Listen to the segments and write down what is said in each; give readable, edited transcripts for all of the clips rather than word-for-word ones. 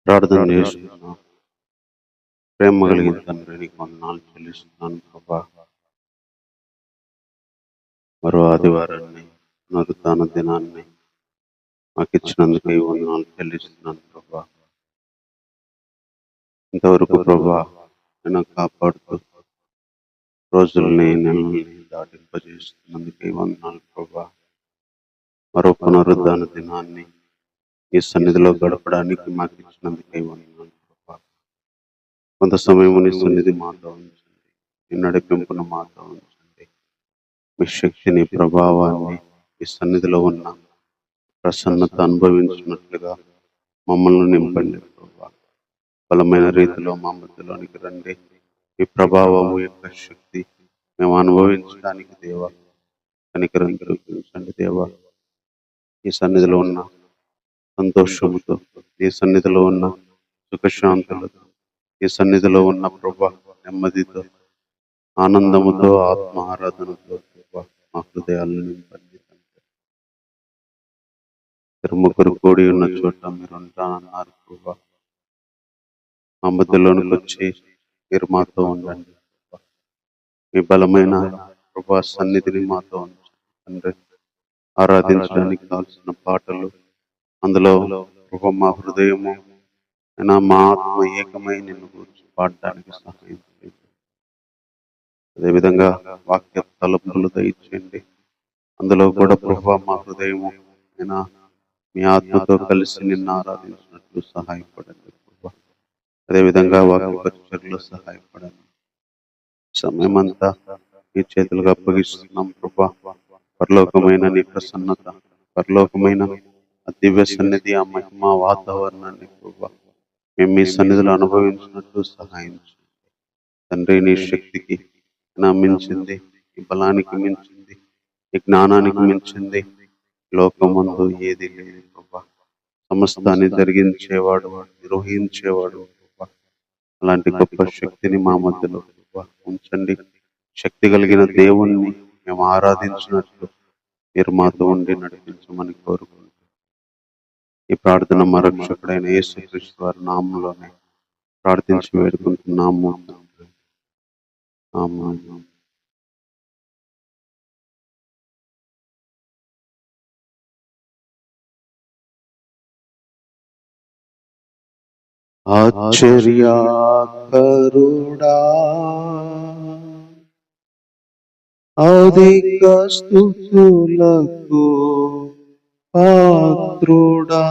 ప్రార్థన చేస్తున్నాను. ప్రేమ కలిగిన తండ్రి, నీకు వందనాలు చెల్లిస్తున్నాను ప్రభా. మరో ఆదివారాన్ని, పునరుత్థాన దినాన్ని మాకు ఇచ్చినందుకు ఈ వందనాలు చెల్లిస్తున్నాను ప్రభా. ఇంతవరకు ప్రభా నేను కాపాడుతూ రోజుల్ని నెలల్ని దాటింపజేస్తున్నందుకు ఈ వందనాలు ప్రభా. మరో పునరుద్ధాన దినాన్ని ఈ సన్నిధిలో గడపడానికి మాకు ఇచ్చినందుకు ఈ వందనాలు ప్రభా. కొంత సమయం నీ సన్నిధి మాతో ఉంచండి, నీ నడిపింపును మాతో ఉంచండి. మీ శక్తిని, ప్రభావాన్ని ఈ సన్నిధిలో ఉన్న ప్రసన్నత అనుభవించినట్లుగా మమ్మల్ని నింపండి ప్రభా. బలమైన రీతిలో మా మధ్యలోనికి రండి. ఈ ప్రభావము యొక్క శక్తి మేము అనుభవించడానికి దేవా కనికరం చూపించండి దేవా. ఈ సన్నిధిలో ఉన్న సంతోషముతో, ఈ సన్నిధిలో ఉన్న సుఖశాంతులతో, ఈ సన్నిధిలో ఉన్న ప్రభా నెమ్మదితో, ఆనందముతో, ఆత్మ ఆరాధనతో ప్రభా మా హృదయాలను నింపండి. ముగ్గురు కూడి ఉన్న చోట మీరు ఉంటానన్నారు ప్రభా. మా మధ్యలోనికి వచ్చి మీరు మాతో ఉండండి. మీ బలమైన ప్రభా సన్నిధిని మాతో ఉంచండి. ఆరాధించడానికి కావాల్సిన పాటలు, అందులో ప్రభా మా హృదయము మా ఆత్మ ఏకమై నిన్ను గురించి పాడడానికి సహాయం చేయండి. అదేవిధంగా వాక్య తలుపులు దయచేయండి. అందులో కూడా ప్రభా మా హృదయము మీ ఆత్మతో కలిసి నిన్ను ఆరాధించినట్లు సహాయపడండి ప్రభా. అదేవిధంగా వాక్య పరిచర్లో సహాయపడండి. సమయం అంతా మీ చేతులుగా అప్పగిస్తున్నాం ప్రభా. పరలోకమైన నీ ప్రసన్నత, పరలోకమైన దివ్య సన్నిధి, ఆ మహిమ వాతావరణాన్ని ప్రభా మేము మీ సన్నిధిలో అనుభవించినట్లు సహాయం చేయండి తండ్రి. నీ శక్తికి మించింది, ఈ బలానికి మించింది, ఈ జ్ఞానానికి మించింది లోకమందు ఏది లేదు ప్రభా. సమస్తాన్ని జరిగించేవాడు, నిర్వహించేవాడు ప్రభా. అలాంటి గొప్ప శక్తిని మా మధ్యలో ప్రభా ఉంచండి. శక్తి కలిగిన దేవుణ్ణి మేము ఆరాధించినట్లు మీరు మాతో ఉండి నడిపించమని కోరుకుంటున్నాం. ఈ ప్రార్థన మా రక్షకుడైన యేసుక్రీస్తు వారి నామములోనే ప్రార్థించి వేడుకుంటున్నాము. ఆమేన్. ఆశ్చర్యకరుడా, అధిక స్తుతులకు పాత్రుడా,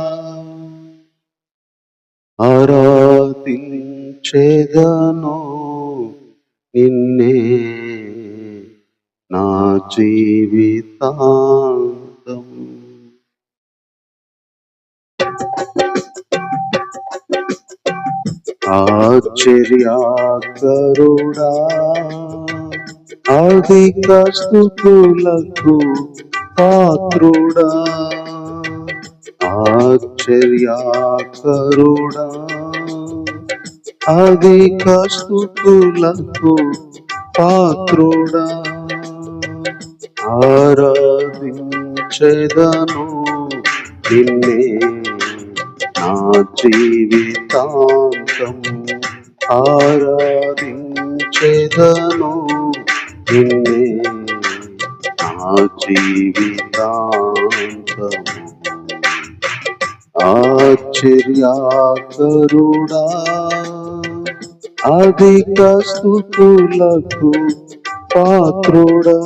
ఆరాధించెదను నిన్నే నా జీవితాంతం. ఆశ్చర్యకరుడా, అధిక స్తుతులకు పాత్రుడా, ఆశ్చర్యకరుడా, అధిక స్తుతులకు పాత్రుడా, ఆరాధించెదను నిన్నే నా జీవితాంతం. ఆరాధించెదను నిన్నే నా జీవితాంతం. ఆశ్చర్యకరుడా, అధిక స్తుతులకు పాత్రుడా,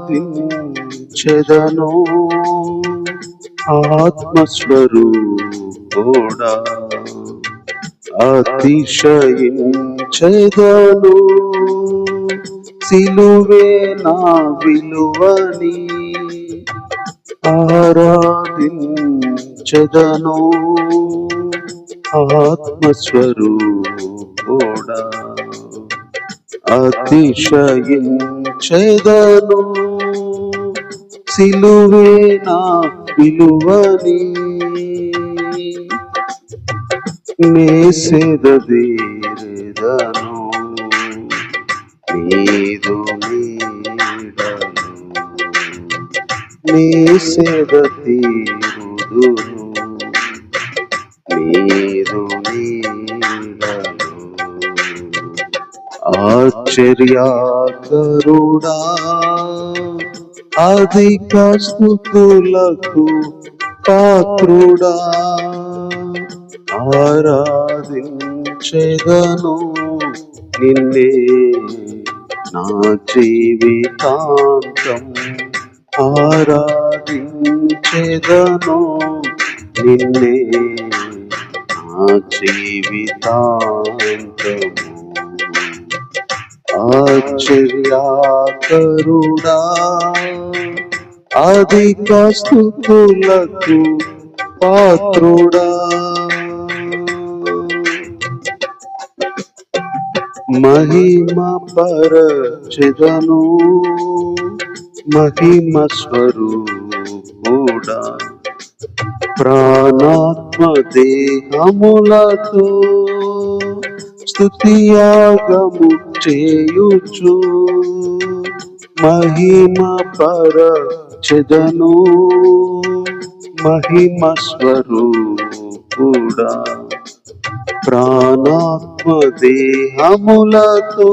ఆరాధించెదను ఆత్మస్వరూపుడా, అతిశయించెదను సిలువే నా విలువని, ఆరాధించెదను ఆత్మస్వరూపుడా, అతిశయించెదను సిలువే నా విలువని, నేసెదను నీదు నీడను. నీ సేద తీరుదును నీరు నీడలో. ఆశ్చర్యకరుడా అధిక స్తుతులకు పాత్రుడా ఆరాధించెదను నిన్నే నా జీవితాంతం ఆరాధించెదను నిన్నే నా జీవితాంతము. ఆశ్చర్యకరుడా అధిక స్తుతులకు పాత్రుడా మహిమ పరచెదను మహిమ స్వరూపుడా ప్రాణాత్మ దేహములతో స్తుతియాగము చేయుచు మహిమ పరచెదను మహిమ స్వరూపుడా ప్రాణాత్మ దేహములతో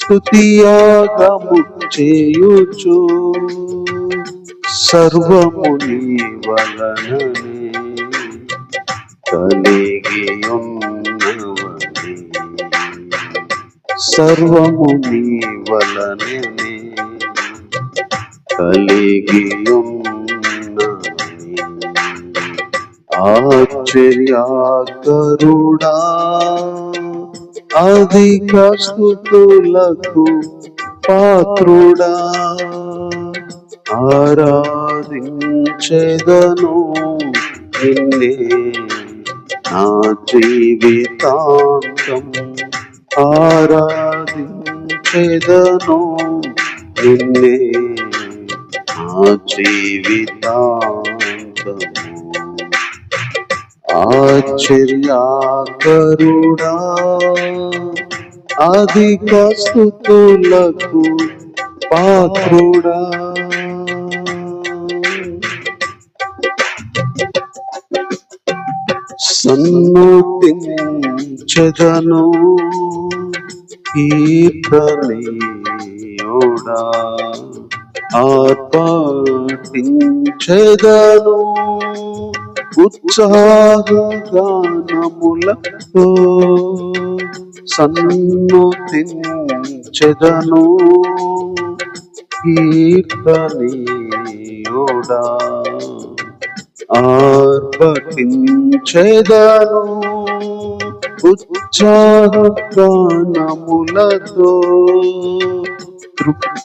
స్తుతియాగము చేయుచు సర్వము నీ వలననే కలిగి ఉన్నవని సర్వము నీ వలననే కలిగి ఉన్నవని. ఆశ్చర్యకరుడా అధిక స్తుతులకు పాత్రుడా ఆరాధించెదను నిన్నే నా జీవితాంతం ఆరాధించెదను నిన్నే నా జీవితాంతము. ఆశ్చర్యకరుడా అధిక స్తుతులకు పాత్రుడా సన్నుతించెదను కీర్తనీయుడా ఆర్భటించెదను ఉత్సాహగానములతో సన్నుతించెదను కీర్తనీయుడా ఆర్భటించెదను ఉత్సాహగానములతో తృప్తిపరచితివి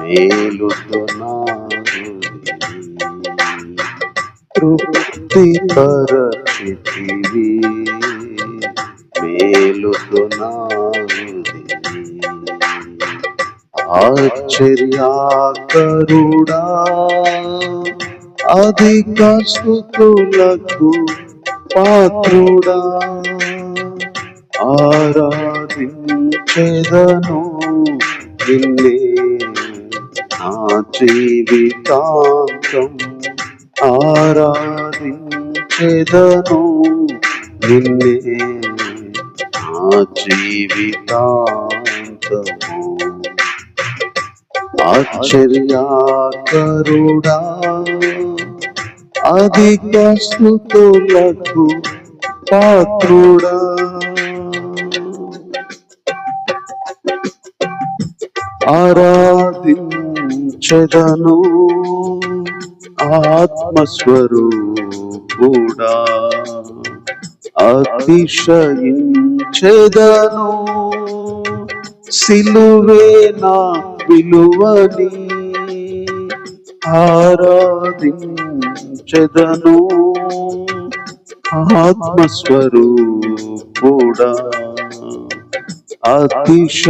మేలుతో నా తృప్తిపరచితివి మేలుతో నా ఆశ్చర్యకరుడా అధిక స్తుతులకు పాత్రుడా ఆరాధించెదను నిన్నే నా జీవితాంతం ఆరాధించెదను నిన్నే నా జీవితాంతము. ఆశ్చర్యకరుడా అధిక స్తుతులకు పాత్రుడా ఆరాధించెదను ఆత్మస్వరూపుడా అతిశయించెదను సిలువే నా విలువని ఆరాధించెదను ఆత్మస్వరూపుడా అతిశయించెదను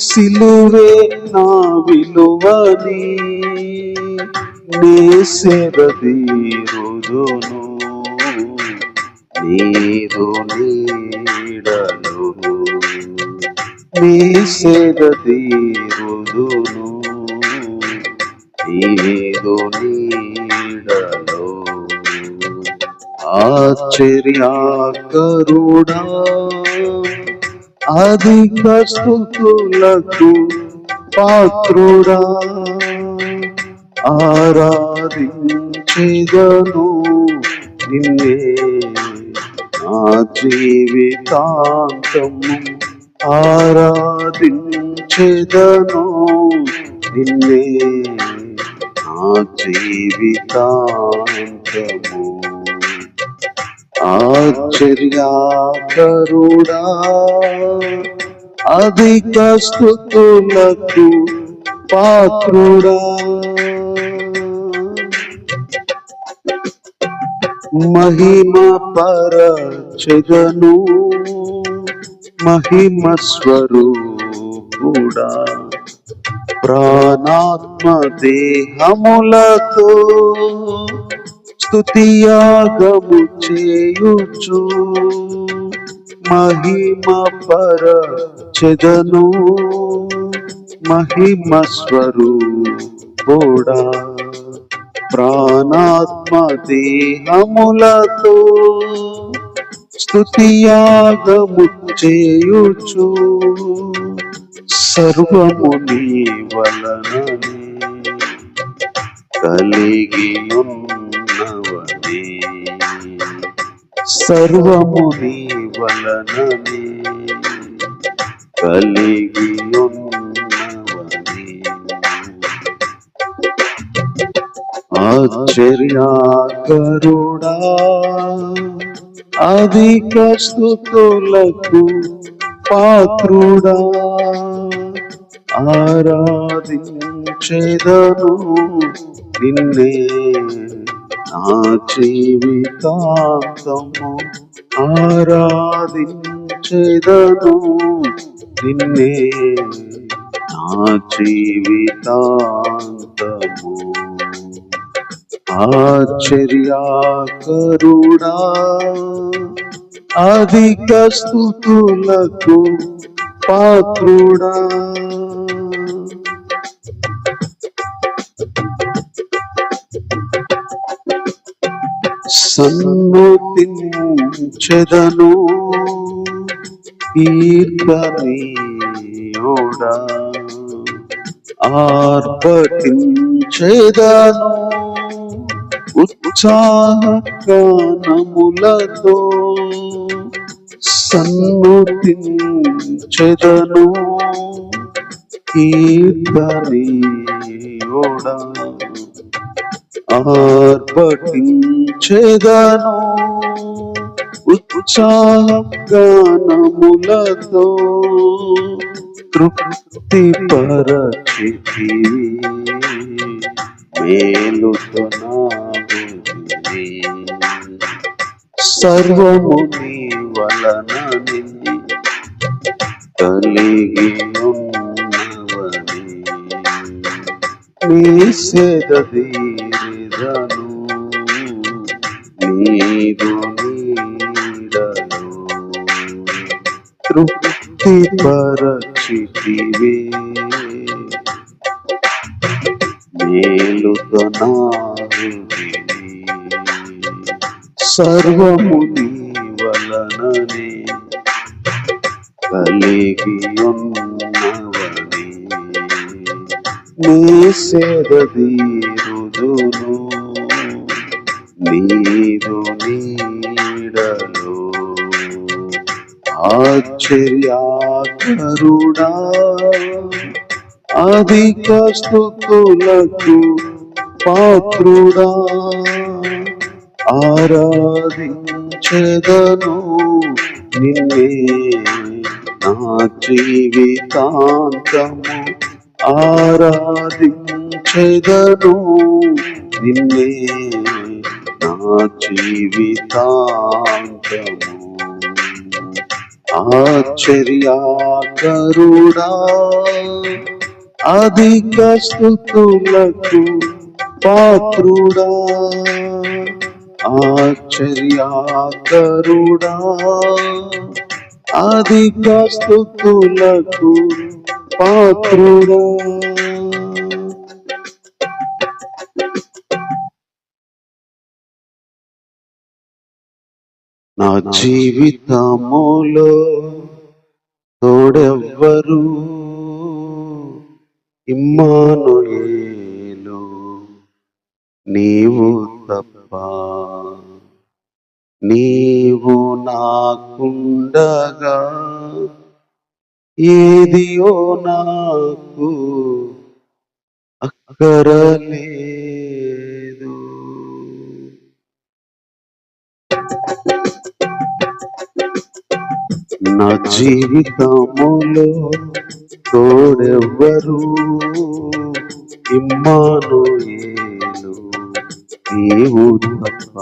సిలువే నా విలువని నే సేదీరుదును నీరు నీడలో నీ సేద తీరుదును ఏదో నీడలో ఆశ్చర్యకరుడా అధిక స్తుతులకు పాత్రుడా ఆరాధించెదను నిన్నే నా జీవితాంతము ఆరాధించెదను నిన్నే నా జీవితాంతము ఆశ్చర్యకరుడా అధిక స్తుతులకు పాత్రుడా మహిమ పరచెదను మహిమ స్వరూపుడా ప్రాణాత్మ దేహములతో స్తుతియాగము చేయుచు మహిమ పరచెదను మహిమ స్వరూపుడా ప్రాణాత్మ దేహములతో స్తుతియాగము చేయుచు సర్వము నీ వలననే కలిగి ఉన్నవనే సర్వము నీ వలననే కలిగి ఉన్నవనే ఆశ్చర్యకరుడా అధిక స్తుతులకు పాత్రుడా ఆరాధించెదను నిన్నే నా జీవితాంతము ఆరాధించెదను నిన్నే నా జీవితాంతము ఆశ్చర్యకరుడా అధిక స్తుతులకు పాత్రుడా సన్నుతించెదను కీర్తనీయుడా ఆర్భటించెదను ఉత్సాహగానములతో సన్నుతించెదను కీర్తనీయుడా ఆర్భటించెదను ఉత్సాహగానములతో తృప్తి పరచితివి మేలుతో నాగుదివి సర్వము నీ వలననే కలిగి ఉన్నవని నీ సేద తీరెదను నీదు నీడను తృప్తి పరచితివే మేలుతో నాగుదివి సర్వము నీ వలననే కలిగి ఉన్నవని నీ సేద తీరుదును నీదు నీడలో ఆశ్చర్యకరుడా అధిక స్తుతులకు పాత్రుడా ఆరాధించెదను నిన్నే నా జీవితాంతము ఆరాధించెదను నిన్నే నా జీవితాంతము ఆశ్చర్యకరుడా అధిక స్తుతులకు పాత్రుడా ఆశ్చర్యకరుడా అధిక స్తుతులకు పాత్రుడా. నా జీవితములో తోడెవ్వరు, ఇమ్మానుయేలు నీవు తప్ప. నీవు నాకుండగా ఏదియో నాకు అక్కరలేదు. నా జీవితములో తోడెవ్వరు, ఇమ్మానుయేలు నీవు తప్ప.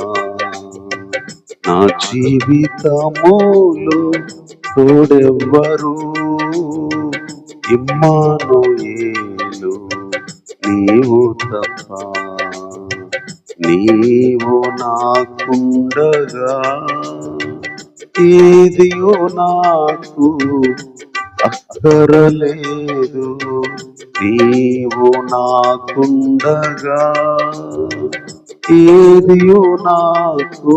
నా జీవితములో తోడెవ్వరు, ఇమ్మానుయేలు నీవు తప్ప. నీవు నాకుండగా ఏదియో నాకు అక్కరలేదు. నీవు నాకుండగా ఏదియో నాకు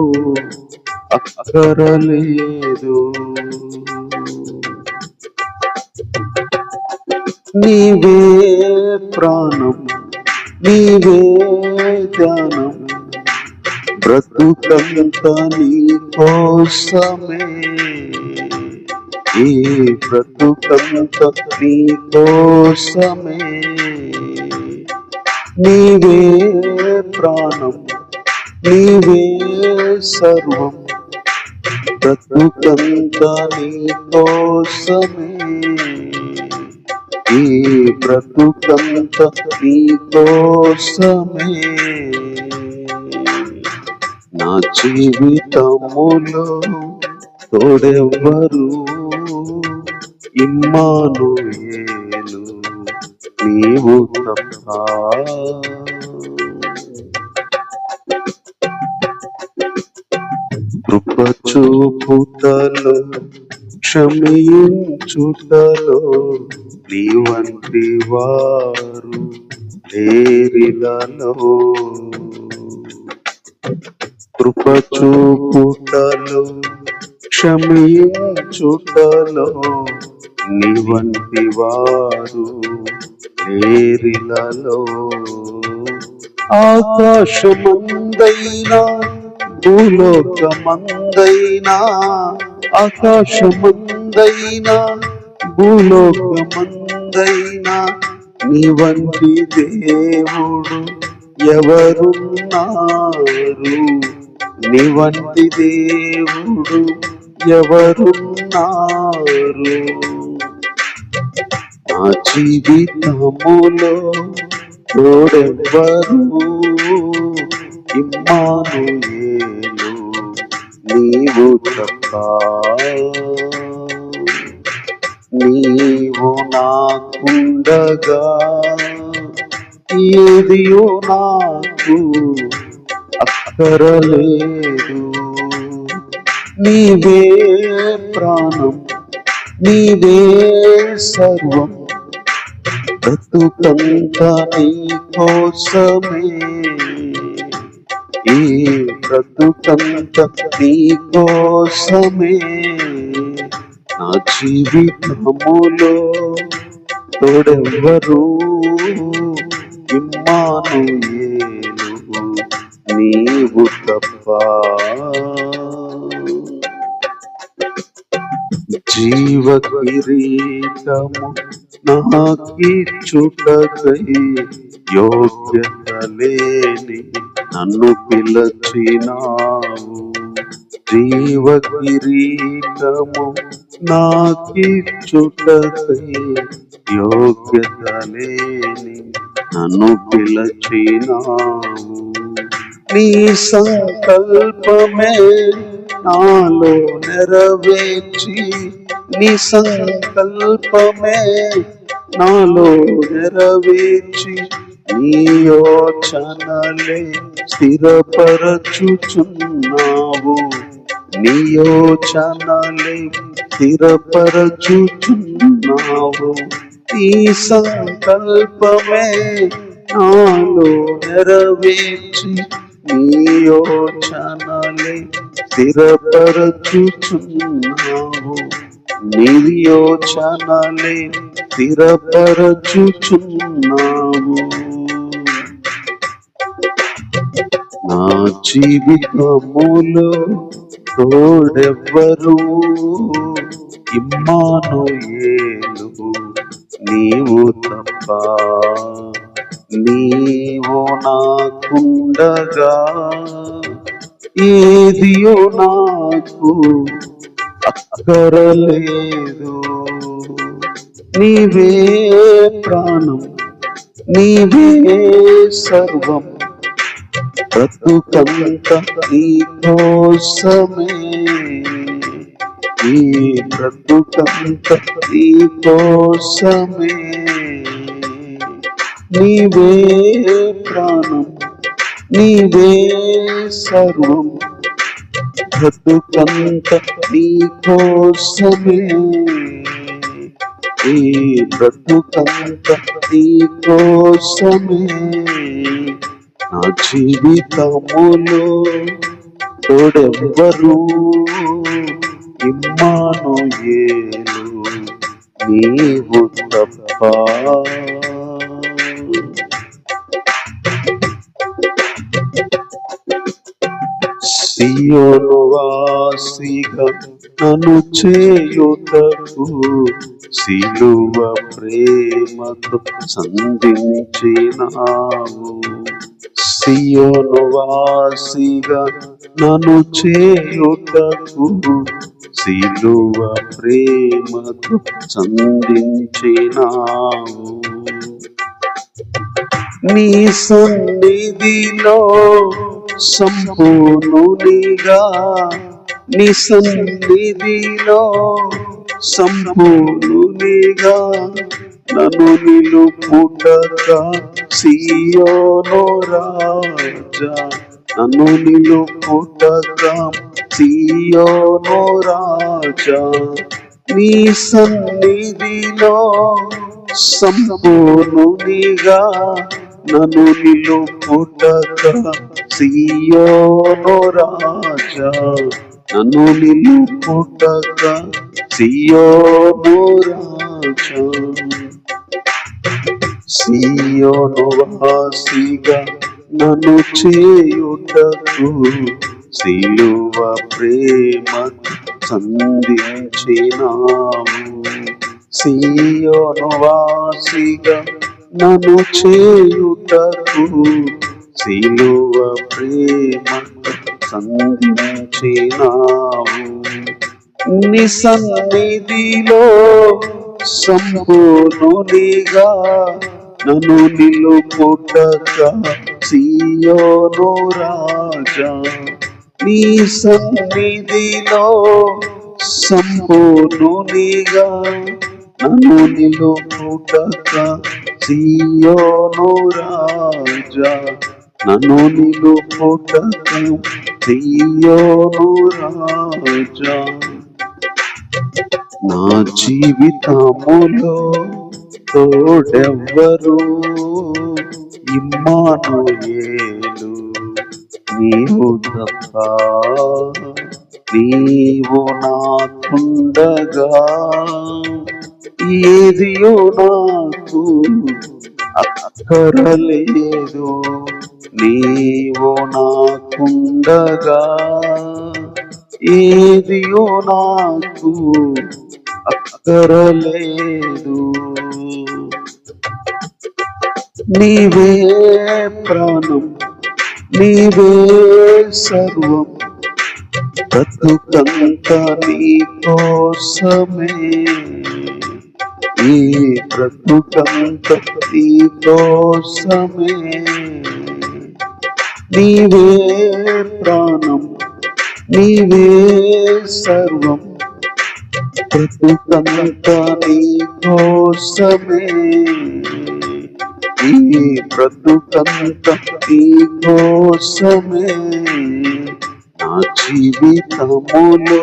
అక్కరలేదు. నీవే ప్రాణం, నీవే ధ్యానం, బ్రతుకంత నీ కోసమే. ఈ బ్రతుకంత నీ కోసమే. నీవే ప్రాణం, నీవే సర్వం, బ్రతుకంత నీ కోసమే. ఈ బ్రతుకంత నీ కోసమే. నా జీవితములో తోడెవ్వరు, ఇమ్మానుయేలు నీవు తప్ప. కృప చూపుటలో, క్షమించుటలో నీ వంటి వారు లేరిలలో. కృప చూపుటలో, క్షమించుటలో నీ వంటి వారు లేరిలలో. ఆకాశమందైనా భూలోకమందైనా, ఆకాశమందైనా భూలోకమందైనా నీ వంటి దేవుడు ఎవరున్నారు? నీ వంటి దేవుడు ఎవరున్నారు? నా జీవితములో తోడెవ్వరు, ఇమ్మానుయేలు నీవు తప్ప. నీవు నాకుండగా ఏదియో నాకు అక్కరలేదు. నీవే ప్రాణం, నీవే సర్వం, బ్రతుకంత నీ కోసమే. ఈ బ్రతుకంత నీ కోసమే. నా జీవితములో తోడెవ్వరు, ఇమ్మానుయేలు నీవు తప్ప. జీవ కిరీటము నాకిచ్చుటకై యోగ్యత లేని నన్ను పిలచినావు. జీవ కిరీటము నాకిచ్చుటకై యోగ్యత లేని నన్ను పిలచినావు. నీ సంకల్పమే నాలో నెరవేర్చి, నీ సంకల్పమే నాలో నెరవేర్చి, నీ యోచనలే స్థిరపరచుచున్నావు. నీ యోచనలే స్థిరపరచుచున్నావు. ఈ సంకల్పమే నాలో నెరవేర్చి నీ యోచనలే స్థిరపరచుచున్నావు. నీ యోచనలే స్థిరపరచుచున్నావు. నా జీవితములో తోడెవ్వరు, ఇమ్మానుయేలు నీవు తప్ప. నీవు నాకుండగా ఏదియో నాకు అక్కరలేదు. నీవే ప్రాణం, నీవే సర్వం, బ్రతుకంత నీ కోసమే. ఈ బ్రతుకంత నీ కోసమే. నీవే ప్రాణం, నీవే సర్వం, బ్రతుకంత నీ కోసమే. ఈ బ్రతుకంత నీ కోసమే. నా జీవితములో తోడెవ్వరు, ఇమ్మానుయేలు నీవు తప్ప. సియోను వాసిగా నన్ను చేయుటకు సిలువ ప్రేమతో సంధించినావు. సియోను వాసిగా నన్ను చేయుటకు సిలువ ప్రేమతో సంధించినావు. నీ సన్నిధిలో సంపూర్ణునిగా, నీ సన్నిధిలో సంపూర్ణునిగా నన్ను నిలుపుటక సియోను రాజా. నన్ను నిలుపుటక సియోను రాజా. నీ సన్నిధిలో సంపూర్ణునిగా నన్ను నిలుపుటక సియోను రాజా. నన్ను నిలుపుటక సియోను రాజా. సియోను వాసిగా నన్ను చేయుటకు సిలువ ప్రేమ సంధించినావు. సియోను వాసిగా నన్ను చేయుటకు సిలువ ప్రేమ సంధించినావు. నీ సన్నిధిలో సంపూర్ణునిగా నన్ను నిలుపుటక సియోను రాజా. నీ సన్నిధిలో సంపూర్ణునిగా నన్ను నిలుపుటక సియోను రాజా. నన్ను నిలుపుటక సియోను రాజా. నా జీవితములో తోడెవ్వరు, ఇమ్మానుయేలు నీవు తప్ప. నీవు నాకుండగా ఏదియో నాకు అక్కరలేదు. నీవు నాకుండగా ఏదియో నాకు అక్కరలేదు. నీవే ప్రాణం, నీవే సర్వం, బ్రతుకంత నీ కోసమే. ఈ బ్రతుకంత నీ కోసమే. నీవే ప్రాణం, నీవే సర్వం, బ్రతుకంత నీ కోసమే. ఈ బ్రతుకంత నీ కోసమే. నా జీవితములో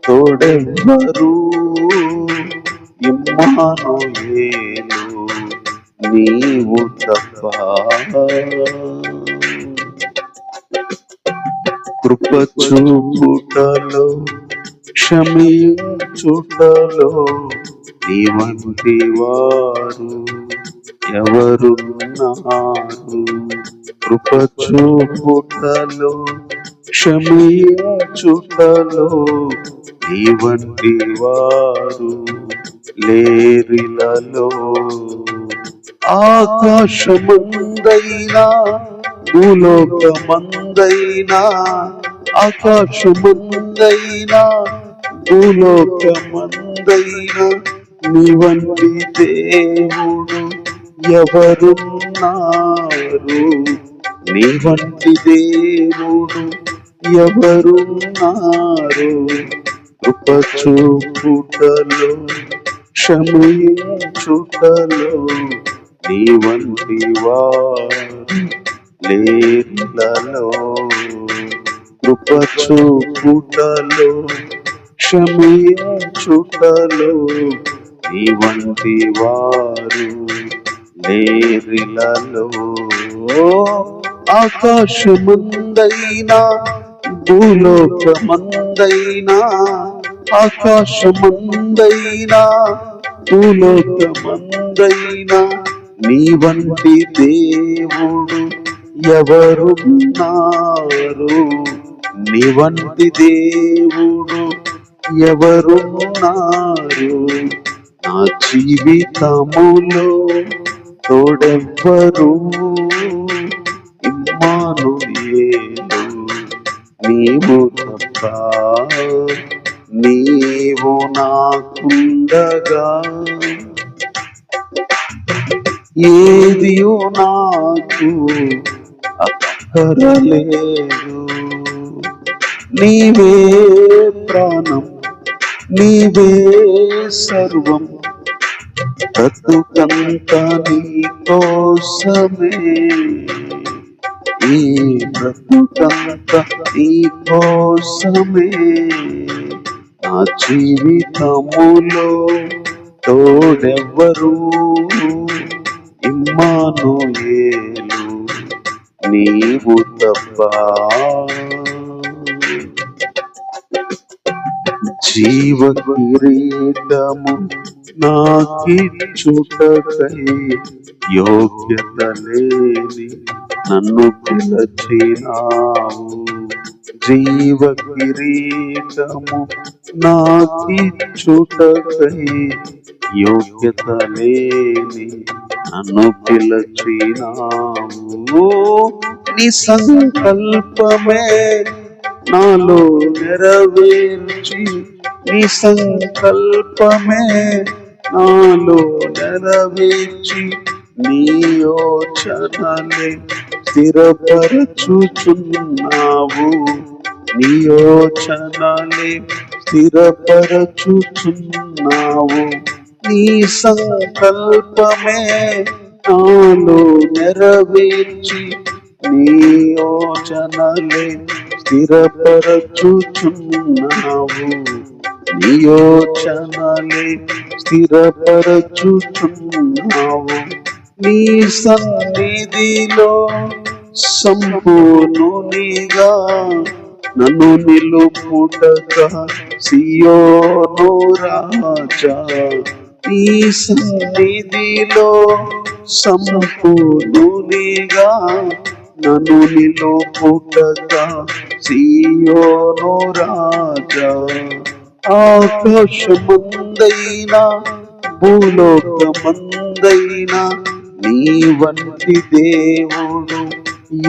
తోడెవ్వరు, ఇమ్మానుయేలు నీవు తప్ప. కృప చూపుటలో క్షమించుటలో నీ వంటి వారు ఎవరున్నారు? కృప చూపుటలో క్షమించుటలో నీ వంటి వారు లేరిలలో. ఆకాశమందైనా భూలోకమందైనా, ఆకాశమందైనా భూలోకమందైనా నీ వంటి దేవుడు ఎవరున్నారు? నీ వంటి దేవుడు ఎవరున్నారు? కృప చూపుటలో క్షమించుటలో నీ వంటి వారు లేరిలలో. కృప చూపుటలో క్షమించుటలో నీ వంటి వారు లేరిలలో. ఆకాశమందైనా భూలోకమందైనా, ఆకాశమందైనా భూలోకమందైనా నీ వంటి దేవుడు ఎవరున్నారు? నీ వంటి దేవుడు ఎవరున్నారు? నా జీవితములో తోడెవ్వరు, ఇమ్మానుయేలు నీవు తప్ప. నీవు నాకుండగా ఏదియో నాకు అక్కరలేదు. నీవే ప్రాణం, నీవే సర్వం, బ్రతుకంత నీ కోసమే. ఈ బ్రతుకంత నీ కోసమే. నా జీవితములో తోడెవ్వరు, ఇమ్మానుయేలు నీవు తప్ప. జీవ కిరీటము నాకిచ్చుటకై యోగ్యత లేని నన్ను పిలచినావు. జీవ కిరీటము నాకిచ్చుటకై యోగ్యత లేని నన్ను పిలచినావు. నీ సంకల్పమే నాలో నెరవేర్చి, నీ సంకల్పమే నాలో నెరవేర్చి, నీ యోచనలే స్థిరపరచుచున్నావు. నీ యోచనలే స్థిరపరచుచున్నావు. నీ సంకల్పమే నాలో నెరవేర్చి, నీ యోచనలే స్థిరపరచుచున్నావు. నీ యోచనలే స్థిరపరచుచున్నావు. నీ సన్నిధిలో సంపూర్ణునిగా నన్ను నిలుపుటగా సియోను రాజా. నీ సన్నిధిలో సంపూర్ణునిగా నన్ను నిలుపుటగా సియోను రాజా. ఆకాశమందైనా భూలోకమందైనా నీ వంటి దేవుడు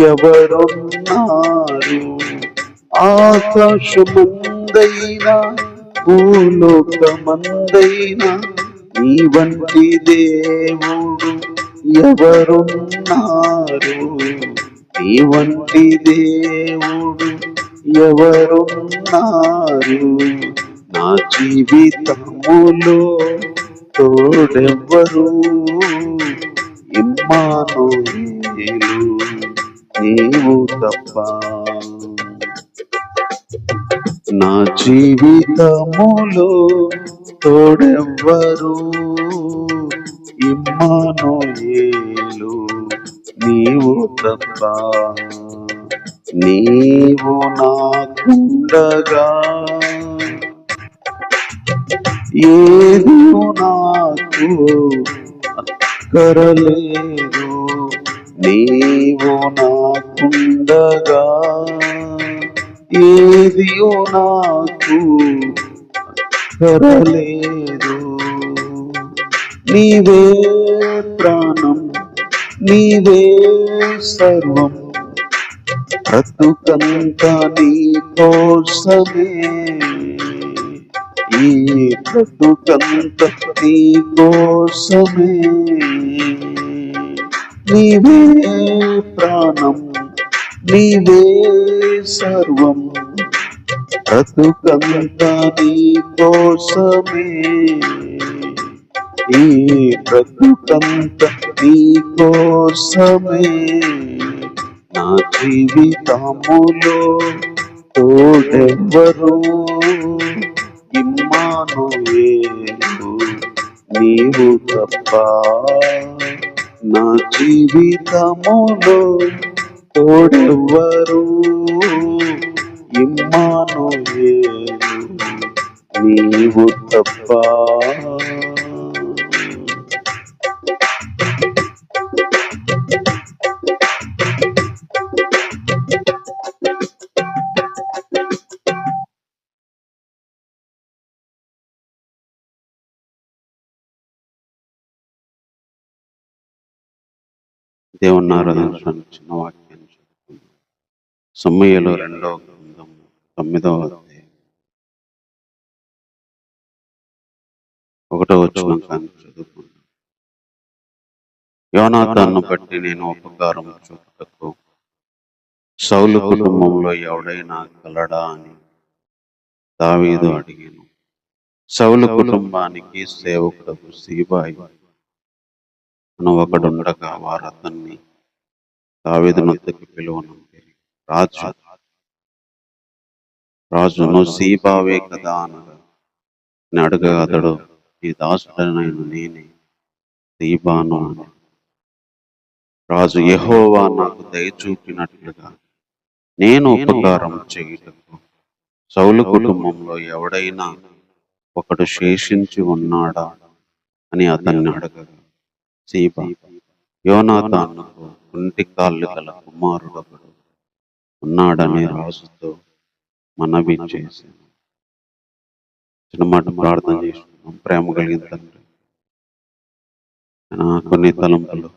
ఎవరున్నారు? ఆకాశమందైనా భూలోకమందైనా నీ వంటి దేవుడు ఎవరున్నారు? నీ వంటి దేవుడు ఎవరున్నారు? నా జీవితములో తోడెవ్వరు, ఇమ్మానుయేలు నీవు తప్ప. నా జీవితములో తోడెవ్వరు, ఇమ్మానుయేలు నీవు తప్ప. నీవు నాకుండగా ఏది నాకు అక్కరలేదు. నీవు నాకుండగా ఏది నాకు అక్కరలేదు. నీవే ప్రాణం, నీవే సర్వం, బ్రతుకంతా నీ కోసమే. ఈ బ్రతుకంతా నీ కోసమే. నీవే ప్రాణం, నీవే సర్వం, బ్రతుకంతా నీ కోసమే. ఈ బ్రతుకంతా నీ కోసమే. నా జీవితములో తోడెవ్వరు, ఇమ్మానుయేలు నీవు తప్ప. నా జీవితములో తోడెవ్వరు, ఇమ్మానుయేలు నీవు తప్ప. దేవుని ఆరాధించడానికి చిన్న వాక్యాన్ని చదువుకుందాం. సమూయేలు 2వ గ్రంథం 9వ అధ్యాయం 1వ వచనం కానీ చదువుకుందాం. యోనాతాను బట్టి నేను ఉపకారం చూపుటకు సౌలు కుటుంబంలో ఎవడైనా కలడా అని దావీదు అడిగాను. సౌలు కుటుంబానికి సేవకుడకు సీబాయి అని ఒకడుండగా వారు అతన్ని దావీదు నొద్దకు పిలువనంపిరి. రాజును సీబావే కదా అనగా అడగగా అతడు, ఈ దాసుడనైన నేనే సీబాను అని. రాజు, యెహోవా నాకు దయ చూపినట్లుగా నేను ఉపకారం చేయుటకు సౌలు కుటుంబంలో ఎవడైనా ఒకడు శేషించి ఉన్నాడా అని అతన్ని అడగగా సీబా, యోనాతానుకు కుంటి కాళ్ళు గల కుమారుడొకడు ఉన్నాడని రాజుతో మనవి చేశాను. చిన్న మాట ప్రార్థన చేసుకున్నాం. ప్రేమ కలిగిన తండ్రి, కొన్ని తలంపులు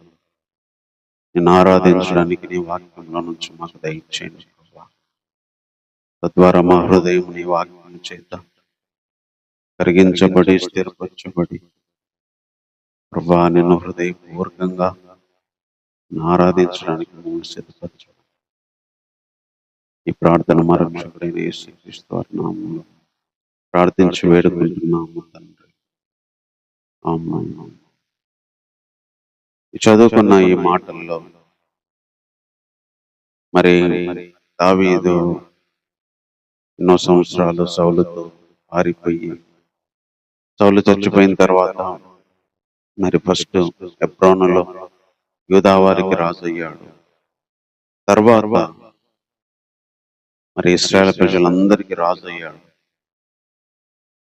నేను ఆరాధించడానికి నీ వాక్యంలో నుంచి మాకు దయచేయండి. తద్వారా మా హృదయం నీ వాక్యం చేత కరిగించబడి స్థిరపరచబడి ప్రభా నిన్ను హృదయపూర్వకంగా ఆరాధించడానికి మమ్మల్ని సిద్ధపరచండి. ఈ ప్రార్థన మా రక్షకుడైన యేసుక్రీస్తు వారి నామములో ప్రార్థించి వేడుకుంటున్నాము తండ్రి. ఆమేన్. చదువుకున్న ఈ మాటల్లో మరి దావీదు ఎన్నో సంవత్సరాలు సౌలుతో పారిపోయి, సౌలు చచ్చిపోయిన తర్వాత మరి ఫస్ట్ హెబ్రోనులో యూదావారికి రాజు అయ్యాడు. తర్వాత మరి ఇశ్రాయేలు ప్రజలందరికీ రాజు అయ్యాడు.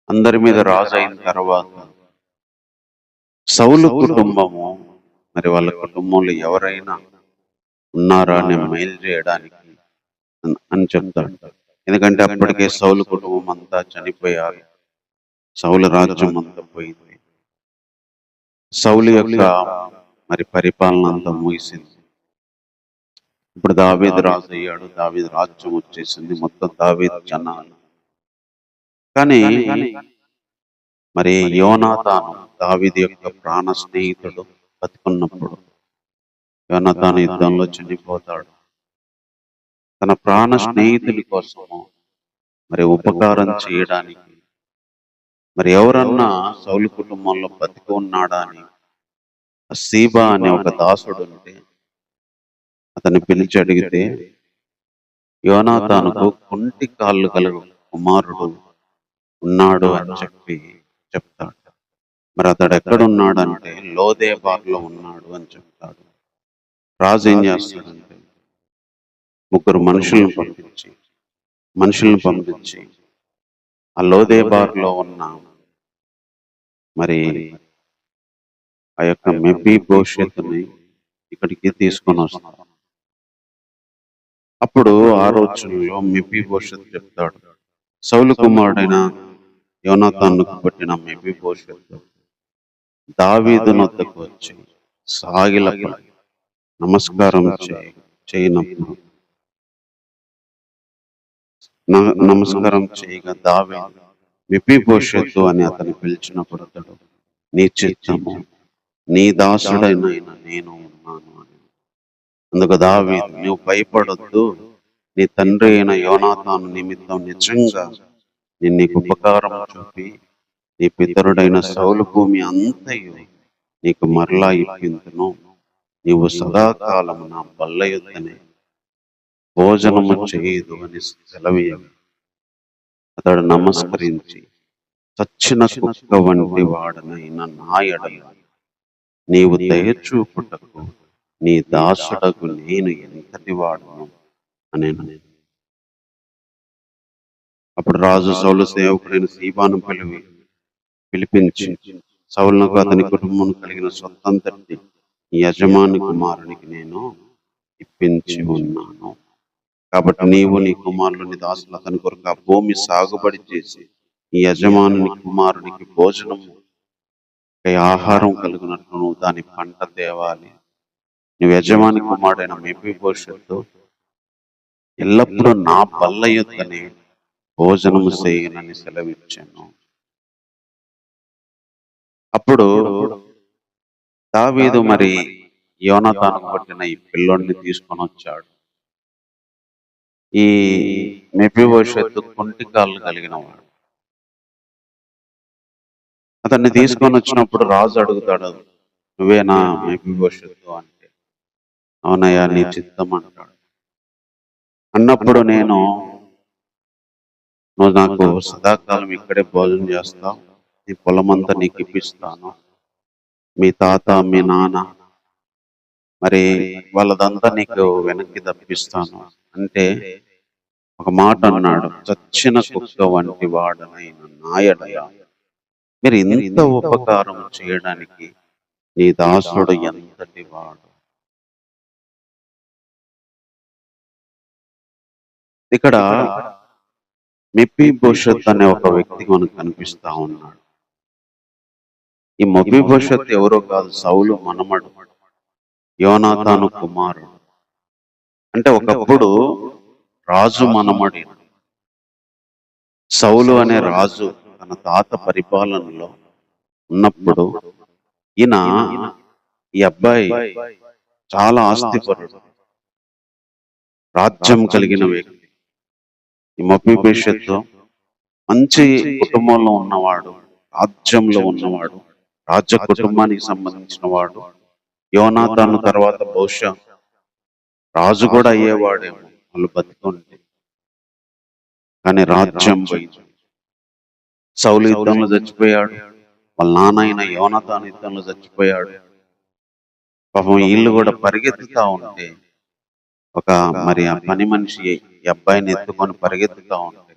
అందరి మీద రాజు అయిన తర్వాత సౌలు కుటుంబము మరి వాళ్ళ కుటుంబంలో ఎవరైనా ఉన్నారా అని మేలు చేయడానికి అని చెప్తాడు. ఎందుకంటే అప్పటికే సౌలు కుటుంబం అంతా చనిపోయారు. సౌలు రాజ్యం అంతా పోయింది. సౌలు యొక్క మరి పరిపాలన అంతా ముగిసింది. ఇప్పుడు దావీదు రాజు అయ్యాడు. దావీదు రాజ్యం వచ్చేసింది. మొత్తం దావీదు జనాలు. కానీ మరి యోనాతాను దావీదు యొక్క ప్రాణ స్నేహితుడు బతుకున్నప్పుడు యోనాతాను యుద్ధంలో చనిపోతాడు. తన ప్రాణ స్నేహితుడి కోసము మరి ఉపకారం చేయడానికి మరి ఎవరన్నా సౌలు కుటుంబంలో బతికి ఉన్నాడా అని సీబా అనే ఒక దాసుడు ఉంటే అతన్ని పిలిచి అడిగితే యోనాతానుకు కుంటి కాళ్ళు కలవు కుమారుడు ఉన్నాడు అని చెప్తాడు. మరి అతడు ఎక్కడున్నాడంటే లోదేబార్లో ఉన్నాడు అని చెప్తాడు. రాజు ఏం చేస్తాడంటే ముగ్గురు మనుషులను పంపించి ఆ లోదేబార్లో ఉన్న మరి ఆ యొక్క మెఫీబోషెతుని ఇక్కడికి తీసుకొని వస్తారు. అప్పుడు ఆ రోజుల్లో మెఫీబోషెతు చెప్తాడు, సౌలు కుమారుడైన యోనాతానుకు పుట్టిన మెఫీబోషెతు దావీదు నొద్దకు వచ్చి సాగిలపడి నమస్కారం చేయనప్పుడు నమస్కారం చేయగా దావీదు మెఫీబోషెతు అని అతను పిలిచినప్పుడు అతడు, నీ చిత్తము, నీ దాసుడైన నేను ఉన్నాను అని. అందుకు దావీదు, నువ్వు భయపడొద్దు, నీ తండ్రి అయిన యోనాతాను నిమిత్తం నిజంగా నేను నీకు ఉపకారం చూపి నీ పితరుడైన సౌలు భూమి అంతయు నీకు మరలా ఇప్పింతును. నీవు సదాకాలము నా బల్ల యొద్దనే భోజనము చేయదు అని సెలవీయగా అతడు నమస్కరించి, చచ్చిన కుక్క వంటి వాడనైన నా ఎడల నీవు దయచూపుటకు నీ దాసుడకు నేను ఎంతటి వాడను అనేను. అప్పుడు రాజు సౌలు సేవకుడైన సీబాను పిలిపించి, సౌలునకు అతని కుటుంబం కలిగిన సొత్తంతటి ఈ యజమాని కుమారునికి నేను ఇప్పించి ఉన్నాను. కాబట్టి నీవు నీ కుమారులు నీ దాసులు అతని కొరకు ఆ భూమి సాగుబడి చేసి ఈ యజమాని కుమారునికి భోజనము ఆహారం కలిగినట్లు నువ్వు దాని పంట తేవాలి. నువ్వు యజమాని కుమారుడైన మెఫీబోషెతు ఎల్లప్పుడూ నా బల్ల యొద్దనే భోజనము చేయనని సెలవిచ్చాను. అప్పుడు దావీదు మరి యోనాతాను పుట్టిన ఈ పిల్లోడిని తీసుకొని వచ్చాడు. ఈ మెఫీబోషెతు కుంటి కాళ్ళు కలిగిన వాడు. అతన్ని తీసుకొని వచ్చినప్పుడు రాజు అడుగుతాడు, నువ్వేనా మెఫీబోషెతు అంటే, అవునయ్యా నీ చిత్తం అంటాడు. అన్నప్పుడు నువ్వు నాకు సదాకాలం ఇక్కడే భోజనం చేస్తావు, నీ పొలమంతా నీకు ఇప్పిస్తాను, మీ తాత మీ నాన్న మరి వాళ్ళదంతా నీకు వెనక్కి తప్పిస్తాను అంటే ఒక మాట అన్నాడు, చచ్చిన కుక్క వంటి వాడనైన నా ఎడల మీరు ఇంత ఉపకారం చేయడానికి నీ దాసుడు ఎంతటి వాడు. ఇక్కడ మెఫీబోషెతు అనే ఒక వ్యక్తి మనకు కనిపిస్తా ఉన్నాడు. ఈ మెఫీబోషెతు ఎవరో కాదు, సౌలు మనమడు, యోనాతాను కుమారుడు. అంటే ఒకప్పుడు రాజు మనమడి సౌలు అనే రాజు తన తాత పరిపాలనలో ఉన్నప్పుడు ఈయన ఈ అబ్బాయి చాలా ఆస్తిపరుడు, రాజ్యం కలిగిన వ్యక్తి. ఈ మెఫీబోషెతు మంచి కుటుంబంలో ఉన్నవాడు, రాజ్యంలో ఉన్నవాడు, రాజ్య కుటుంబానికి సంబంధించిన వాడు. యోనాతాను తర్వాత బహుశా రాజు కూడా అయ్యేవాడేమో వాళ్ళు బతుకుంటే. కానీ రాజ్యం పోయింది. సౌలు యుద్ధంలో చచ్చిపోయాడు, వాళ్ళ నాన్న అయిన యోనాతాను యుద్ధంలో చచ్చిపోయాడు. పాపం వీళ్ళు కూడా పరిగెత్తుతా ఉంటే ఒక మరి ఆ పని మనిషి ఈ అబ్బాయిని ఎత్తుకొని పరిగెత్తుతా ఉంటే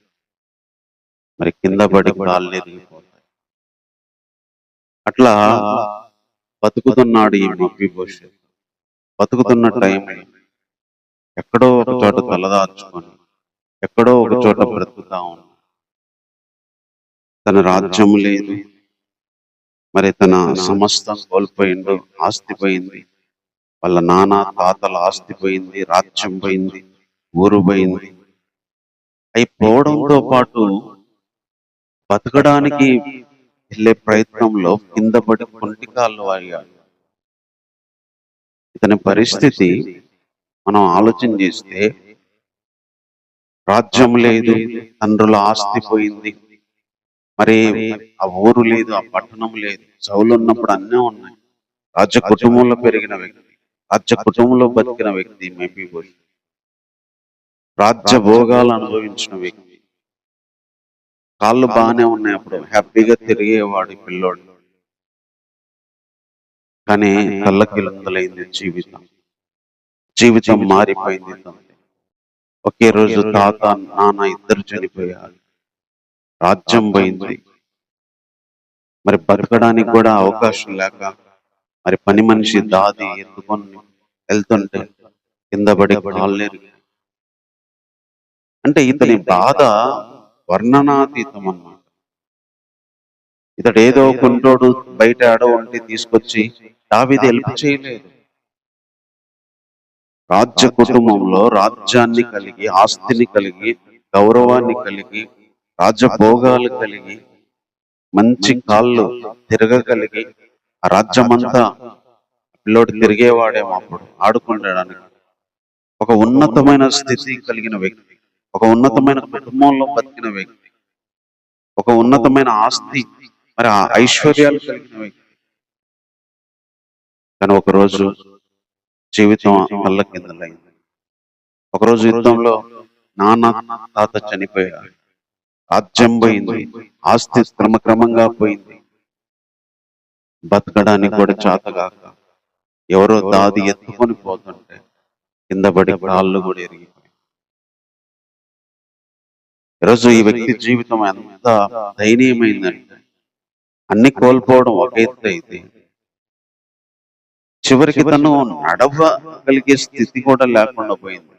మరి కింద పడి కాళ్ళు ఎదిగిపోతాయి. అట్లా బతుకుతున్నాడు ఈ మెఫీబోషెతు. బతుకుతున్న టైంలో ఎక్కడో ఒక చోట తలదాచుకొని ఎక్కడో ఒక చోట బ్రతుకుతా ఉన్నాడు. తన రాజ్యం లేదు, మరి తన సమస్తం కోల్పోయిండు, ఆస్తి పోయింది, వాళ్ళ నాన్న తాతల ఆస్తి పోయింది, రాజ్యం పోయింది, ఊరు పోయింది. అవి పోవడంతో పాటు బతకడానికి వెళ్ళే ప్రయత్నంలో కింద పడి కుంటికాళ్ళు అయ్యాడు. ఇతని పరిస్థితి మనం ఆలోచన చేస్తే, రాజ్యం లేదు, తండ్రుల ఆస్తి పోయింది, మరి ఆ ఊరు లేదు, ఆ పట్టణం లేదు. సౌలు ఉన్నప్పుడు అన్నీ ఉన్నాయి. రాజ్య కుటుంబంలో పెరిగిన వ్యక్తి, రాజ్య కుటుంబంలో బతికిన వ్యక్తి మెఫీబోషెతు, రాజ్య భోగాలు అనుభవించిన వ్యక్తి. కాళ్ళు బాగానే ఉన్నాయి, అప్పుడు హ్యాపీగా తిరిగేవాడు ఈ పిల్లోడు. కానీ తల్లకిలందలైంది జీవితం. జీవితం మారిపోయింది. ఒకే రోజు తాత నాన్న ఇద్దరు చనిపోయారు. రాజ్యం పోయింది. మరి బతకడానికి కూడా అవకాశం లేక మరి పని మనిషి దాది ఎత్తుకొని వెళ్తుంటే కింద పడి కాళ్ళేరు. అంటే ఇతని బాధ వర్ణనాతీతం అన్నమాట. ఇతడు ఏదో కుంటోడు బయట ఉంటే తీసుకొచ్చి దావీదు హెల్ప్ చేయలేదు. రాజ్య కుటుంబంలో రాజ్యాన్ని కలిగి, ఆస్తిని కలిగి, గౌరవాన్ని కలిగి, రాజభోగాలు కలిగి, మంచి కాళ్ళు తిరగగలిగి, ఆ రాజ్యమంతా పిల్లోడు తిరిగేవాడేమో అప్పుడు ఆడుకుంటాడానికి. ఒక ఉన్నతమైన స్థితి కలిగిన వ్యక్తి, ఒక ఉన్నతమైన కుటుంబంలో బతికిన వ్యక్తి, ఒక ఉన్నతమైన ఆస్తి మరి ఆ ఐశ్వర్యాలు కలిగిన వ్యక్తి. కానీ ఒకరోజు జీవితం కళ్ళ కిందలైంది. ఒకరోజు యుద్ధంలో నాన్న తాత చనిపోయారు. రాజ్యం పోయింది, ఆస్తి క్రమక్రమంగా పోయింది. బతకడానికి కూడా చేతగాక ఎవరో దాది ఎత్తుకొని పోతుంటే కింద పడి కాళ్ళు కూడా ఎరిగిపోయి. ఈరోజు ఈ వ్యక్తి జీవితం ఎంత దయనీయమైందంటే అన్ని కోల్పోవడం ఒక ఎత్తు అయితే చివరికి తను నడవగలిగే స్థితి కూడా లేకుండా పోయింది.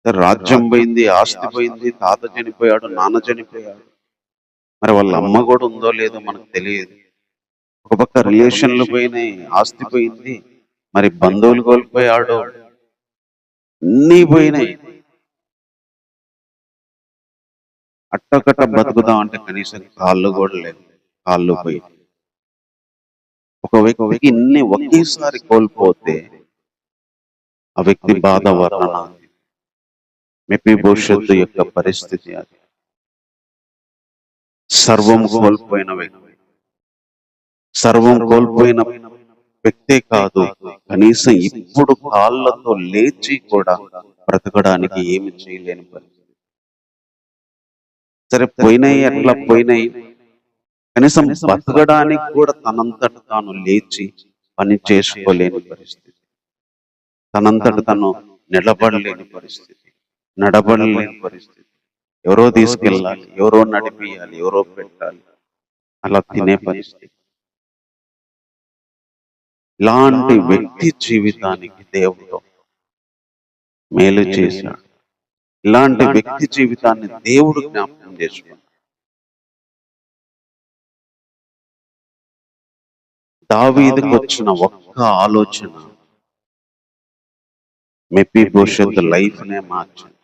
రాజ్యం పోయింది, ఆస్తి పోయింది, తాత చనిపోయాడు, నాన్న చనిపోయాడు. మరి వాళ్ళ అమ్మ కూడా ఉందో లేదో మనకు తెలియదు. ఒక పక్క రిలేషన్లు పోయినాయి, ఆస్తి పోయింది, మరి బంధువులు కోల్పోయాడు, అన్నీ పోయినాయి. అట్టొకట బతుకుదాం అంటే కనీసం కాళ్ళు కూడా లేదు, కాళ్ళు పోయి. ఒక వ్యక్తికి ఇన్ని ఒకేసారి కోల్పోతే ఆ వ్యక్తి బాధ వర్ణన. మెఫీబోషెతు యొక్క పరిస్థితి అది. సర్వం కోల్పోయిన వ్యక్తి, సర్వం కోల్పోయిన వ్యక్తే కాదు, కనీసం ఇప్పుడు కాళ్ళతో లేచి కూడా బ్రతకడానికి ఏమి చేయలేని పరిస్థితి. సరే పోయినాయి, అట్లా పోయినాయి, కనీసం బతకడానికి కూడా తనంతట తాను లేచి పని చేసుకోలేని పరిస్థితి, తనంతట తను నిలబడలేని పరిస్థితి, నడబడలేని పరిస్థితి. ఎవరో తీసుకెళ్ళాలి, ఎవరో నడిపియాలి, ఎవరో పెట్టాలి, అలా తినే పరిస్థితి. ఇలాంటి వ్యక్తి జీవితానికి దేవుడు మేలు చేశాడు. ఇలాంటి వ్యక్తి జీవితాన్ని దేవుడు జ్ఞాపకం చేసుకున్నాడు. దావీదుకు వచ్చిన ఒక్క ఆలోచన మెఫీబోషెతు లైఫ్ నే మార్చింది.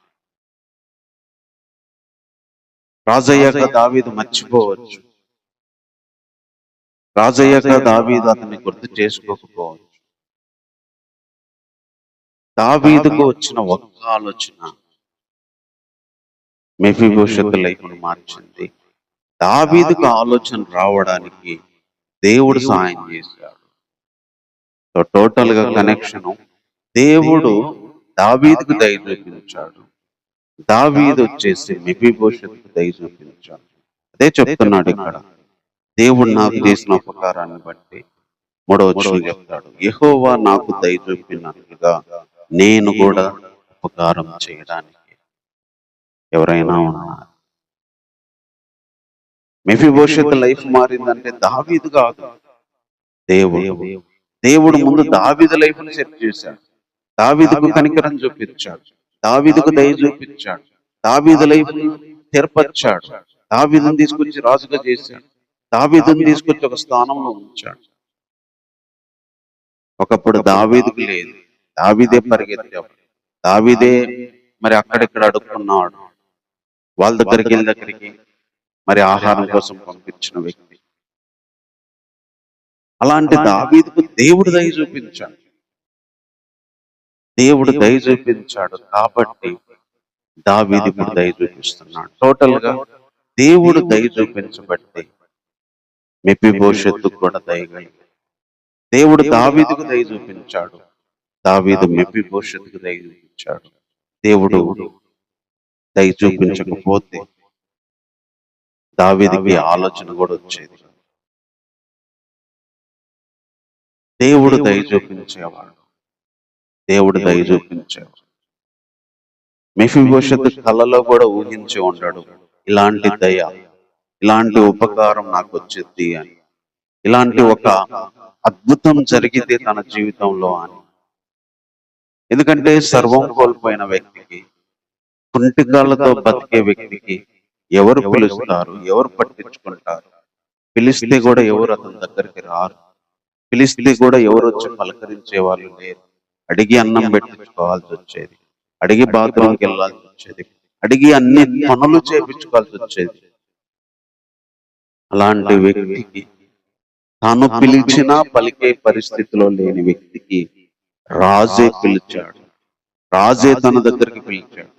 రాజయ్యాక దావీదు మర్చిపోవచ్చు, రాజయ్యాక దావీదు అతన్ని గుర్తు చేసుకోకపోవచ్చు. దావీదుకు వచ్చిన ఒక్క ఆలోచన మెఫీబోషెతు లైఫ్ ను మార్చింది. దావీదుకు ఆలోచన రావడానికి దేవుడు సహాయం చేశాడు. టోటల్ గా కనెక్షన్, దేవుడు దావీదుకు దయ చూపించాడు, దావీదు వచ్చేసి మెఫీబోషెతుకు దయ చూపించాడు. అదే చెప్తున్నాడు ఇక్కడ. దేవుడు నాకు చేసిన ఉపకారాన్ని బట్టి 3వ వచనం చెప్తాడు, యెహోవా నాకు దయ చూపినట్లుగా నేను కూడా ఉపకారం చేయడానికి ఎవరైనా ఉన్నారు. మెఫీబోషెతు లైఫ్ మారిందంటే దావీదు కాదు, దేవుడు. దేవుడు ముందు దావీదు లైఫ్ ని సెట్ చేశాడు, దావీదుకు కనికరం చూపించాడు, దావీదుకు దయ చూపించాడు, దావీదు లైఫ్ ని తెరపరిచాడు, దావీదుని తీసుకొచ్చి రాజుగా చేశాడు, దావీదుని తీసుకొచ్చి ఒక స్థానంలో ఉంచాడు. ఒకప్పుడు దావీదుకు లేదు, దావీదే పరిగెత్తాడు, దావీదే మరి అక్కడిక్కడ అడుక్కున్నాడు, వాళ్ళ దగ్గరికి వీళ్ళ దగ్గరికి మరి ఆహారం కోసం పంపించిన వ్యక్తి. అలాంటి దావీదుకు దేవుడు దయ చూపించాడు, దేవుడు దయ చూపించాడు కాబట్టి దావీదు ఇప్పుడు దయ చూపిస్తున్నాడు. టోటల్ గా దేవుడు దయ చూపించబట్టి మెఫీబోషెతుకు కూడా దయగలిగి, దేవుడు దావీదుకు దయ చూపించాడు, దావీదు మెఫీబోషెతుకు దయ చూపించాడు. దేవుడు దయ చూపించకపోతే దావీదుకి ఆలోచన కూడా వచ్చేది. దేవుడు దయ చూపించేవాడు. దేవుడు దయ చూపించేవాడు. మెఫీబోషెతు కలలో కూడా ఊహించి ఉంటాడు, ఇలాంటి దయ, ఇలాంటి ఉపకారం నాకు వచ్చింది అని, ఇలాంటి ఒక అద్భుతం జరిగితే తన జీవితంలో అని. ఎందుకంటే సర్వం కోల్పోయిన వ్యక్తికి, కుంటికాళ్ళతో బతికే వ్యక్తికి ఎవరు పిలుస్తారు, ఎవరు పట్టించుకుంటారు? పిలిస్తే కూడా ఎవరు అతని దగ్గరికి రారు. పిలిస్తే కూడా ఎవరు వచ్చి పలకరించే వాళ్ళు లేరు. అడిగి అన్నం పెట్టించుకోవాల్సి వచ్చేది, అడిగి బాత్రూమ్కి వెళ్ళాల్సి వచ్చేది, అడిగి అన్ని పనులు చేపించుకోవాల్సి వచ్చేది. అలాంటి వ్యక్తికి, తాను పిలిచినా పలికే పరిస్థితిలో లేని వ్యక్తికి రాజే పిలిచాడు, రాజే తన దగ్గరికి పిలిచాడు.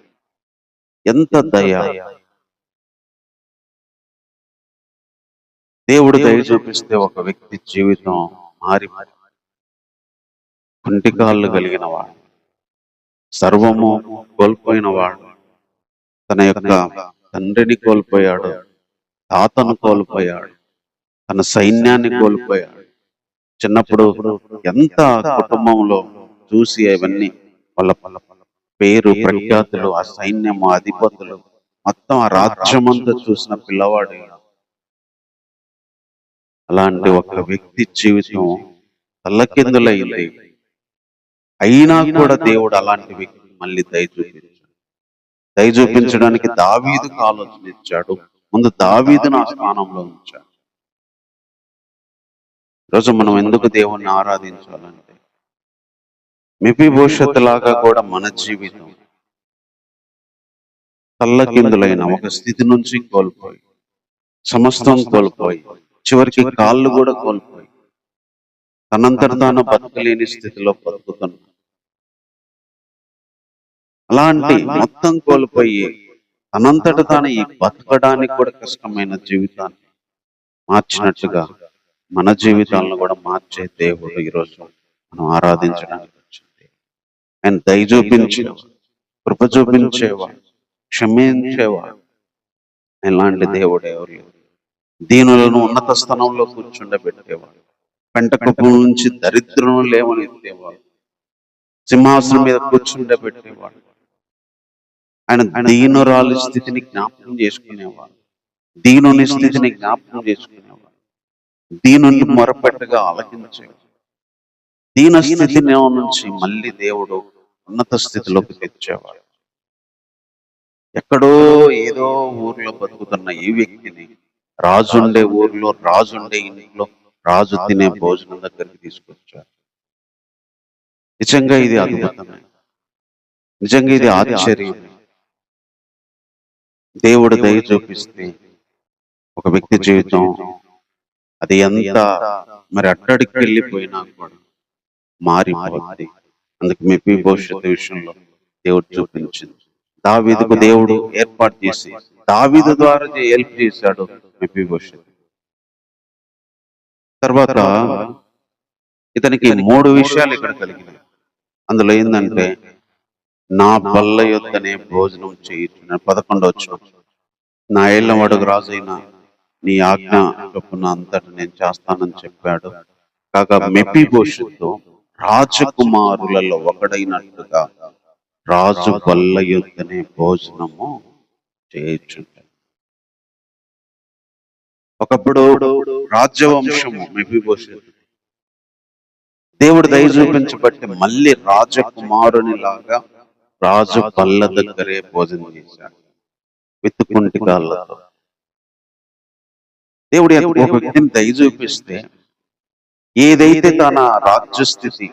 ఎంత దయ! దేవుడు దయ చూపిస్తే ఒక వ్యక్తి జీవితం మారి, కుంటికాళ్ళు కలిగిన వాడు, సర్వము కోల్పోయిన వాడు, తన యొక్క తండ్రిని కోల్పోయాడు, తాతను కోల్పోయాడు, తన సైన్యాన్ని కోల్పోయాడు. చిన్నప్పుడు ఎంత కుటుంబంలో చూసి అవన్నీ వాళ్ళ పేరు ప్రఖ్యాతులు, ఆ సైన్యము, అధిపతులు, మొత్తం ఆ రాజ్యమంతా చూసిన పిల్లవాడు. అలాంటి ఒక వ్యక్తి జీవితం తల్లకిందులైంది. అయినా కూడా దేవుడు అలాంటి వ్యక్తి మళ్ళీ దయ చూపించడానికి దావీదుకు ఆలోచన ఇచ్చాడు. ముందు దావీదును ఆ స్థానంలో ఉంచాడు. ఈరోజు మనం ఎందుకు దేవుణ్ణి ఆరాధించాలంటే, మెఫీబోషెతు లాగా కూడా మన జీవితం తల్లకిందులైన ఒక స్థితి నుంచి కోల్పోయి, సమస్తం కోల్పోయి, చివరికి కాళ్ళు కూడా కోల్పోయి, తనంతట తాను బతకలేని స్థితిలో బతుకుతున్నా. అలాంటి మొత్తం కోల్పోయి తనంతట తాను ఈ బతకడానికి కూడా కష్టమైన జీవితాన్ని మార్చినట్టుగా మన జీవితాలను కూడా మార్చే దేవుడు ఈరోజు మనం ఆరాధించడానికి వచ్చింది. ఆయన దయ చూపించేవాడు, కృప చూపించేవాడు, క్షమించేవాడు. ఇలాంటి దేవుడు ఎవరు లేరు. దీనులను ఉన్నత స్థానంలో కూర్చుండబెట్టేవాడు, పెంట కుప్పం నుంచి దరిద్రం లేవనెత్తేవాడు, సింహాసనం మీద కూర్చుండబెట్టేవాడు. ఆయన దీనురాలి స్థితిని జ్ఞాపకం చేసుకునేవాడు, దీనుని స్థితిని జ్ఞాపకం చేసుకునేవాడు, దీనుని మొరపెట్టగా ఆలకించేవాడు. దీన స్థితి నుంచి మళ్ళీ దేవుడు ఉన్నత స్థితిలోకి తెచ్చేవాడు. ఎక్కడో ఏదో ఊర్లో బతుకుతున్న ఈ వ్యక్తిని రాజుండే ఊర్లో, రాజుండే ఇంట్లో, రాజు తినే భోజనం దగ్గరికి తీసుకొచ్చారు. నిజంగా ఇది అద్భుతమే, నిజంగా ఇది ఆశ్చర్యం. దేవుడు దయ చూపిస్తే ఒక వ్యక్తి జీవితం అది ఎంత మరి అట్టడికి వెళ్ళిపోయినా కూడా మారిపోతుంది. అందుకు మెఫీబోషెతు విషయంలో దేవుడు చూపించింది. దావీదుకు దేవుడు ఏర్పాటు చేసి దావీదు ద్వారా హెల్ప్ చేశాడు మెఫీబోషెతు. తర్వాత ఇతనికి 3 విషయాలు ఇక్కడ కలిగినాయి. అందులో ఏంటంటే, నా బల్ల యొద్దనే భోజనం చేయించిన 11వ వచనం, నా ఏళ్ళ వాడుకు రాజైన నీ ఆజ్ఞ చొప్పున అంతటి నేను చేస్తానని చెప్పాడు. కాగా మెఫీబోషెతు రాజకుమారులలో ఒకడైనట్టుగా రాజు బల్ల యొద్దనే భోజనము చేయించుంటాడు. ఒకప్పుడు రాజ్యవంశము మెఫీబోషెతు. దేవుడు దయ చూపించబట్టి మళ్ళీ రాజకుమారుని లాగా రాజు బల్ల దగ్గరే భోజనం చేశాడు, విత్తుకుంటి కాళ్ళతో. దేవుడు ఒక వ్యక్తిని దయ చూపిస్తే ఏదైతే తన రాజ్యస్థితి,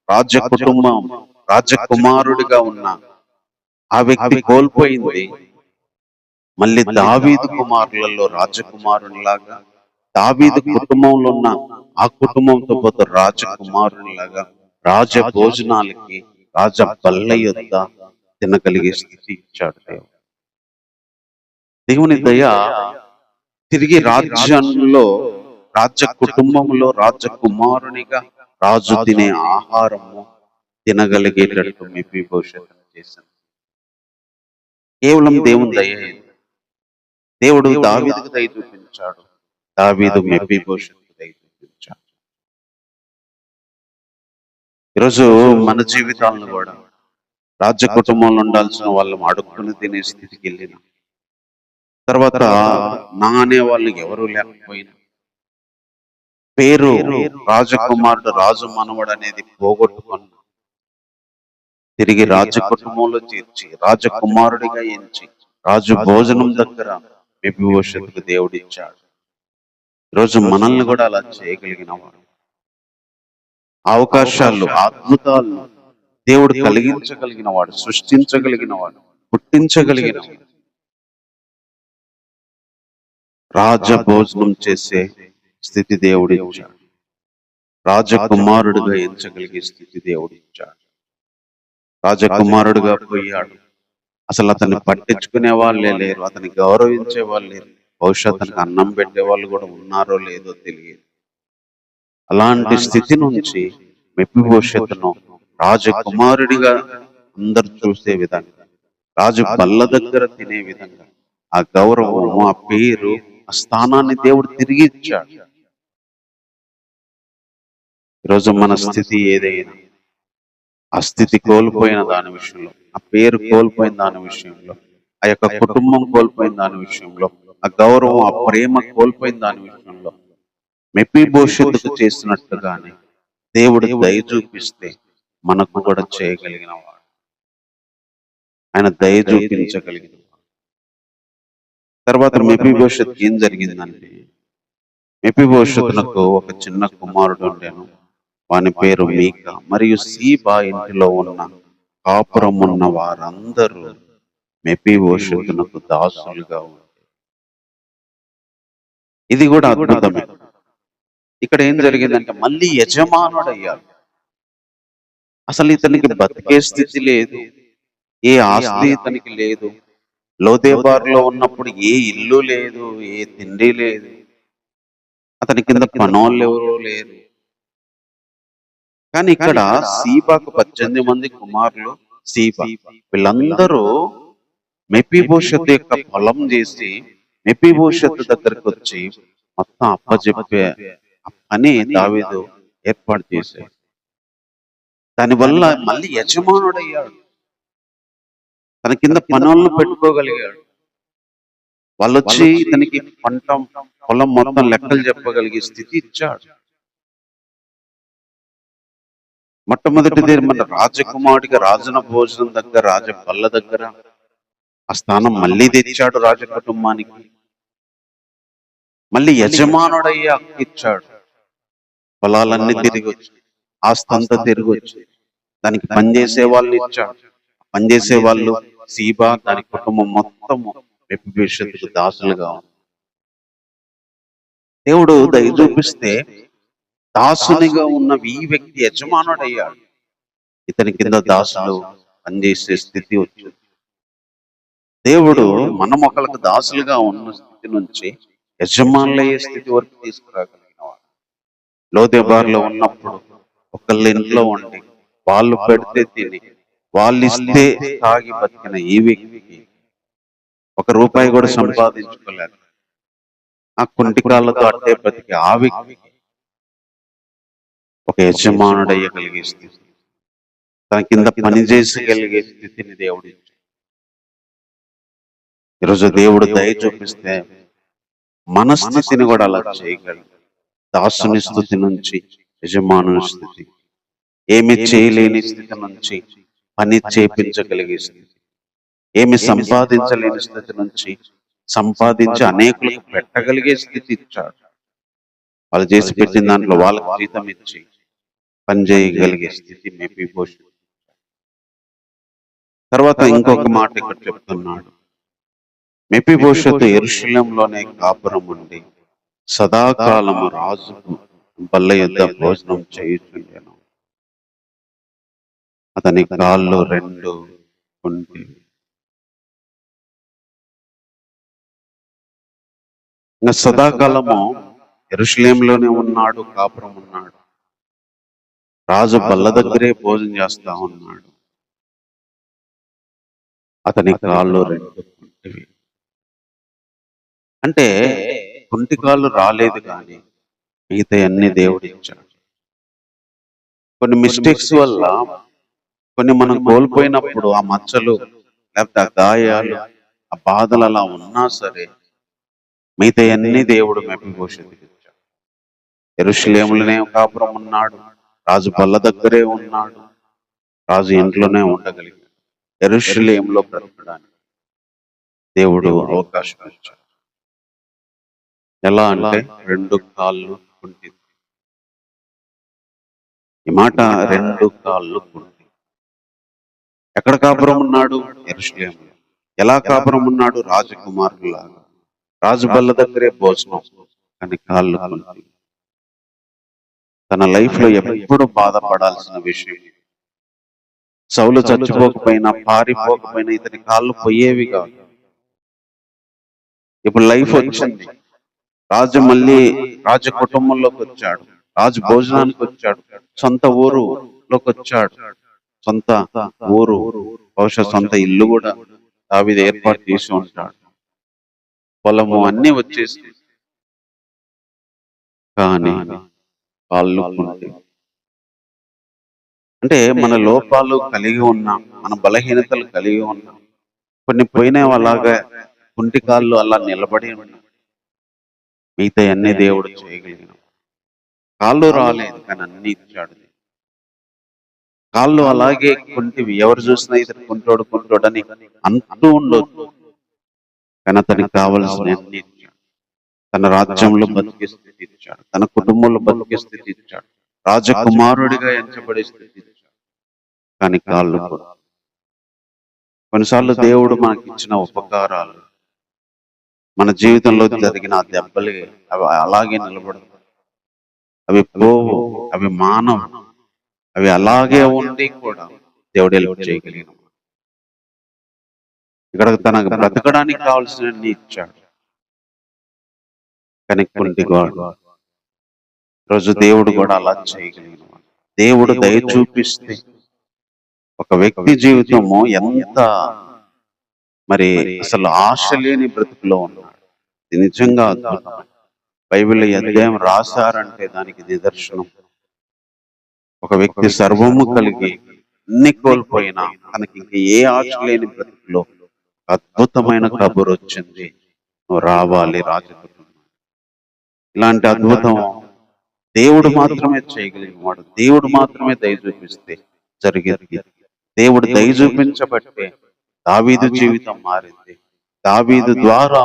రాజ్య కుటుంబం, రాజకుమారుడిగా ఉన్న ఆ వ్యక్తి కోల్పోయింది, మళ్ళీ దావీదు కుమారులలో రాజకుమారునిలాగా, దావీదు కుటుంబంలో ఉన్న ఆ కుటుంబంతో పాటు రాజకుమారునిలాగా రాజ భోజనాలకి, రాజ బల్ల యొద్ద తినగలిగే స్థితి ఇచ్చాడు దేవుడు. దేవుని దయ తిరిగి రాజ్యంలో, రాజ్య కుటుంబంలో రాజకుమారునిగా రాజు తినే ఆహారము తినగలిగేటట్టు మెఫీబోషెతు చేశాను. కేవలం దేవుని దయ. దేవుడు దావీదుకు దయ చూపించాడు, దావీదు మెఫీబోషెతుకు దయ చూపించాడు. ఈరోజు మన జీవితాలను కూడా రాజ్య కుటుంబంలో ఉండాల్సిన వాళ్ళం అడుక్కుని తినే స్థితికి వెళ్ళిన తర్వాత నా అనే వాళ్ళు ఎవరు లేకపోయినా, పేరు రాజకుమారుడు రాజు మనవడు అనేది పోగొట్టుకుని తిరిగి రాజ కుటుంబంలో చేర్చి రాజకుమారుడిగా ఎంచి రాజు భోజనం దగ్గర మెఫీబోషెతుకు దేవుడిచ్చాడు. ఈరోజు మనల్ని కూడా అలా చేయగలిగిన వాడు, అవకాశాలు అద్భుతాలను దేవుడు కలిగించగలిగిన వాడు, సృష్టించగలిగిన వాడు, పుట్టించగలిగిన వాడు, రాజ భోజనం చేసే స్థితి దేవుడు ఇచ్చాడు, రాజకుమారుడిగా ఎంచగలిగే స్థితి దేవుడు ఇచ్చాడు. రాజకుమారుడుగా పోయాడు, అసలు అతన్ని పట్టించుకునే వాళ్ళే లేరు, అతన్ని గౌరవించే వాళ్ళు లేరు, బహుశా అతనికి అన్నం పెట్టే వాళ్ళు కూడా ఉన్నారో లేదో తెలియదు. అలాంటి స్థితి నుంచి మెఫీబోషెతును రాజకుమారుడిగా అందరు చూసే విధంగా, రాజు బల్ల దగ్గర తినే విధంగా ఆ గౌరవము, ఆ పేరు, ఆ స్థానాన్ని దేవుడు తిరిగి ఇచ్చాడు. ఈరోజు మన స్థితి ఏదైనా, ఆ స్థితి కోల్పోయిన దాని విషయంలో, ఆ పేరు కోల్పోయిన దాని విషయంలో, ఆ యొక్క కుటుంబం కోల్పోయిన దాని విషయంలో, ఆ గౌరవం, ఆ ప్రేమ కోల్పోయిన దాని విషయంలో మెఫీబోషెతుకు చేసినట్టుగానే దేవుడు దయ చూపిస్తే మనకు కూడా చేయగలిగిన వాడు, ఆయన దయ చూపించగలిగిన వాడు. తర్వాత మెఫీబోషెతుకు ఏం జరిగిందంటే, మెఫీబోషెతునకు ఒక చిన్న కుమారుడు ఉండేను, వాని పేరు మీకా. మరియు సీబా ఇంటిలో ఉన్న కాపురం ఉన్న వారందరూ మెఫీబోషెతునకు దాసులుగా ఉన్నారు. ఇది కూడా అద్భుతమే. ఇక్కడ ఏం జరిగిందంటే మళ్ళీ యజమానుడయ్యాడు. అసలు ఇతనికి బతికే స్థితి లేదు, ఏ ఆస్తి ఇతనికి లేదు, లోదేబార్లో ఉన్నప్పుడు ఏ ఇల్లు లేదు, ఏ తిండి లేదు, అతని కింద పనోళ్ళు ఎవరూ లేరు. కానీ ఇక్కడ సీబాకు 18 మంది కుమారులు, సీబా వీళ్ళందరూ మెఫీబోషెతు యొక్క పొలం చేసి మెఫీబోషెతు దగ్గరకు వచ్చి మొత్తం అప్పచెప్పే పని దావీదు ఏర్పాటు చేశాడు. దానివల్ల మళ్ళీ యజమానుడయ్యాడు, తన కింద పనులను పెట్టుకోగలిగాడు. వాళ్ళు వచ్చి తనకి పంట పొలం మొత్తం లెక్కలు చెప్పగలిగే స్థితి ఇచ్చాడు. మొట్టమొదటిది మన రాజకుమారుడిగా రాజన భోజనం దగ్గర, రాజ బల్ల దగ్గర ఆ స్థానం మళ్ళీ తెచ్చాడు రాజ కుటుంబానికి. మళ్ళీ యజమానుడయ్యే హక్కు ఇచ్చాడు. పొలాలన్నీ తిరిగి వచ్చి, ఆస్తంతా తిరిగి వచ్చి, దానికి పనిచేసే వాళ్ళు ఇచ్చాడు. పనిచేసే వాళ్ళు సీబా, దాని కుటుంబం మొత్తము మెఫీబోషెతుకు దాసులుగా ఉంది. దేవుడు దయ చూపిస్తే దాసునిగా ఉన్న ఈ వ్యక్తి యజమానుడయ్యాడు. ఇతని కింద దాసులు పనిచేసే స్థితి వచ్చింది. దేవుడు మనం ఒకరికి దాసులుగా ఉన్న స్థితి నుంచి యజమానులయ్యే స్థితి వరకు తీసుకురాగలిగిన వాడు. లోదెబార్లో ఉన్నప్పుడు ఒకళ్ళ ఇంట్లో ఉండి వాళ్ళు పెడితే తిని, వాళ్ళు ఇస్తే తాగి బతికిన ఈ వ్యక్తికి ₹1 కూడా సంపాదించుకోలేక ఆ కుంటికాళ్ళతో అట్టే బతికి ఆ వ్యక్తికి ఒక యజమానుడయ్యగలిగే స్థితి, తన కింద పనిచేసగలిగే స్థితిని దేవుడు ఇచ్చాడు. ఈరోజు దేవుడు దయ చూపిస్తే మన స్థితిని కూడా అలా చేయగలడు. దాసుని స్థితి నుంచి యజమానుని స్థితి, ఏమి చేయలేని స్థితి నుంచి పని చేపించగలిగే స్థితి, ఏమి సంపాదించలేని స్థితి నుంచి సంపాదించి అనేకులకు పెట్టగలిగే స్థితి ఇచ్చాడు. వాళ్ళు చేసి పెట్టిన దాంట్లో వాళ్ళకి జీతం ఇచ్చి పని చేయగలిగే స్థితి మెఫీబోషెతు. తర్వాత ఇంకొక మాట ఇక్కడ చెప్తున్నాడు, మెఫీబోషెతు యెరూషలేములోనే కాపురం ఉండి సదాకాలము రాజుకు బల్ల యొద్ద భోజనం చేయుచుండెను. అతని కాళ్ళు 2 ఉండేవి. ఇంకా సదాకాలము యెరూషలేములోనే ఉన్నాడు, కాపురం ఉన్నాడు, రాజు బల్ల దగ్గరే భోజనం చేస్తా ఉన్నాడు. అతని కాళ్ళు 2 ఉండేవి. అంటే కుంటి కాళ్ళు రాలేదు కానీ మిగతా అన్ని దేవుడు ఇచ్చాడు. కొన్ని మిస్టేక్స్ వల్ల కొన్ని మనం కోల్పోయినప్పుడు ఆ మచ్చలు లేకపోతే ఆ గాయాలు ఆ బాధలు అలా ఉన్నా సరే మిగతా అన్ని దేవుడు మెప్పిపోషించాడు. యెరూషలేములోనే కాపురం ఉన్నాడు, రాజు బల్ల దగ్గరే ఉన్నాడు, రాజు ఇంట్లోనే ఉండగలిగాడు. యెరూషలేములో బ్రతకడానికి దేవుడు అవకాశం ఇచ్చాడు. ఎలా అంటే 2 కాళ్ళు కుంటి. ఈ మాట 2 కాళ్ళు కుంటి. ఎక్కడ కాపురం ఉన్నాడు? యెరూషలేములో. ఎలా కాపురం ఉన్నాడు? రాజకుమారులాగా. రాజు బల్ల దగ్గరే భోజనం, కానీ కాళ్ళు కుంటి. తన లైఫ్ లో ఎప్పుడు బాధపడాల్సిన విషయం. సౌలు చచ్చిపోకపోయినా పారిపోకపోయినా ఇతని కాళ్ళు పోయేవి కాదు. ఇప్పుడు లైఫ్ వచ్చింది, రాజు మళ్ళీ రాజు కుటుంబంలోకి వచ్చాడు, రాజు భోజనానికి వచ్చాడు, సొంత ఊరులోకి వచ్చాడు, సొంత ఊరు బహుశా సొంత ఇల్లు కూడా దావీదు ఏర్పాటు చేసి ఉంటాడు, పొలము అన్ని వచ్చేసి, కానీ కాళ్ళు కుంటి. అంటే మన లోపాలు కలిగి ఉన్నాం, మన బలహీనతలు కలిగి ఉన్నాం, కొన్ని పోయినా అలాగా కుంటి కాళ్ళు అలా నిలబడి ఉన్నాం. మిగతా అన్ని దేవుడు చేయగలిగిన. కాళ్ళు రాలేదు కానీ అన్ని ఇచ్చాడు. కాళ్ళు అలాగే కుంటివి, ఎవరు చూసినా ఇతను కుంటోడని అంటూ ఉండొద్దు, కానీ అతనికి కావలసిన అన్ని ఇచ్చాడు. తన రాజ్యంలో బతికే స్థితి ఇచ్చాడు, తన కుటుంబంలో బతికే స్థితి ఇచ్చాడు, రాజకుమారుడిగా ఎంచబడే స్థితి ఇచ్చాడు, కానీ కాళ్ళు కూడా. కొన్నిసార్లు దేవుడు మనకి ఇచ్చిన ఉపకారాలు మన జీవితంలో జరిగిన ఆ దెబ్బలు అవి అలాగే నిలబడతాయి, అవి పోవు, అవి మానవు, అవి అలాగే ఉండి కూడా దేవుడు హెల్ప్ చేయగలిగిన. ఇక్కడ తనకు బ్రతకడానికి కావాల్సినన్ని ఇచ్చాడు, కానీ కుంటివాడు. రోజు దేవుడు కూడా అలా చేయగలిగిన. దేవుడు దయ చూపిస్తే ఒక వ్యక్తి జీవితము ఎంత మరి అసలు ఆశ లేని బ్రతుకులో ఉన్నాడు. ఇది నిజంగా అద్భుతం. బైబిల్లో అధ్యాయం రాశారంటే దానికి నిదర్శనం. ఒక వ్యక్తి సర్వము కలిగి అన్ని కోల్పోయినా తనకి ఇంక ఏ ఆశ లేని బ్రతుకులో అద్భుతమైన కబురు వచ్చింది, నువ్వు రావాలి రాజకుటుంబం. ఇలాంటి అద్భుతం దేవుడు మాత్రమే చేయగలిగిన వాడు, దేవుడు మాత్రమే దయ చూపిస్తే జరిగేది. దేవుడు దయ చూపించబట్టే దావీదు జీవితం మారింది. దావీదు ద్వారా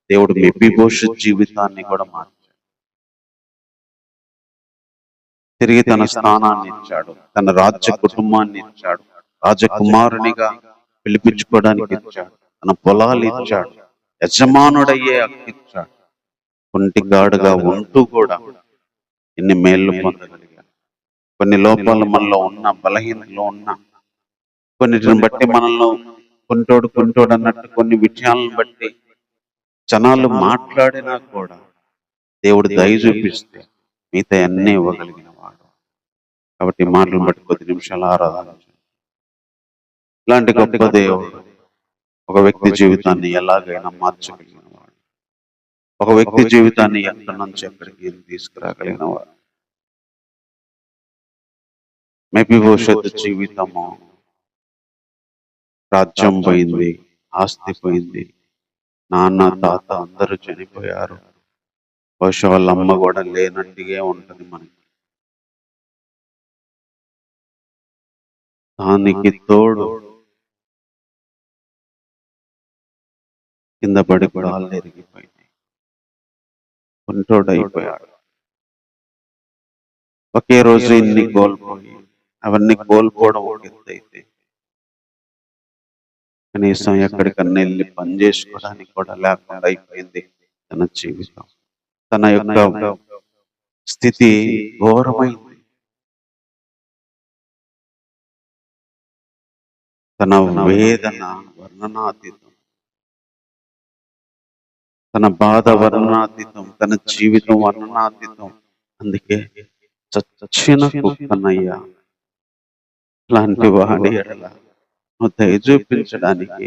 దేవుడు మెఫీబోషెత్ జీవితాన్ని కూడా మార్చాడు. తిరిగి తన స్థానాన్ని ఇచ్చాడు, తన రాజ్య కుటుంబాన్ని ఇచ్చాడు, రాజకుమారునిగా పిలిపించుకోవడానికి ఇచ్చాడు, తన పొలాలు ఇచ్చాడు, యజమానుడయ్యే హక్కు ఇచ్చాడు. కుంటిగాడుగా ఉంటూ కూడా ఎన్ని మేళ్లు పొందగలిగాడు. కొన్ని లోపాలు మనలో ఉన్న, బలహీనలో ఉన్న, కొన్నిటిని బట్టి మనల్ని కుంటోడు అన్నట్టు కొన్ని విషయాలను బట్టి జనాలు మాట్లాడినా కూడా దేవుడు దయ చూపిస్తే మిగతా అన్నీ ఇవ్వగలిగిన వాడు. కాబట్టి మాటలు బట్టి కొద్ది నిమిషాలు ఆరాధన. ఇలాంటి గొప్ప దేవుడు ఒక వ్యక్తి జీవితాన్ని ఎలాగైనా మార్చగలిగిన వాడు, ఒక వ్యక్తి జీవితాన్ని ఎక్కడి నుంచి ఎక్కడికి తీసుకురాగలిగిన వాడు. మెఫీబోషెత్ జీవితము, రాజ్యం పోయింది, ఆస్తి పోయింది, నాన్న తాత అందరూ చనిపోయారు, బహుశా వాళ్ళ అమ్మ కూడా లేనట్టుగా ఉంటుంది మనకి. దానికి తోడు కింద పడి కాళ్ళు ఎరిగిపోయినాయి, కుంటోడైపోయాడు. ఒకే రోజు ఇన్ని కోల్పోయి అవన్నీ కోల్పోవడం ఒక ఎత్తు అయితే, కనీసం ఎక్కడికన్నా వెళ్ళి పని చేసుకోవడానికి కూడా లేకుండా అయిపోయింది తన జీవితం. తన యొక్క స్థితి ఘోరమైంది. తన వేదన వర్ణనాతీతం, తన బాధ వర్ణనాతీతం, తన జీవితం వర్ణనాతీతం. అందుకే చచ్చిన కుక్కనయ్యా లాంటి వాడి ఎడల నువ్వు దయ చూపించడానికి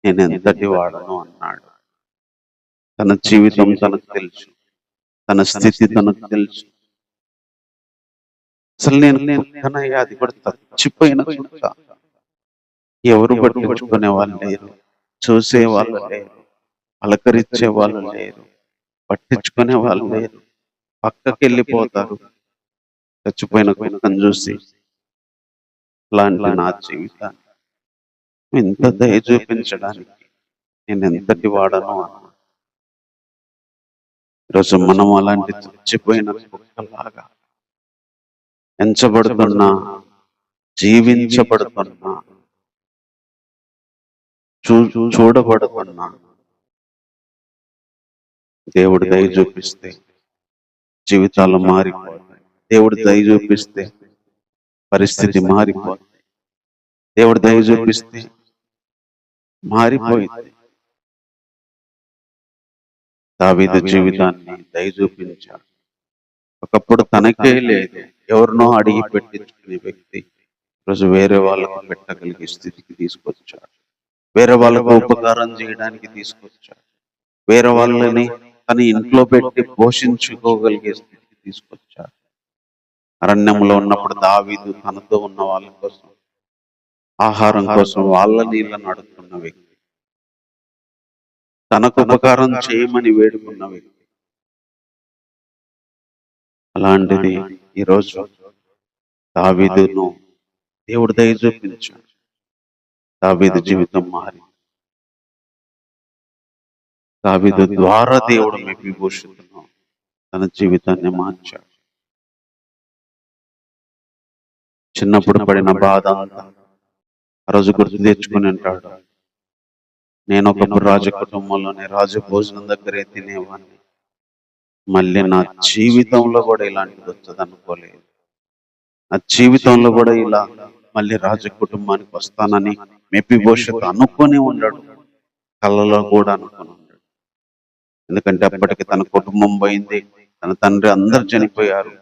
నేను ఎంతటి వాడను అన్నాడు. తన జీవితం తనకు తెలుసు, తన స్థితి తనకు తెలుసు. అసలు నేను కుక్కనయ్యా, అది కూడా చచ్చిపోయిన కుక్క. ఎవరు పట్టించుకునే వాళ్ళు లేరు, చూసే వాళ్ళు లేరు, అలకరించే వాళ్ళు లేరు, పట్టించుకునే వాళ్ళు లేరు. పక్కకి వెళ్ళిపోతారు చచ్చిపోయిన కుక్కను చూసి. అలాంటి నా జీవితాన్ని ఇంత దయ చూపించడానికి నేను ఎంతటి వాడను అన్న. ఈరోజు మనం అలాంటి చచ్చిపోయిన కుక్కలాగా ఎంచబడుతున్నా, జీవించబడుతున్నా, చూడబడుతున్నా, దేవుడు దయ చూపిస్తే జీవితాలు మారిపోతాయి. దేవుడు దయ చూపిస్తే పరిస్థితి మారిపోతాయి. దేవుడు దయ చూపిస్తే మారిపోయింది. దావీదు జీవితాన్ని దయ చూపించాడు. ఒకప్పుడు తనకే లేదు, ఎవరినో అడిగి పెట్టించుకునే వ్యక్తి ఈరోజు వేరే వాళ్ళకు పెట్టగలిగే స్థితికి తీసుకొచ్చాడు. వేరే వాళ్ళకు ఉపకారం చేయడానికి తీసుకొచ్చాడు. వేరే వాళ్ళని తన ఇంట్లో పెట్టి పోషించుకోగలిగే స్థితికి తీసుకొచ్చాడు. అరణ్యంలో ఉన్నప్పుడు దావీదు తనతో ఉన్న వాళ్ళ కోసం, ఆహారం కోసం వాళ్ళ నీళ్ళను అడుగుతున్న వ్యక్తి, తనకు ఉపకారం చేయమని వేడుకున్న వ్యక్తి. అలాంటిది ఈరోజు దావీదును దేవుడు దయ చూపించాడు. దావీదు జీవితం మారి, దావీదు ద్వారా దేవుడు మెప్పిభూషితును తన జీవితాన్ని మార్చాడు. చిన్నప్పుడు పడిన బాధ అంతా ఆ రోజు గుర్తు తెచ్చుకుని ఉంటాడు. నేను ఒకప్పుడు రాజ కుటుంబంలోనే రాజభోజనం దగ్గరే తినేవాడిని. మళ్ళీ నా జీవితంలో కూడా ఇలాంటిది వచ్చేది అనుకోలేదు. నా జీవితంలో కూడా ఇలా మళ్ళీ రాజ కుటుంబానికి వస్తానని మెప్పిభూషితు అనుకొని ఉండడు, కళ్ళలో కూడా అనుకొని ఉండడు. ఎందుకంటే అప్పటికి తన కుటుంబం పోయింది, తన తండ్రి అందరు చనిపోయారు.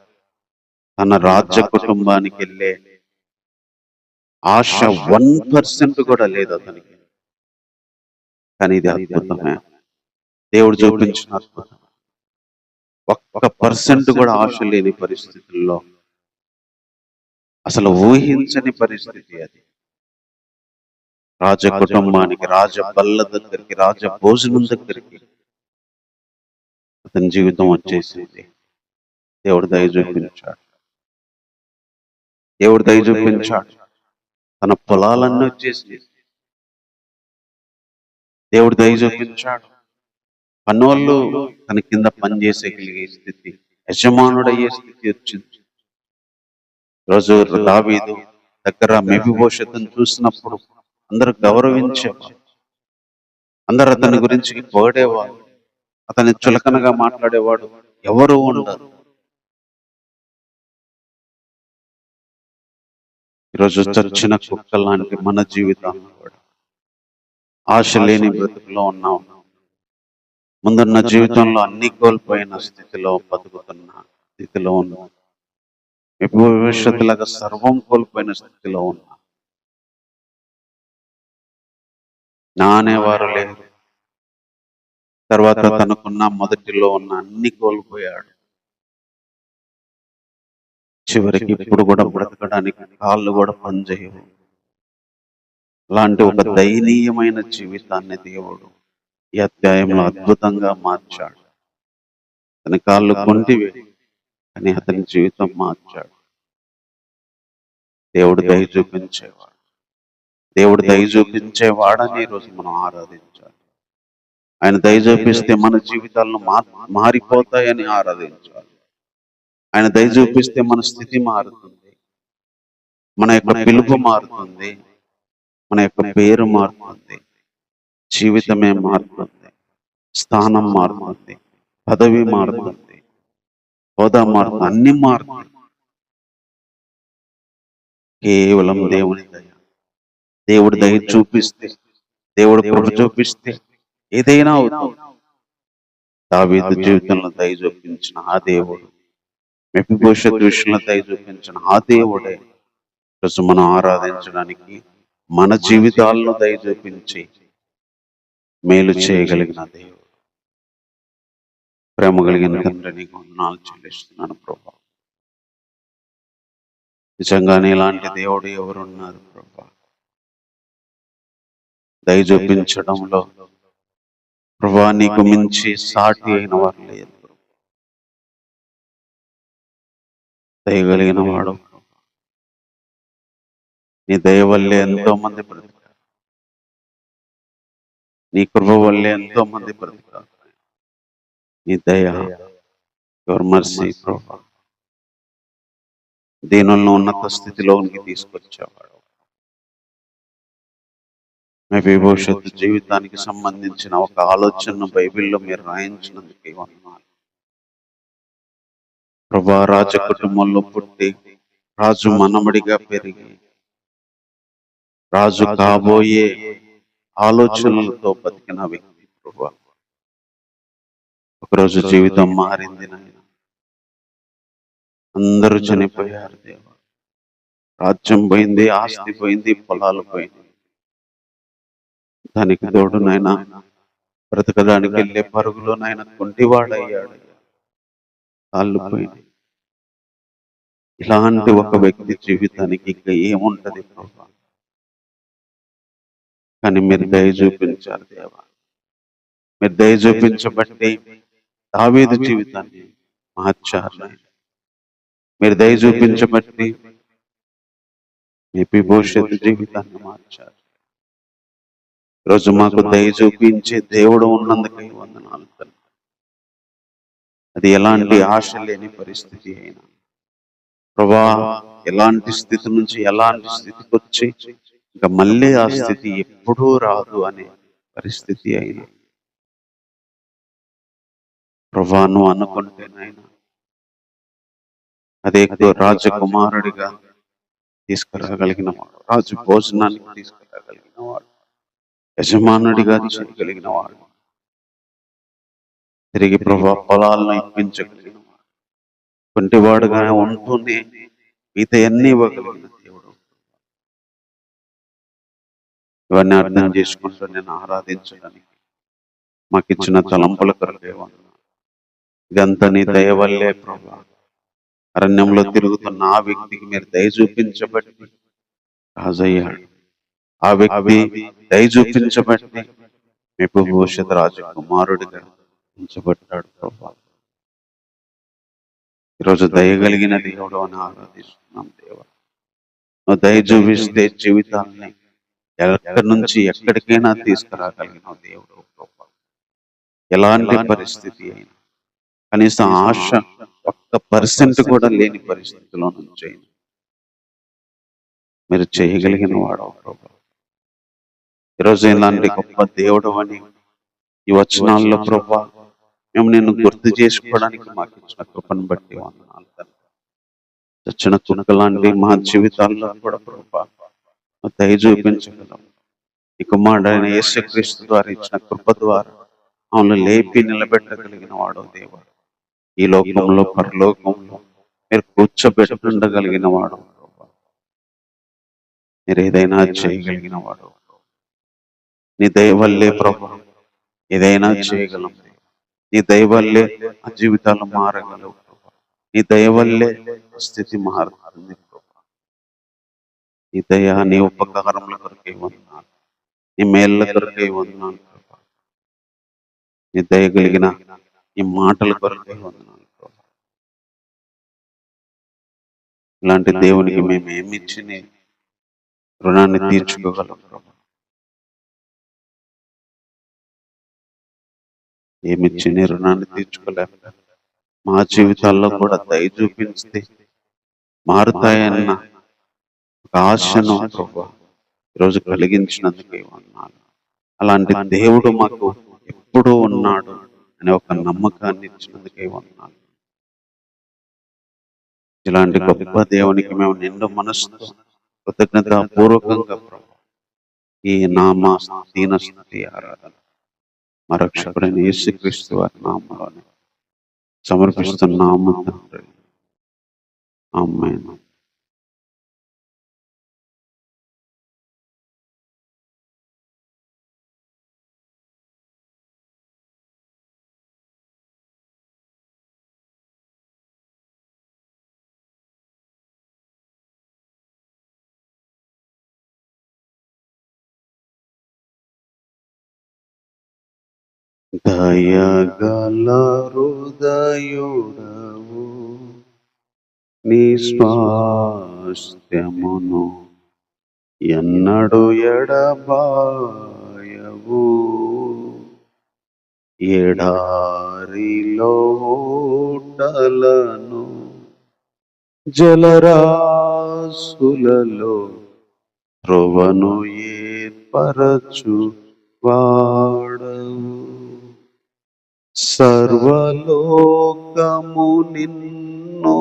తన రాజ్య కుటుంబానికి వెళ్ళే ఆశ 1% కూడా లేదు అతనికి. కానీ ఇది అద్భుతమే, దేవుడు చూపించిన అద్భుతం. 1% కూడా ఆశ లేని పరిస్థితుల్లో, అసలు ఊహించని పరిస్థితి అది. రాజ కుటుంబానికి, రాజ బల్ల దగ్గరికి, రాజ భోజనం దగ్గరికి అతని జీవితం వచ్చేసింది. దేవుడు దయ చూపించాడు. దేవుడు దయ చూపించాడు. తన పొలాలన్నీ వచ్చేసి దేవుడు దయ చూపించాడు. పనోళ్ళు తన కింద పనిచేసేగలిగే స్థితి, యజమానుడయ్యే స్థితి వచ్చింది. రోజు దావీదు దగ్గర మెఫీబోషెతును చూసినప్పుడు అందరూ గౌరవించేవారు, అందరు అతని గురించి పొగిడేవారు, అతని చులకనగా మాట్లాడేవాడు ఎవరు ఉండరు. ఈరోజు చచ్చిన కుక్క లాంటి మన జీవితాల్లో కూడా ఆశ లేని బ్రతుకులో ఉన్నాం. ముందున్న జీవితంలో అన్ని కోల్పోయిన స్థితిలో బతుకుతున్న స్థితిలో ఉన్నాం. భవిష్యత్తులాగా సర్వం కోల్పోయిన స్థితిలో ఉన్నా. నా అనేవారు లేరు. తర్వాత తనకున్న మొదటిలో ఉన్న అన్ని కోల్పోయాడు. చివరికి ఇప్పుడు కూడా బ్రతకడానికి కాళ్ళు కూడా పనిచేయవు. అలాంటి ఒక దయనీయమైన జీవితాన్ని దేవుడు ఈ అధ్యాయంలో అద్భుతంగా మార్చాడు. అతని కాళ్ళు కొంటివే, కానీ అతని జీవితం మార్చాడు. దేవుడు దయ చూపించేవాడు. దేవుడు దయ చూపించేవాడని ఈరోజు మనం ఆరాధించాలి. ఆయన దయ చూపిస్తే మన జీవితాలను మారిపోతాయని ఆరాధించాలి. ఆయన దయ చూపిస్తే మన స్థితి మారుతుంది, మన యొక్క పిలుపు మారుతుంది, మన యొక్క పేరు మారుతుంది, జీవితమే మారుతుంది, స్థానం మారుతుంది, పదవి మారుతుంది, హోదా మారుతుంది, అన్ని మారుతుంది. కేవలం దేవుని దయ. దేవుడు దయ చూపిస్తే, దేవుడు కృప చూపిస్తే ఏదైనా అవుతుంది. దావీదు జీవితంలో దయ చూపించిన ఆ దేవుడు, మెఫీబోషెతు విషయంలో దయ చూపించిన ఆ దేవుడే ఈరోజు మనం ఆరాధించడానికి, మన జీవితాలను దయ చూపించి మేలు చేయగలిగిన దేవుడు. ప్రేమ కలిగిన తండ్రి, నీకు వందనాలు చెల్లిస్తున్నాను ప్రభా. నిజంగానే ఇలాంటి దేవుడు ఎవరున్నారు ప్రభా? దయ చూపించడంలో ప్రభా నీకు మించి సాటి అయిన వారు లేదు. దయగలిగిన వాడు, నీ దయ వల్లే ఎంతో మంది బ్రతికారు, నీ కృప వల్లే ఎంతో మంది బ్రతికారు. నీ దయ, యువర్ మర్సీ ప్రభా, దీనులను ఉన్నత స్థితిలోనికి తీసుకొచ్చేవాడు. భవిష్యత్తు జీవితానికి సంబంధించిన ఒక ఆలోచనను బైబిల్లో మీరు రాయించినందుకు వందనాలు ప్రభా. రాజ కుటుంబంలో పుట్టి రాజు మనమడిగా పెరిగి రాజు కాబోయే ఆలోచనలతో బతికిన వ్యక్తి ప్రభా. ఒకరోజు జీవితం మారింది నాయన. అందరూ చనిపోయారు దేవా. రాజ్యం పోయింది, ఆస్తి పోయింది, పొలాలు పోయింది. దానికి తోడు నాయన బ్రతకడానికి వెళ్ళే పరుగులో నాయన కుంటివాడయ్యాడు, కాళ్ళు పోయింది. ఇలాంటి ఒక వ్యక్తి జీవితానికి ఇంకా ఏముంటది ప్రభా? కానీ మీరు దయ చూపించారు దేవా. మీరు దయ చూపించబట్టి దావీదు జీవితాన్ని మార్చారు. మీరు దయ చూపించబట్టి మెఫీబోషెతు జీవితాన్ని మార్చారు. ఈరోజు మాకు దయ చూపించే దేవుడు ఉన్నందుకై వందనాలు తండ్రి. అది ఎలాంటి ఆశ లేని పరిస్థితి అయినా ప్రభా, ఎలాంటి స్థితి నుంచి ఎలాంటి స్థితికి వచ్చి ఇంకా మళ్ళీ ఆ స్థితి ఎప్పుడూ రాదు అనే పరిస్థితి అయినా ప్రభా, నువ్వు అనుకుంటేనైనా అదే రాజకుమారుడిగా తీసుకురాగలిగిన వాడు, రాజు భోజనానికి తీసుకురాగలిగిన వాడు, యజమానుడిగా చేయగలిగిన వాడు, తిరిగి ప్రభా పొలాలను ఇప్పించగలిగిన వాడు, కొంటివాడుగా ఉంటూనే మిగతా అన్ని ఇవ్వగలిగిన దేవుడు. ఇవన్నీ అర్థం చేసుకుంటూ నేను ఆరాధించడానికి మాకు ఇచ్చిన తలంపుల కొరకే వందనాలు. ఇదంతా నీ దయ వల్లే ప్రభా. అరణ్యంలో తిరుగుతున్న ఆ వ్యక్తికి మీరు దయ చూపించబట్టి రాజయ్యాడు. ఆ వ్యక్తి దయ చూపించబట్టి మెఫీబోషెతు రాజు కుమారుడిగా ఉంచబడ్డాడు ప్రభా. ఈరోజు దయగలిగిన దేవుడు అని ఆరాధిస్తున్నాం దేవా. నువ్వు దయ చూపిస్తే జీవితాన్ని ఎక్కడి నుంచి ఎక్కడికైనా తీసుకురాగలిగిన దేవుడు ప్రభా. ఎలాంటి పరిస్థితి అయినా కనీసం ఆశ 1% కూడా లేని పరిస్థితిలో నుంచి మీరు చేయగలిగిన వాడు ప్రభా. ఈరోజు ఇలాంటి గొప్ప దేవుడు అని ఈ వచనాల్లో ప్రభా మేము నిన్ను గుర్తు చేసుకోవడానికి మాకు ఇచ్చిన కృపను బట్టి వందనాలు తండ్రి. చచ్చిన కుక్క లాంటి మా జీవితాల్లో కూడా ప్రభా దయ చూపించగలం. ఈ కుమారుడైన యేసుక్రీస్తు ద్వారా ఇచ్చిన కృప ద్వారా మమ్మల్ని లేపి నిలబెట్టగలిగిన వాడు దేవా. ఈ లోకంలో పరలోకంలో మీరు కూర్చోబెట్టుండగలిగిన వాడు ప్రభా. మీరు ఏదైనా చేయగలిగిన వాడు. నీ దయ వల్లే ప్రభా ఏదైనా చేయగలం. నీ దయ వల్లే ఆ జీవితాలు మారగలవు ప్రభా. నీ దయ వల్లే స్థితి మారుతుంది ప్రభా. నీ దయ, నీ ఉపకారముల కొరకే వందనాలు, నీ మేళ్ళ కొరకే వందనాలు ప్రభా. నీ దయ కలిగిన ఈ మాటల కొరకే వందనాలు ప్రభా. ఇలాంటి దేవునికి మేము ఏమిచ్చి రుణాన్ని తీర్చుకోగలం ప్రభా? ఏమిచ్చి నీ రుణాన్ని తీర్చుకోలేక మా జీవితాల్లో కూడా దయ చూపిస్తే మారుతాయన్న ఒక ఆశను ప్రభా ఈరోజు కలిగించినందుకే వందనాలు. అలాంటి దేవుడు మాకు ఎప్పుడూ ఉన్నాడు అనే ఒక నమ్మకాన్ని ఇచ్చినందుకే వందనాలు. ఇలాంటి గొప్ప దేవునికి మేము నిండు మనసుతో కృతజ్ఞత పూర్వకంగా ప్రభా ఈ నామ దీన స్తుతి ఆరాధన మా రక్షకుడైన యేసుక్రీస్తు వారి నామములోనే సమర్పిస్తున్నాము తండ్రి. ఆమేన్. దయగల హృదయుడవు, నీ స్వాస్థ్యమును ఎన్నడు ఎడబాయవు. ఎడారిలో ఊటలను జలరాశులలో త్రోవను ఏర్పరచు వాడవు. సర్వలోకము నిన్ను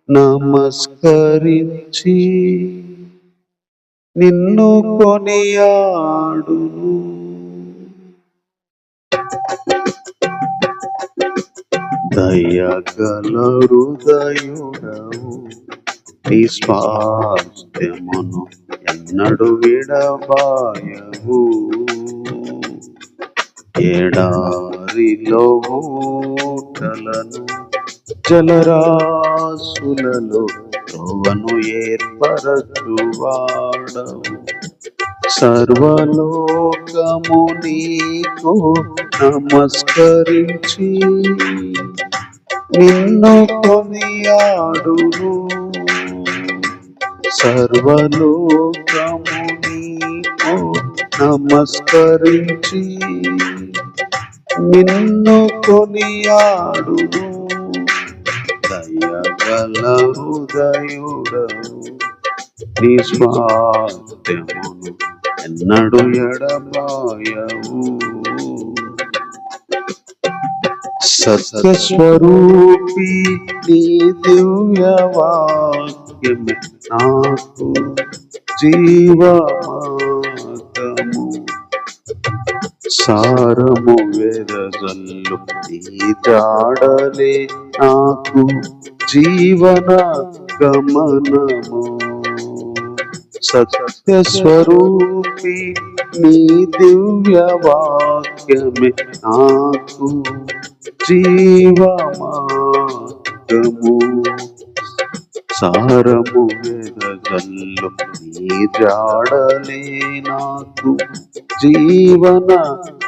నమస్కరించి నిన్ను కొనియాడును. దయగల హృదయుడవు, నీ స్వాస్థ్యమును ఎన్నడు విడబాయవు. ఎడారిలో ఊటలను జలరాశులలో త్రోవను ఏర్పరచువాడవు. సర్వలోకము నీకు నమస్కరించి నిన్ను కొనియాడును. సర్వలోకము నీకు నమస్కరించి నిన్ను కొనియాడును. దయగల హృదయుడవు, నీ స్వాస్థ్యమును ఎన్నడు ఎడబాయవు. సత్యస్వరూపి నీ దివ్య వాక్యమే నాకు జీవమార్గము. సారము వెదజల్లు నీ జాడలే నాకు జీవన గమనము. సత్యస్వరూపి నీ దివ్య వాక్యమే నాకు జీవమార్గము. సారము వెదజల్లు నీ జాడలే నాకు జీవన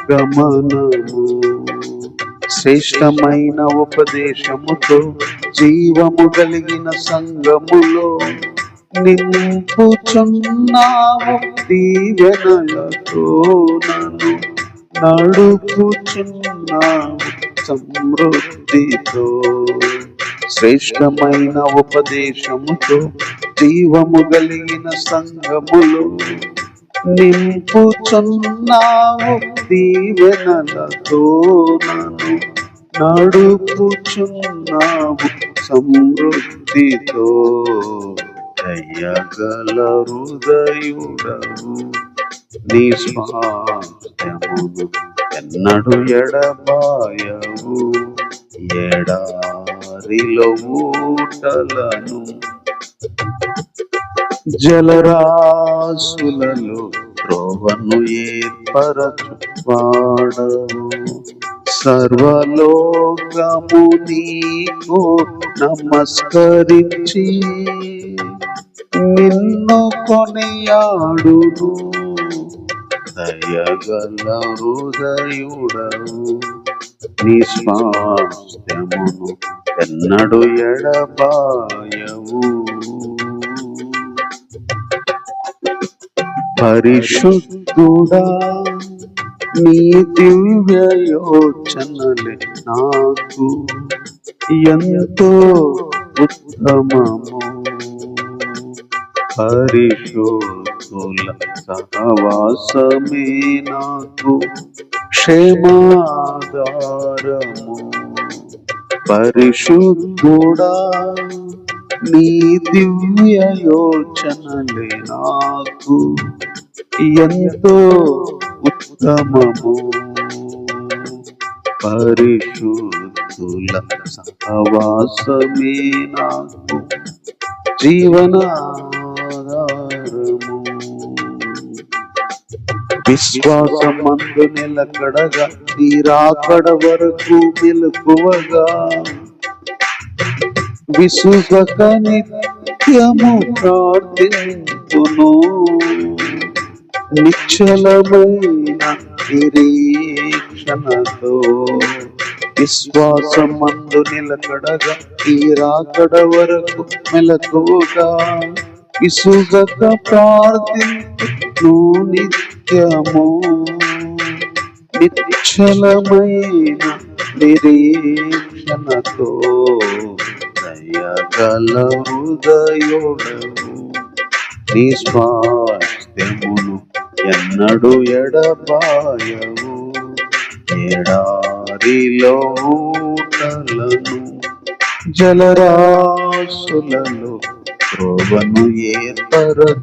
గమనము. శ్రేష్టమైన ఉపదేశముతో జీవము కలిగిన సంగములో నింపుచున్నావు. దీవెనలతో నన్ను నడుపుచున్నావు సమృద్ధితో. శ్రేష్టమైన ఉపదేశముతో జీవము కలిగిన సంగములో నింపుచున్నావు. దీవెనలతో నన్ను నడుపుచున్నావు సమృద్ధితో. దయగల హృదయుడవు, నీ స్వాస్థ్యమును ఎన్నడు ఎడబాయవు. ఎడారిలో ఊటలను జలరాశులలో త్రోవను ఏర్పరచు వాడవు. సర్వలోకము నీకు నమస్కరించి నిన్ను కొనియాడును. దయగల హృదయుడవు, నీ స్వాస్థ్యమును ఎన్నడు ఎడబాయవు. పరిశుద్ధుడా, నీ దివ్య యోచనలే నాకు ఎంతో ఉత్తమము. పరిశుద్ధుల సహవాసమే నాకు క్షేమాధారము. పరిశుద్ధుడా, నీ దివ్య యోచనలే నాకు ఎంతో ఉత్తమము. పరిశుద్ధుల సహవాసమే నాకు జీవనాధారము. విశ్వాసమందు నిలకడగా నీ రాకడ వరకు మెలకువగా విసుగక నిత్యము ప్రార్థింతును. నిశ్చలమైన నిరీక్ష నిరీక్షణతో విశ్వాసమందు నిలకడగా ఈ రాకడ వరకు మెలకువగా విసుగక ప్రార్థించు నిత్యము నిశ్చలమైన నిరీక్షణతో దయగల హృదయుడవు నీ స్వాస్థ్యమును ఎన్నడు ఎడబాయవు ఎడారిలో ఊటలను జలరాశులలో త్రోవను ఏర్పరచువాడవు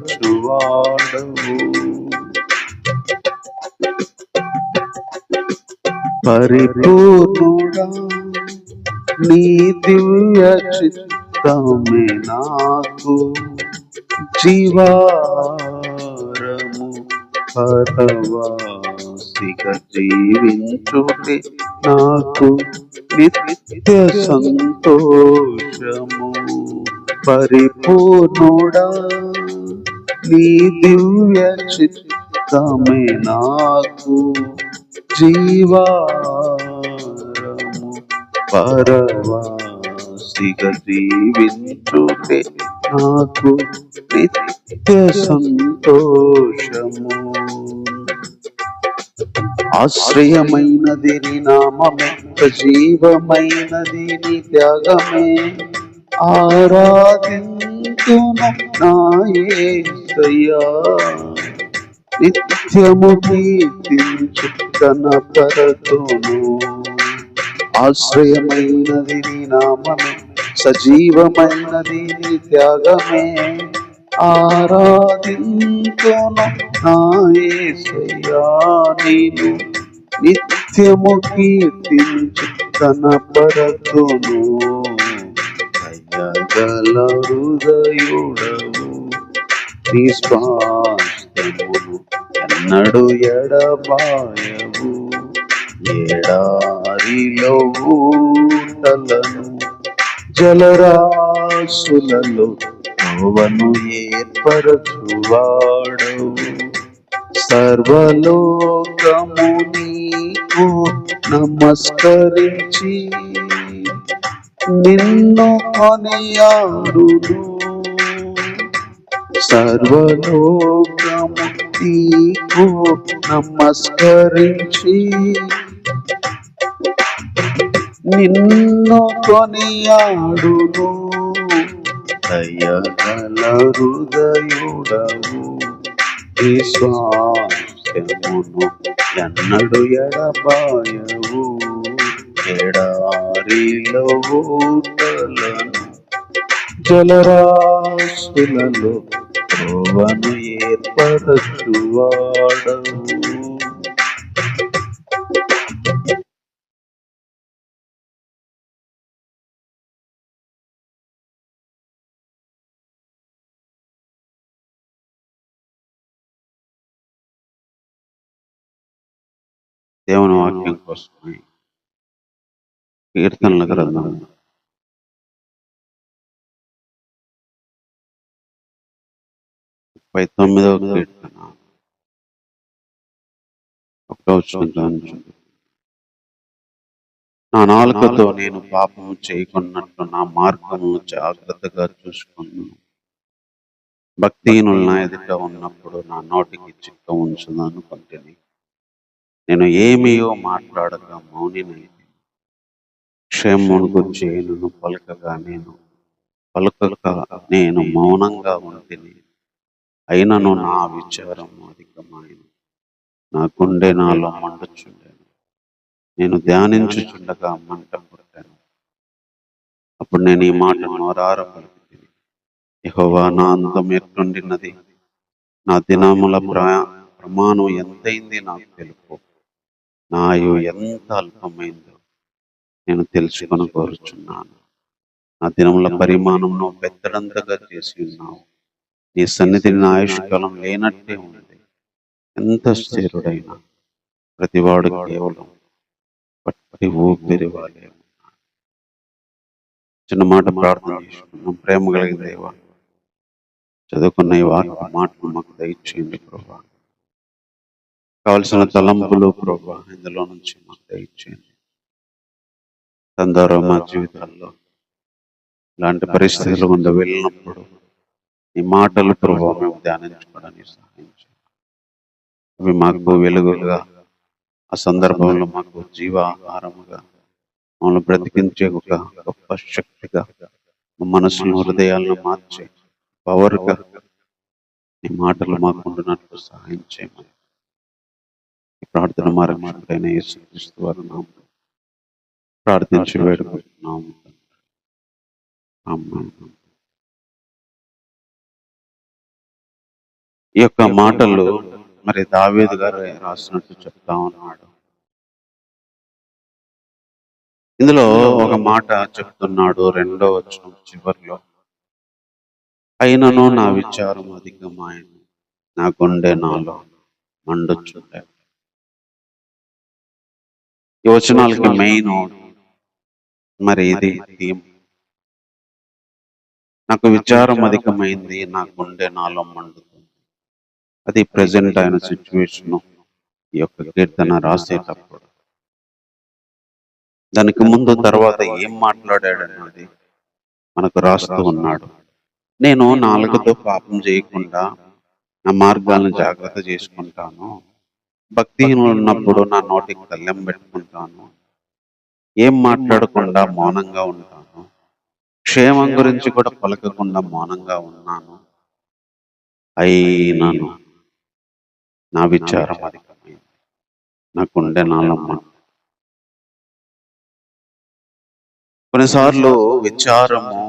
పరిపూర్ణుడా నీ దివ్య చిత్తమే నాకు జీవారము పరవాసిగా జీవించుటే నాకు నిత్య సంతోషము పరిపూర్ణుడా నీ దివ్య చిత్తమే నాకు జీవారము పరవాసిగా జీవించుటే నాకు నిత్య సంతోషము ఆశ్రయమైనది నీ నామమే సజీవమైనది నీ త్యాగమే ఆరాధింతును నా యేసయ్యా నిత్యము కీర్తించు కనపరతును ఆశ్రయమైనది నీ నామమే సజీవమైనది నీ త్యాగమే ఆరాధింతును నా యేసయ్యా నీను నిత్యము కీర్తించు కనపరతును దయగల హృదయుడవు నీ స్వాస్థ్యమును ఎన్నడు ఎడబాయవు ఎడారిలో ఊటలను జలరాశులలో త్రోవను ఏర్పరచువాడవు సర్వలోకము నీకు నమస్కరించి నిన్ను కొనియాడును సర్వలోకము నీకు నమస్కరించి నిన్ను కొనియాడును దయగల హృదయుడవు ఈ స్వాస్థ్యమును ఎన్నడు ఎడబాయవు ఎడారిలో ఊటలను జలరాశులలో త్రోవను ఏర్పరచువాడవు దేవుని వాక్యం కోసమై కీర్తనల గ్రంథం 39వ కీర్తన 1వ వచనం. నా నాలుకతో నేను పాపము చేయకున్నట్లు నా మార్గమును జాగ్రత్తగా చూసుకున్నాను. భక్తిహీనులు నా ఎదుట ఉన్నప్పుడు నా నోటికి చిక్క ఉంచుదాను కొంటిని. నేను ఏమీయో మాట్లాడక మౌనినైతే క్షేమమును గురించి నేను పలుకక నేను మౌనంగా ఉంటిని. అయినను నా విచారం అధికమైన నా గుండె నాలో మండుచుండెను. నేను ధ్యానించుచుండగా మంట పుట్టాను. అప్పుడు నేను ఈ మాట నోరార పలికితిని, యెహోవా నా అందం ఎట్లుండినది, నా దినముల ప్రమాణం ఎంతైంది నాకు తెలుపు. నా ఆయు ఎంత అల్పమైందో నేను తెలుసుకొని కోరుచున్నాను. నా దినముల పరిమాణంను పెద్దడంతగా చేసి ఉన్నావు. నీ సన్నిధిని నా ఆయుష్కాలం లేనట్టే ఉంది. ఎంత స్థిరుడైనా ప్రతివాడు కేవలం పట్టి ఊపిరి వాలే. చిన్న మాట ప్రార్థన చేసుకున్నాం. ప్రేమ కలిగిన దేవా, చదువుకున్న ఈ వాక్య మాటలు మాకు దయచేయండి ప్రభా. కావలసిన తలంపులు ప్రభా ఇందులో నుంచి మాకు దయచేయండి. దాని ద్వారా మా జీవితాల్లో ఇలాంటి పరిస్థితుల గుండా వెళ్ళినప్పుడు ఈ మాటలు ప్రభావ మేము ధ్యానించుకోవడానికి సహాయం చేయండి. అవి మాకు వెలుగులుగా, ఆ సందర్భంలో మాకు జీవాహారముగా, మమ్మల్ని బ్రతికించే ఒక గొప్ప శక్తిగా, మా మనసును హృదయాలను మార్చే పవర్గా ఈ మాటలు మాకు ఉండినట్లు సహాయం చేయమని ఈ ప్రార్థన మా రక్షకుడైన యేసుక్రీస్తు వారి నామములో ప్రార్థించి వేడుకుంటున్నాము. ఆమేన్. ఈ యొక్క మాటలు మరి దావీదు గారు రాసినట్టు చెప్తా ఉన్నాడు. ఇందులో ఒక మాట చెప్తున్నాడు 2వ వచనం చివరిలో, అయినను నా విచారం అధికమాయను, నా గుండె నాలో మండుచుండే. ఈ వచనాలకి మెయిన్ మరి ఇది థీమ్. నాకు విచారం అధికమైంది, నా గుండె నాలో మండుతుంది. అది ప్రజెంట్ అయిన సిచ్యువేషన్. ఈ యొక్క కీర్తన రాసేటప్పుడు దానికి ముందు తర్వాత ఏం మాట్లాడాడన్నది మనకు రాస్తూ ఉన్నాడు. నేను నాలుకతో పాపం చేయకుండా నా మార్గాలను జాగ్రత్త చేసుకుంటాను. భక్తిహీనులు ఉన్నప్పుడు నా నోటికి కళ్ళెం పెట్టుకుంటాను. ఏం మాట్లాడకుండా మౌనంగా ఉంటాను. క్షేమం గురించి కూడా పలకకుండా మౌనంగా ఉన్నాను. అయినను నా విచారం అధికమైంది, నా గుండె నాలో మండుతుంది. కొన్నిసార్లు విచారము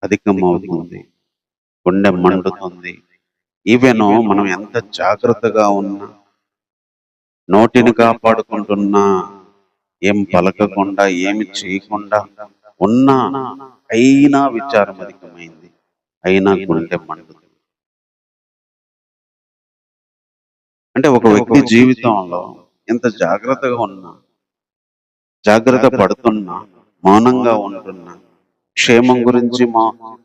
అధికమవుతుంది, గుండె మండుతుంది. ఈవెన్ మనం ఎంత జాగ్రత్తగా ఉన్నా, నోటిని కాపాడుకుంటున్నా, ఏం పలకకుండా ఏమి చేయకుండా ఉన్నా, అయినా విచారం అధికమైంది, అయినా గుండె మండుతుంది. అంటే ఒక వ్యక్తి జీవితంలో ఎంత జాగ్రత్తగా ఉన్నా, జాగ్రత్త పడుతున్నా, మౌనంగా ఉంటున్నా, క్షేమం గురించి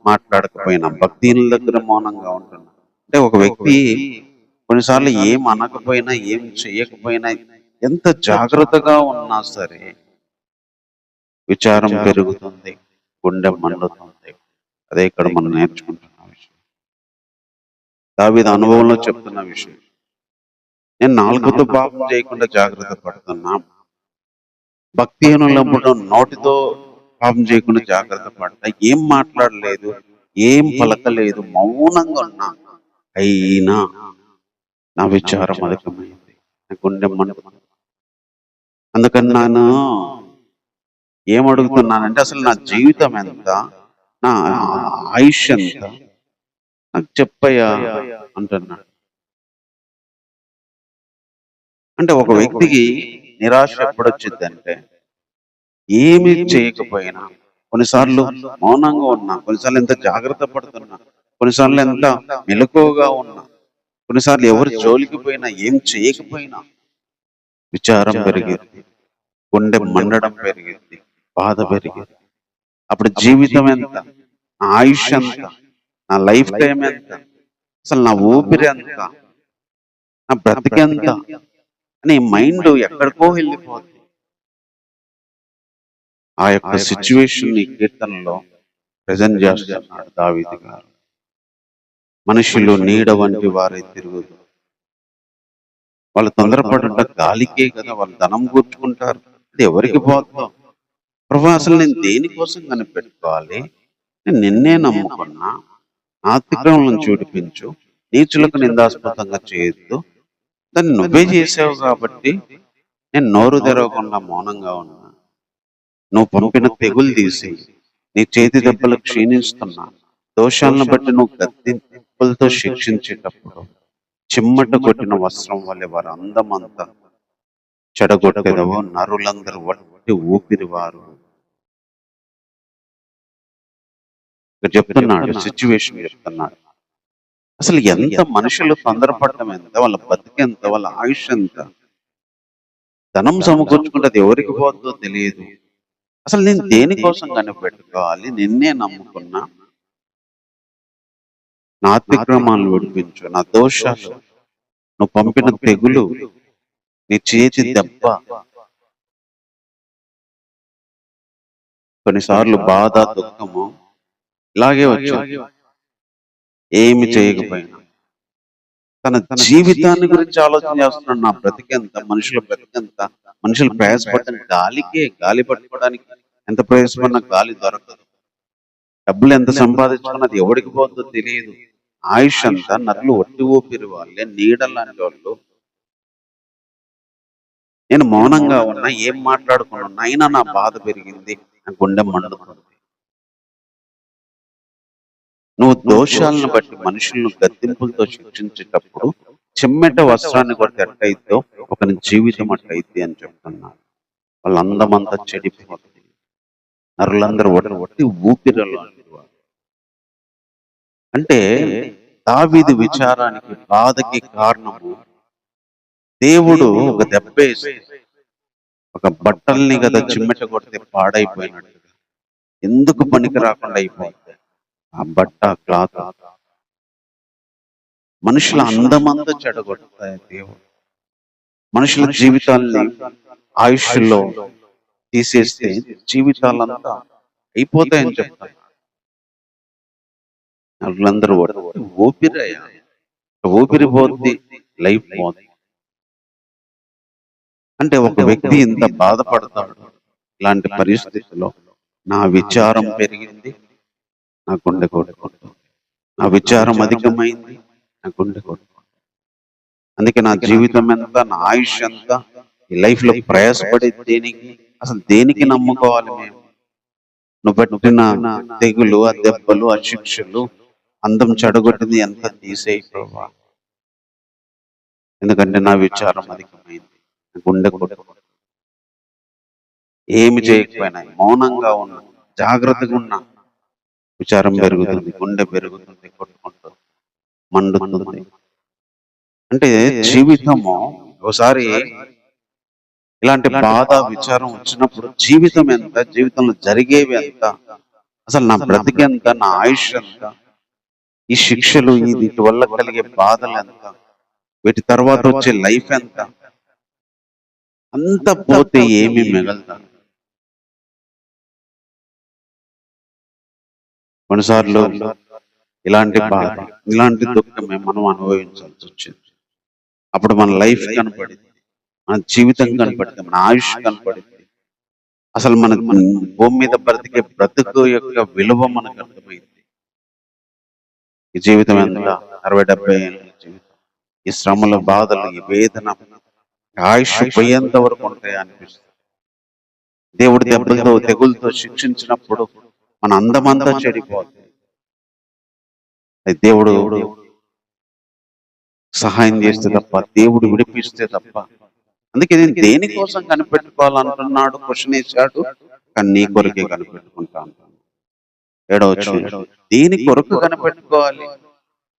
మాట్లాడకపోయినా, భక్తిహీనుల దగ్గర మౌనంగా ఉంటున్నా, అంటే ఒక వ్యక్తి కొన్నిసార్లు ఏం అనకపోయినా, ఏం చేయకపోయినా, ఎంత జాగ్రత్తగా ఉన్నా సరే విచారం పెరుగుతుంది, గుండె మండుతుంది. అదే ఇక్కడ మనం నేర్చుకుంటున్న విషయం, దావీదు అనుభవంలో చెప్తున్న విషయం. నేను నాలుగుతో పాపం చేయకుండా జాగ్రత్త పడుతున్నా, భక్తిహీనులప్పుడు నోటితో పాపం చేయకుండా జాగ్రత్త పడతా, ఏం మాట్లాడలేదు, ఏం పలకలేదు, మౌనంగా ఉన్నా, అయినా నా విచారం అధికమైంది, నా గుండె మండుతుంది. అందుకని నేను ఏమడుగుతున్నానంటే, అసలు నా జీవితం ఎంత, నా ఆయుష్ ఎంత, నాకు చెప్పయ్యా అంటున్నాడు. అంటే ఒక వ్యక్తికి నిరాశ ఎప్పుడొచ్చిందంటే, ఏమి చేయకపోయినా, కొన్నిసార్లు మౌనంగా ఉన్నా, కొన్నిసార్లు ఎంత జాగ్రత్త పడుతున్నా, కొన్నిసార్లు ఎంత మెలకువగా ఉన్నా, కొన్నిసార్లు ఎవరు జోలికి పోయినా, ఏం చేయకపోయినా విచారం పెరిగింది, గుండె మండడం పెరిగింది, బాధ పెరిగింది. అప్పుడు జీవితం ఎంత, నా ఆయుష్ ఎంత, నా లైఫ్ టైం ఎంత, అసలు నా ఊపిరి ఎంత, నా బ్రతికెంత అని మైండ్ ఎక్కడికో వెళ్ళిపోతుంది. ఆ యొక్క సిచ్యువేషన్ ఈ కీర్తనలో ప్రజెంట్ చేస్తున్నాడు దావీదు గారు. మనుషులు నీడ వంటి వారే తిరుగుదు, వాళ్ళు తొందరపడుట గాలికే కదా, వాళ్ళు ధనం కూర్చుకుంటారు, అది ఎవరికి పోతాం. ప్రభు, అసలు నేను దేనికోసం కనిపెట్టుకోవాలి, నేను నిన్నే నమ్ముకున్నా, ఆత్మీయంలను చూడిపించు, నీచులకు నిందాస్పదంగా చేయొద్దు, దాన్ని నువ్వే చేసావు కాబట్టి నేను నోరు తెరవకుండా మౌనంగా ఉన్నా. నువ్వు పంపిన తెగులు తీసి నీ చేతి దెబ్బలు క్షీణిస్తున్నా, దోషాలను బట్టి నువ్వు గద్దెంపులతో శిక్షించేటప్పుడు చిమ్మట కొట్టిన వస్త్రం వల్లే వారు అందమంతా చెడగొట్టేదవో, నరులందరూ వట్టి ఊపిరి వారు. చెప్తున్నాడు, సిచ్యువేషన్ చెప్తున్నాడు. అసలు ఎంత మనుషులు తొందరపడటం ఎంత, వాళ్ళ బతికెంత, వాళ్ళ ఆయుష్ ఎంత, ధనం సమకూర్చుకుంటే అది ఎవరికి పోతుందో తెలియదు. అసలు నేను దేనికోసం కనిపెట్టుకోవాలి, నిన్నే నమ్ముకున్నా, నా అతిక్రమాలను విడిపించు, నా దోషాలు నువ్వు పంపిన తెగులు, నీ చేతి దెబ్బ, కొన్నిసార్లు బాధ, దుఃఖము ఇలాగే వచ్చింది. ఏమి చేయకపోయినా తన జీవితాన్ని గురించి ఆలోచన చేస్తున్నాడు. నా బ్రతికెంత, మనుషుల బ్రతికెంత, మనుషులు ప్రయాసపడ్డ గాలి పట్టుకోవడానికి ఎంత ప్రయాసపడినా గాలి దొరకదు. డబ్బులు ఎంత సంపాదించుకున్నా అది ఎవరికి పోతుందో తెలియదు. ఆయుష్ అంతా నరులు ఒట్టి ఊపిరి వాళ్ళే, నీడలాంటి వాళ్ళు. నేను మౌనంగా ఉన్నా, ఏం మాట్లాడుకున్నా, అయినా నా బాధ పెరిగింది, నా గుండె మండుతుంది. నువ్వు దోషాలను బట్టి మనుషులను గద్దింపులతో శిక్షించేటప్పుడు చిమ్మెట వస్త్రాన్ని కొట్టి ఎట్టయిద్దో ఒకని జీవితం అట్టయిద్ది అని చెప్తున్నారు. వాళ్ళ అందమంతా చెడిపోతుంది. నరులందరూ ఒట్టి ఊపిరిలో అంటే దావీదు విచారానికి, బాధకి కారణము దేవుడు ఒక దెబ్బేసి ఒక బట్టల్ని కదా చిమ్మెట కొడితే పాడైపోయినట్టు ఎందుకు పనికి రాకుండా అయిపోయింది ఆ బట్ట, క్లాత్. మనుషుల అందమంతా చెడగొడతాయి దేవుడు. మనుషుల జీవితాల్ని ఆయుష్లో తీసేస్తే జీవితాలంతా అయిపోతాయని చెప్తారు. వాళ్ళందరూ ఊపిరయ్యా, ఊపిరి పోద్ది, లైఫ్ పోద్ది. అంటే ఒక వ్యక్తి ఇంత బాధపడతాడు. ఇలాంటి పరిస్థితిలో నా విచారం పెరిగింది, నా గుండె కొట్టుకుంటుంది. నా విచారం అధికమైంది, నా గుండె కొట్టుకుంటుంది. అందుకే నా జీవితం ఎంత, నా ఆయుష్ ఎంత, ఈ లైఫ్ లో ప్రయాసపడే దేనికి, అసలు దేనికి నమ్ముకోవాలి మేము? నువ్వు పెట్టిన తెగులు, ఆ దెబ్బలు, ఆ శిక్షలు, అందం చెడగొట్టింది ఎంత తీసేయిపోవా. ఎందుకంటే నా విచారం అధికమైంది, నా గుండె కొట్టుకుంటుంది. ఏమి చేయకపోయినా మౌనంగా ఉన్నా, జాగ్రత్తగా ఉన్నా, విచారం పెరుగుతుంది, గుండె పెరుగుతుంది, కొట్టుకుంటుంది, మండుతుంది. అంటే జీవితము ఒకసారి ఇలాంటి బాధ, విచారం వచ్చినప్పుడు జీవితం ఎంత, జీవితంలో జరిగేవి ఎంత, అసలు నా బ్రతికెంత, నా ఆయుష్ ఎంత, ఈ శిక్షలు, వీటి వల్ల కలిగే బాధలు ఎంత, వీటి తర్వాత వచ్చే లైఫ్ ఎంత, అంత పోతే ఏమి మిగలుతా. కొన్నిసార్లు ఇలాంటి బాధ, ఇలాంటి దుఃఖమే మనం అనుభవించాల్సి వచ్చింది. అప్పుడు మన లైఫ్ కనపడింది, మన జీవితం కనపడింది, మన ఆయుష్ కనపడింది. అసలు మన భూమి మీద బ్రతికే బ్రతుకు యొక్క విలువ మనకు అర్థమైంది. ఈ జీవితం ఎంత, 60-70 ఏళ్ళ జీవితం, ఈ శ్రమల, బాధలు, ఈ వేదన, ఆయుష్ పోయేంత వరకు ఉంటాయి అనిపిస్తుంది. దేవుడి దెబ్బలతో, తెగులతో శిక్షించినప్పుడు మన అందమంతా చెడిపోతుంది. దేవుడు సహాయం చేస్తే తప్ప, దేవుడు విడిపిస్తే తప్ప. అందుకే నేను దేనికోసం కనిపెట్టుకోవాలంటున్నాడు, క్వశ్చన్ వేశాడు. కానీ నీ కొరకే కనిపెట్టుకుంటా అంటాను. 7వ దేని కొరకు కనిపెట్టుకోవాలి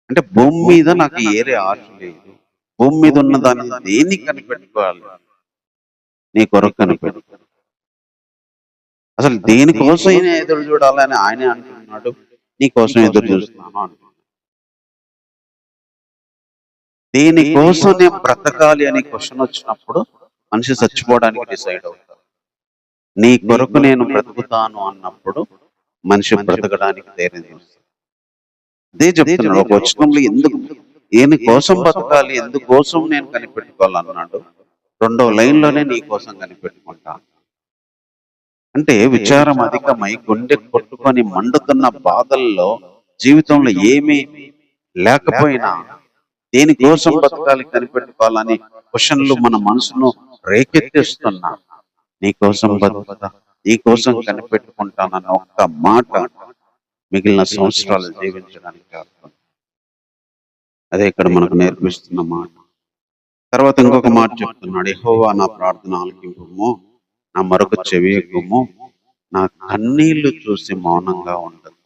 అంటే, భూమి మీద నాకు ఏరే ఆశ లేదు, భూమి మీద ఉన్న దాన్ని దేన్ని కనిపెట్టుకోవాలి? నీ కొరకు కనిపెట్టుకో. అసలు దేనికోసం ఎదురు చూడాలని ఆయనే అంటున్నాడు. నీ కోసం ఎదురు చూస్తున్నాను అంటున్నాడు. దేనికోసం నేను బ్రతకాలి అని క్వశ్చన్ వచ్చినప్పుడు మనిషి చచ్చిపోవడానికి డిసైడ్ అవుతాడు. నీ కొరకు నేను బ్రతుకుతాను అన్నప్పుడు మనిషి బ్రతకడానికి ధైర్యం చేస్తాడు. అదే చెప్తున్నాడు ఒక వచనంలో, ఎందుకు, దేనికోసం బతకాలి, ఎందుకోసం నేను కనిపెట్టుకోవాలన్నాడు. 2వ లైన్లోనే నీ కోసం కనిపెట్టుకుంటా. అంటే విచారం అధికమై గుండె కొట్టుకొని మండుతున్న బాధల్లో, జీవితంలో ఏమీ లేకపోయినా దేనికోసం బతకాలి, కనిపెట్టుకోవాలని క్వశ్చన్లు మన మనసును రేకెత్తిస్తున్నా. నీకోసం బతుకుతా, నీకోసం కనిపెట్టుకుంటానన్న ఒక్క మాట మిగిలిన సంవత్సరాలు జీవించడానికి అర్థం. అదే ఇక్కడ మనకు నేర్పిస్తున్న మాట. తర్వాత ఇంకొక మాట చెప్తున్నాడు, యెహోవా నా ప్రార్థన ఆలకింపుము, నా మరొక చెవియకుము, నా కన్నీళ్లు చూసి మౌనంగా ఉండదు.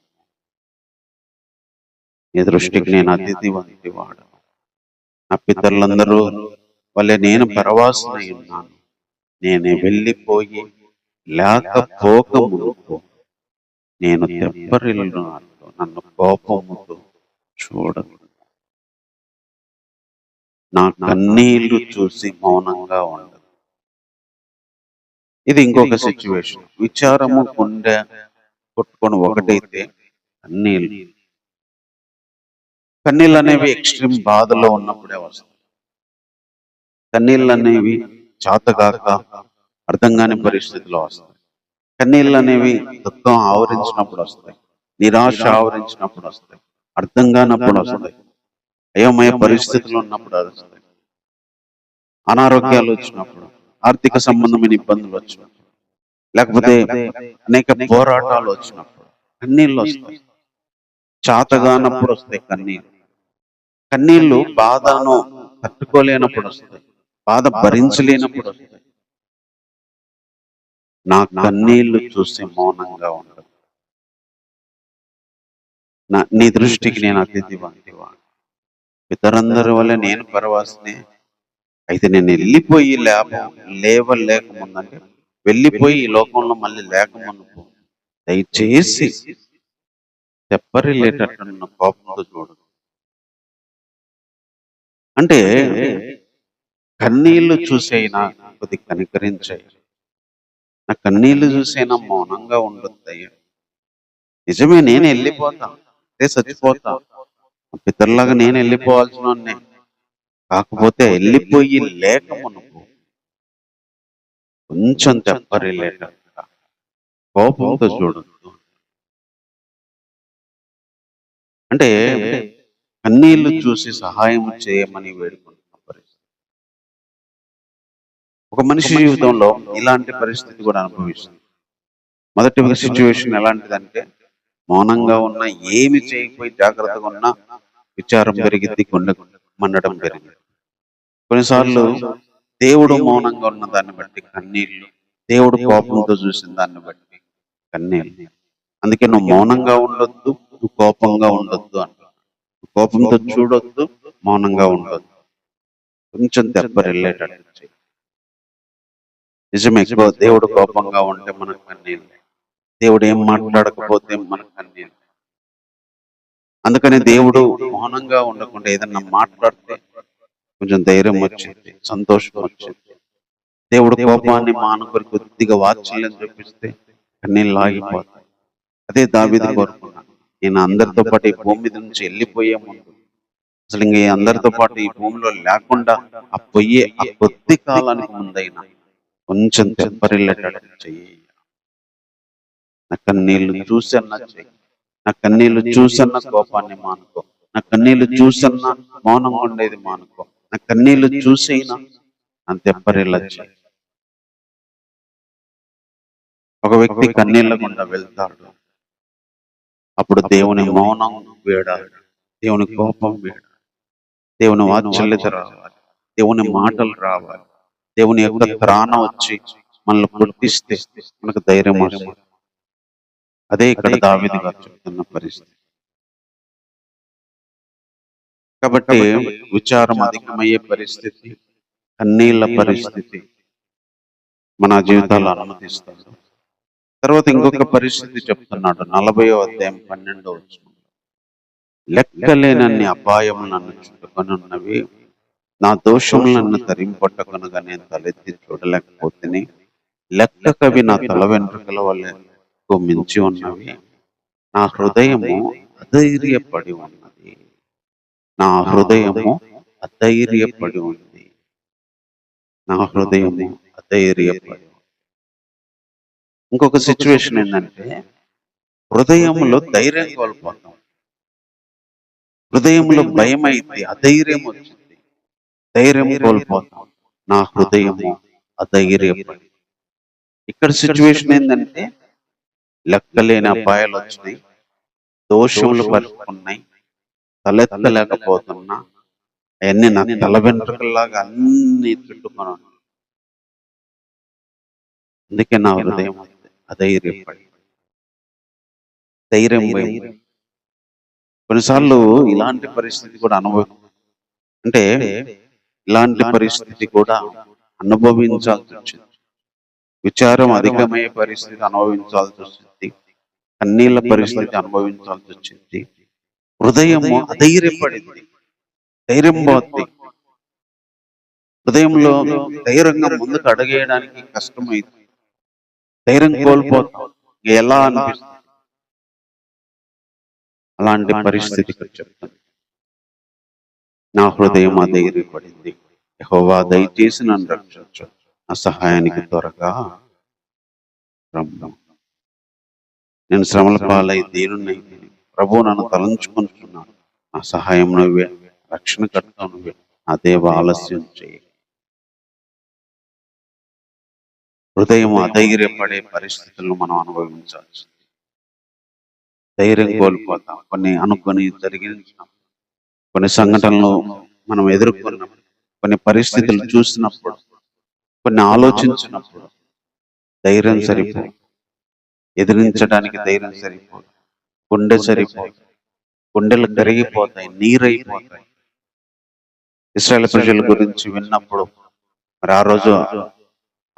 నీ దృష్టికి నేను అతిథి వంటి వాడు. నా పితరులందరూ వల్లే నేను పరవాసనై ఉన్నాను. నేను వెళ్ళిపోయి లేకపోక మునుపు నేను తెప్పరిల్లు, నన్ను కోపముతో చూడదు. నా కన్నీళ్లు చూసి మౌనంగా ఉండదు. ఇది ఇంకొక సిచ్యువేషన్. విచారము గుండె కొట్టుకొని ఒకటైతే కన్నీళ్ళు కన్నీళ్ళు అనేవి ఎక్స్ట్రీమ్ బాధలో ఉన్నప్పుడే వస్తాయి. కన్నీళ్ళు అనేవి చాతగాక అర్థం కాని పరిస్థితిలో వస్తాయి. కన్నీళ్ళు అనేవి దుఃఖం ఆవరించినప్పుడు వస్తాయి, నిరాశ ఆవరించినప్పుడు వస్తాయి, అర్థం కానప్పుడు వస్తాయి, అయోమయ పరిస్థితులు ఉన్నప్పుడు వస్తాయి, అనారోగ్యాలు వచ్చినప్పుడు, ఆర్థిక సంబంధమైన ఇబ్బందులు వచ్చినప్పుడు, లేకపోతే అనేక పోరాటాలు వచ్చినప్పుడు కన్నీళ్ళు వస్తాయి. చాతగానప్పుడు వస్తాయి కన్నీళ్ళు. కన్నీళ్లు బాధను తట్టుకోలేనప్పుడు వస్తాయి, బాధ భరించలేనప్పుడు వస్తాయి. నా కన్నీళ్లు చూసి మౌనంగా ఉండదు. నీ దృష్టికి నేను అతిథి వంటివా, ఇతరందరి వల్ల నేను పరవాసిని. అయితే నేను వెళ్ళిపోయి లేవలేకముందంటే వెళ్ళిపోయి ఈ లోకంలో మళ్ళీ లేకముందు దయచేసి తెప్పరిల్లేటట్టు కోపంతో చూడు. అంటే కన్నీళ్లు చూసైనా కొద్ది కనికరించాయి, నా కన్నీళ్లు చూసైనా మౌనంగా ఉండొద్దయ్యా. నిజమే, నేను వెళ్ళిపోతా, అదే చచ్చిపోతా, పితరులాగా నేను వెళ్ళిపోవాల్సిన, కాకపోతే వెళ్ళిపోయి లేక మునుపు కొంచెం తెప్పరిల్లేటట్టుగా కోపంతో చూడొద్దు. అంటే కన్నీళ్లు చూసి సహాయం చేయమని వేడుకుంటున్న పరిస్థితి. ఒక మనిషి జీవితంలో ఇలాంటి పరిస్థితి కూడా అనుభవిస్తుంది. మొదటి సిచ్యువేషన్ ఎలాంటిదంటే, మౌనంగా ఉన్నా, ఏమి చేయకపోయి జాగ్రత్తగా ఉన్నా విచారం పెరిగింది, గుండె మండడం పెరిగింది. కొన్నిసార్లు దేవుడు మౌనంగా ఉన్న దాన్ని బట్టి కన్నీళ్లు, దేవుడు కోపంతో చూసిన దాన్ని బట్టి కన్నీళ్లు. అందుకే నువ్వు మౌనంగా ఉండొద్దు, నువ్వు కోపంగా ఉండొద్దు అంట. కోపంతో చూడొద్దు, మౌనంగా ఉండొద్దు, కొంచెం తెప్పరిల్లేటట్టు చేయి. నిజమే, దేవుడు కోపంగా ఉంటే మనకు కన్నీళ్ళు, దేవుడు ఏం మాట్లాడకపోతే మనకు కన్నీళ్ళు. అందుకని దేవుడు మౌనంగా ఉండకుండా ఏదన్నా మాట్లాడితే కొంచెం ధైర్యం వచ్చింది, సంతోషం వచ్చింది. దేవుడు కోపాన్ని మానుకొని కొద్దిగా వాత్సల్యం చూపిస్తే కన్నీళ్ళు ఆగిపోతాయి. అదే దావీదు కోరుకున్నాను. నేను అందరితో పాటు ఈ భూమి మీద నుంచి వెళ్ళిపోయే ముందు, అసలు ఇంక అందరితో పాటు ఈ భూమిలో లేకుండా ఆ కొద్ది కాలానికి ముందైనా కొంచెం తెప్పరిల్లేటట్టు చెయ్యి. నా కన్నీళ్లు చూసన్నా చెయ్యి, నా కన్నీళ్లు చూసన్న కోపాన్ని మానుకో, నా కన్నీళ్లు చూసన్న మౌనంగా ఉండేది మానుకో, నా కన్నీళ్లు చూసైనా నా తెప్పరిల్లొచ్చి. ఒక వ్యక్తి కన్నీళ్ల గుండా వెళ్తాడు, అప్పుడు దేవుని మౌనం వేడాలి, దేవుని కోపం వేడాలి, దేవుని వాత్సల్యత రావాలి, దేవుని మాటలు రావాలి, దేవుని యొక్క త్రాణ వచ్చి మనల్ని పుట్టిస్తే మనకు ధైర్యం వస్తుంది. అదే ఇక్కడ దావీదు గారు చెప్తున్న పరిస్థితి. కాబట్టి విచారం అధికమయ్యే పరిస్థితి, కన్నీళ్ల పరిస్థితి మన జీవితాల్లో అనుమతిస్తాడు. తర్వాత ఇంకొక పరిస్థితి చెప్తున్నాడు, 40వ అధ్యాయం 12వ వచనం. లెక్కలేనన్ని అపాయము నన్ను చుట్టుకొని ఉన్నవి, నా దోషములు నన్ను తరింపట్టకొనగా నేను తలెత్తి చూడలేకపోతే, లెక్కకవి నా తల వెంట్రుకల వల్ల మించి ఉన్నవి, నా హృదయము అధైర్యపడి ఉన్నది, నా హృదయము అధైర్యపడి ఉంది, నా హృదయము అధైర్యపడి. ఇంకొక సిచ్యువేషన్ ఏంటంటే, హృదయంలో ధైర్యం కోల్పోతాం, హృదయంలో భయం అయితే అధైర్యం వచ్చింది, ధైర్యం కోల్పోతాం, నా హృదయము అధైర్యపడి. ఇక్కడ సిచ్యువేషన్ ఏంటంటే, లెక్కలేని అపాయాలు వచ్చినాయి, దోషములు పరుచుకున్నాయి, తలెత్తలేకపోతున్నా, అవన్నీ నా తల వెంట్రుకల్లాగా అన్ని చుట్టుకొని, అందుకే నా హృదయం అధైర్యపడి, ధైర్యం పోయింది. కొన్నిసార్లు ఇలాంటి పరిస్థితి కూడా ఇలాంటి పరిస్థితి కూడా అనుభవించాల్సి వచ్చింది. విచారం అధికమయ్యే పరిస్థితి అనుభవించాల్సి వచ్చింది, కన్నీళ్ళ పరిస్థితి అనుభవించాల్సి వచ్చింది, హృదయము అధైర్యపడింది, ధైర్యం పోతుంది. హృదయంలో ధైర్యంగా ముందుకు అడుగేయడానికి కష్టమైంది. ధైర్యం కోల్పోతాం. ఎలా అనిపిస్తుంది? అలాంటి పరిస్థితికి చెప్తాను. నా హృదయం అధైర్యపడింది. యెహోవా దయచేసి నన్ను రక్షించు. నా సహాయానికి త్వరగా రమ్ము. నేను శ్రమల పాలై దీనున్నైతిని. ప్రభువు నన్ను తలంచుకుంటున్నాను. నా సహాయం నువ్వే, రక్షణకర్త నువ్వే. నా దేవ ఆలస్యం చేయి. హృదయం అధైర్యపడే పరిస్థితులను మనం అనుభవించాల్సి, ధైర్యం కోల్పోతాం. కొన్ని అనుకొని జరిగిన కొన్ని సంఘటనలు మనం ఎదుర్కొన్నప్పుడు, కొన్ని పరిస్థితులు చూసినప్పుడు, కొన్ని ఆలోచించినప్పుడు ధైర్యం సరిపోదు. ఎదిరించడానికి ధైర్యం సరిపోదు. గుండె సరిపోదు. గుండెలు కరిగిపోతాయి, నీరైపోతాయి. ఇశ్రాయేలు ప్రజల గురించి విన్నప్పుడు మరి ఆ రోజు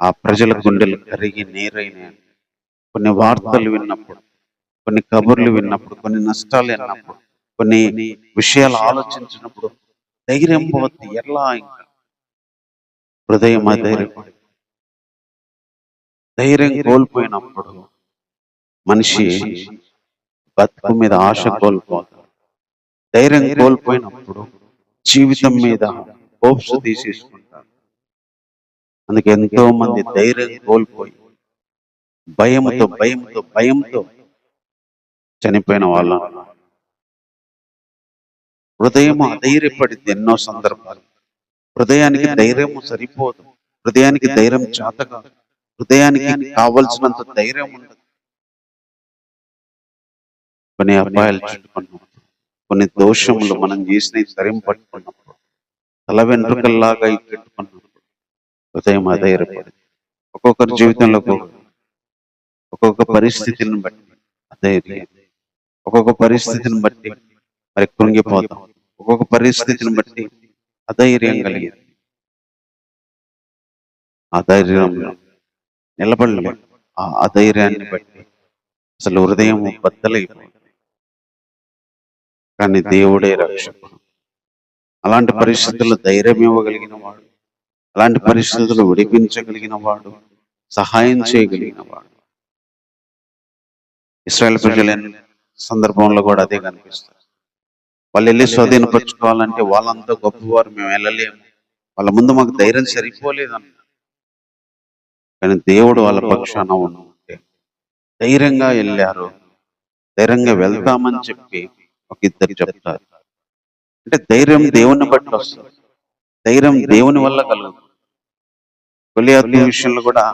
ఆ ప్రజల గుండెలు కరిగి నీరైనాయి. కొన్ని వార్తలు విన్నప్పుడు, కొన్ని కబుర్లు విన్నప్పుడు, కొన్ని నష్టాలు విన్నప్పుడు, కొన్ని విషయాలు ఆలోచించినప్పుడు ధైర్యం పోతే ఎలా? ఇంకా హృదయం అధైర్యపడి ధైర్యం కోల్పోయినప్పుడు మనిషి బతుకు మీద ఆశ కోల్పోతాడు. ధైర్యం కోల్పోయినప్పుడు జీవితం మీద హోప్స్ తీసేసుకుంటారు. అందుకే ఎంతో మంది ధైర్యం కోల్పోయి భయంతో చనిపోయిన వాళ్ళు. హృదయం అధైర్యపడింది ఎన్నో సందర్భాలు. హృదయానికి ధైర్యం సరిపోదు. హృదయానికి ధైర్యం చేత కాదు. హృదయానికి కావలసినంత ధైర్యం ఉండదు. కొన్ని అపాయాలు చుట్టుకున్నప్పుడు, కొన్ని దోషములు మనం చేసిన సరిం పట్టుకున్నప్పుడు, తల వెంట్రుకల్లాగా పెట్టుకున్నప్పుడు హృదయం అధైర్యపడింది. ఒక్కొక్కరి జీవితంలో ఒక్కొక్క పరిస్థితిని బట్టి అధైర్యం, ఒక్కొక్క పరిస్థితిని బట్టి మరి కృంగిపోతాం, ఒక్కొక్క పరిస్థితిని బట్టి అధైర్యం కలిగేది. ఆ ధైర్యంలో నిలబడలేదు. ఆ అధైర్యాన్ని బట్టి అసలు హృదయం బద్దలైపోయింది. కానీ దేవుడే రక్షకుడు. అలాంటి పరిస్థితుల్లో ధైర్యం ఇవ్వగలిగిన వాడు, అలాంటి పరిస్థితులు విడిపించగలిగిన వాడు, సహాయం చేయగలిగిన వాడు. ఇశ్రాయేలు ప్రజల సందర్భంలో కూడా అదే కనిపిస్తుంది. వాళ్ళు వెళ్ళి స్వాధీనపరచుకోవాలంటే వాళ్ళంతా గొప్పవారు, మేము వెళ్ళలేము, వాళ్ళ ముందు మాకు ధైర్యం సరిపోలేదన్న. కానీ దేవుడు వాళ్ళ పక్షాన ఉంటే ధైర్యంగా వెళ్ళారు. ధైర్యంగా వెళ్తామని చెప్పి ఒక ఇద్దరు చెప్తారు. అంటే ధైర్యం దేవుని బట్టి వస్తుంది. ధైర్యం దేవుని వల్ల కలుగుతుంది. గొలియాతు విషయంలో కూడా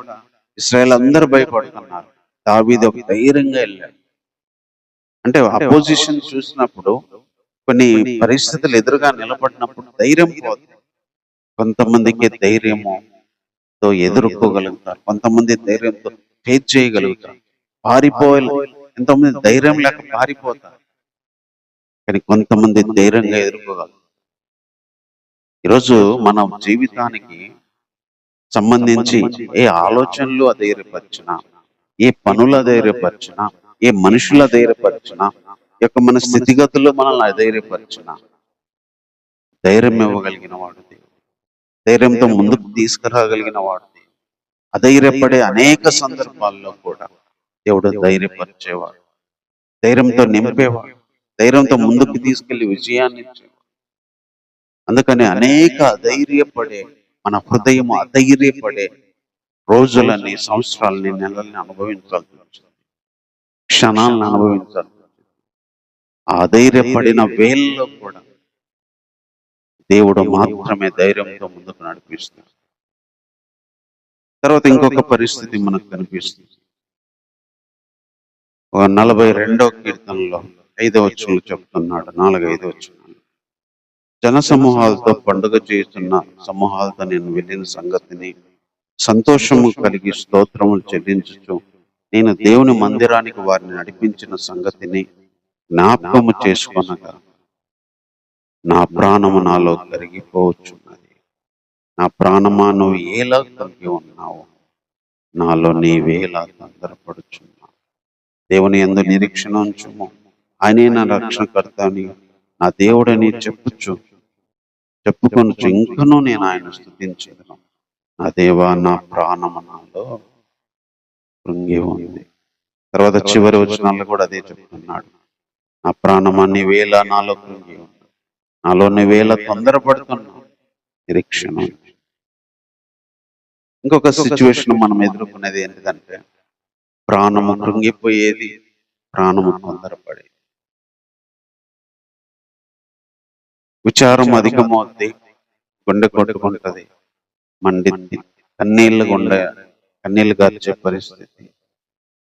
ఇశ్రాయేల్ అందరూ భయపడుతున్నారు. దావీదు ఒక ధైర్యంగా వెళ్ళాడు. అంటే అపోజిషన్ చూసినప్పుడు, కొన్ని పరిస్థితులు ఎదురుగా నిలబడినప్పుడు ధైర్యం పోతుంది. కొంతమందికి ధైర్యంతో ఎదుర్కోగలుగుతారు, కొంతమంది ధైర్యంతో ఫేస్ చేయగలుగుతారు. పారిపోవాలి, ఎంతోమంది ధైర్యం లేక పారిపోతారు. కానీ కొంతమంది ధైర్యంగా ఎదుర్కోగలరు. ఈరోజు మన జీవితానికి సంబంధించి ఏ ఆలోచనలు అధైర్యపరిచినా, ఏ పనులు అధైర్యపరిచినా, ఏ మనుషులు అధైర్యపరిచినా, యొక్క మన స్థితిగతుల్లో మనల్ని అధైర్యపరిచినా ధైర్యం ఇవ్వగలిగిన వాడు దేవుడు. ధైర్యంతో ముందుకు తీసుకురాగలిగిన వాడు దేవుడు. అధైర్యపడే అనేక సందర్భాల్లో కూడా దేవుడు ధైర్యపరిచేవాడు, ధైర్యంతో నింపేవాడు, ధైర్యంతో ముందుకు తీసుకెళ్లి విజయాన్ని ఇచ్చేవాడు. అందుకని అనేక అధైర్యపడే, మన హృదయం అధైర్యపడే రోజులని, సంవత్సరాలని, నెలల్ని అనుభవించాల్సి వచ్చింది, క్షణాలను అనుభవించాల్సి వచ్చింది. ఆ అధైర్యపడిన వేళ్ళలో కూడా దేవుడు మాత్రమే ధైర్యంతో ముందుకు నడిపిస్తాడు. తర్వాత ఇంకొక పరిస్థితి మనకు కనిపిస్తుంది. 42వ కీర్తనలో 5వ వచనంలో చెప్తున్నాడు, 4-5 వచనాలు. జన సమూహాలతో పండుగ చేస్తున్న సమూహాలతో నేను వెళ్ళిన సంగతిని, సంతోషము కలిగి స్తోత్రములు చెల్లించుచు నేను దేవుని మందిరానికి వారిని నడిపించిన సంగతిని జ్ఞాపకము చేసుకొనగా నా ప్రాణము నాలో కరిగిపోవచ్చున్నది. నా ప్రాణమా, నువ్వు ఎలా కలిగి ఉన్నావు, నాలో నీవేలా తొందరపడుచున్నావు. దేవుని యందు నిరీక్షణ ఉంచుము, ఆయనే నా రక్షణకర్త అని నా దేవుడని చెప్పుచు చెప్పుకొనొచ్చు, ఇంకనూ నేను ఆయన స్తుతించెదను. నా దేవా, నా ప్రాణము నాలో కృంగి ఉంది. తర్వాత చివరి వచనాల్లో కూడా అదే చెప్తున్నాడు. నా ప్రాణమా నీవేళ నాలో కృంగి ఉంది, నాలో నీవేళ తొందరపడుతున్నావు, నిరీక్షణ. ఇంకొక సిచ్యువేషన్ మనం ఎదుర్కొనేది ఏంటిదంటే, ప్రాణము కృంగిపోయేది, ప్రాణము తొందరపడేది. విచారం అధికమవుద్ది, గుండె కొట్టుకుంటది, మండిద్ది, కన్నీళ్లు గార్చే పరిస్థితి,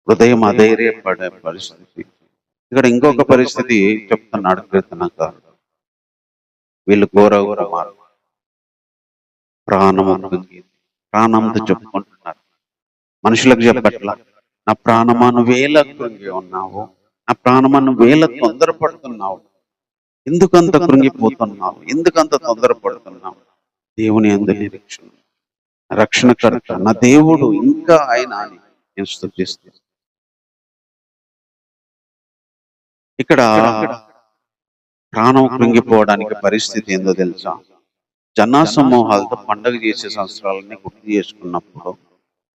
హృదయం అధైర్యపడే పరిస్థితి. ఇక్కడ ఇంకొక పరిస్థితి చెప్తున్నాడు కీర్తనకారుడు. వీళ్ళు ఘోరఘోర మార్గం, ప్రాణము కృంగి, ప్రాణంతో చెప్పుకుంటున్నారు. మనుషులకు చెప్పట్ల, నా ప్రాణమాను వేల కృంగి ఉన్నావు, నా ప్రాణమాను వేల తొందరపడుతున్నావు, ఎందుకంత కృంగిపోతున్నావు, ఎందుకంత తొందరపడుతున్నావు? దేవుని యందు నిరీక్షణ, రక్షణకర్త నా దేవుడు ఇంకా ఆయన అని నేను స్తుతిస్తాను. ఇక్కడ ప్రాణం కృంగిపోవడానికి పరిస్థితి ఏందో తెలుసా? జనా సమూహాలతో పండుగ చేసే సంవత్సరాలన్నీ గుర్తు చేసుకున్నప్పుడు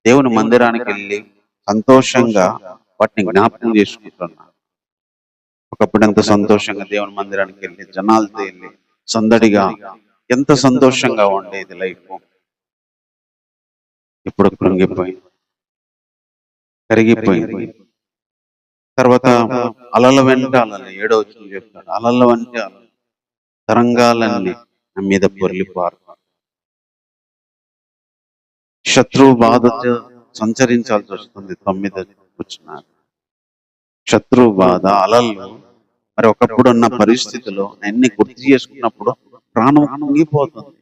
దేవుని మందిరానికి వెళ్ళి సంతోషంగా వాటిని జ్ఞాపకం చేసుకుంటున్నారు. ఒకప్పుడు ఎంత సంతోషంగా దేవుని మందిరానికి వెళ్ళి జనాలతో వెళ్ళి సందడిగా ఎంత సంతోషంగా ఉండేది లైఫ్. ఇప్పుడు కృంగిపోయింది, కరిగిపోయింది. తర్వాత అలల వెంట అలలు, 7వ వచనం చెప్తాడు, అలల వంటి అలలు, తరంగాలన్నీ నా మీద పొర్లిపారు. శత్రువు బాధతో సంచరించాల్సి వస్తుంది. 9వ వచనం, శత్రువు బాధ, అలలు. మరి ఒకప్పుడు ఉన్న పరిస్థితిలో అన్ని గుర్తు చేసుకున్నప్పుడు ప్రాణం కృంగిపోతుంది.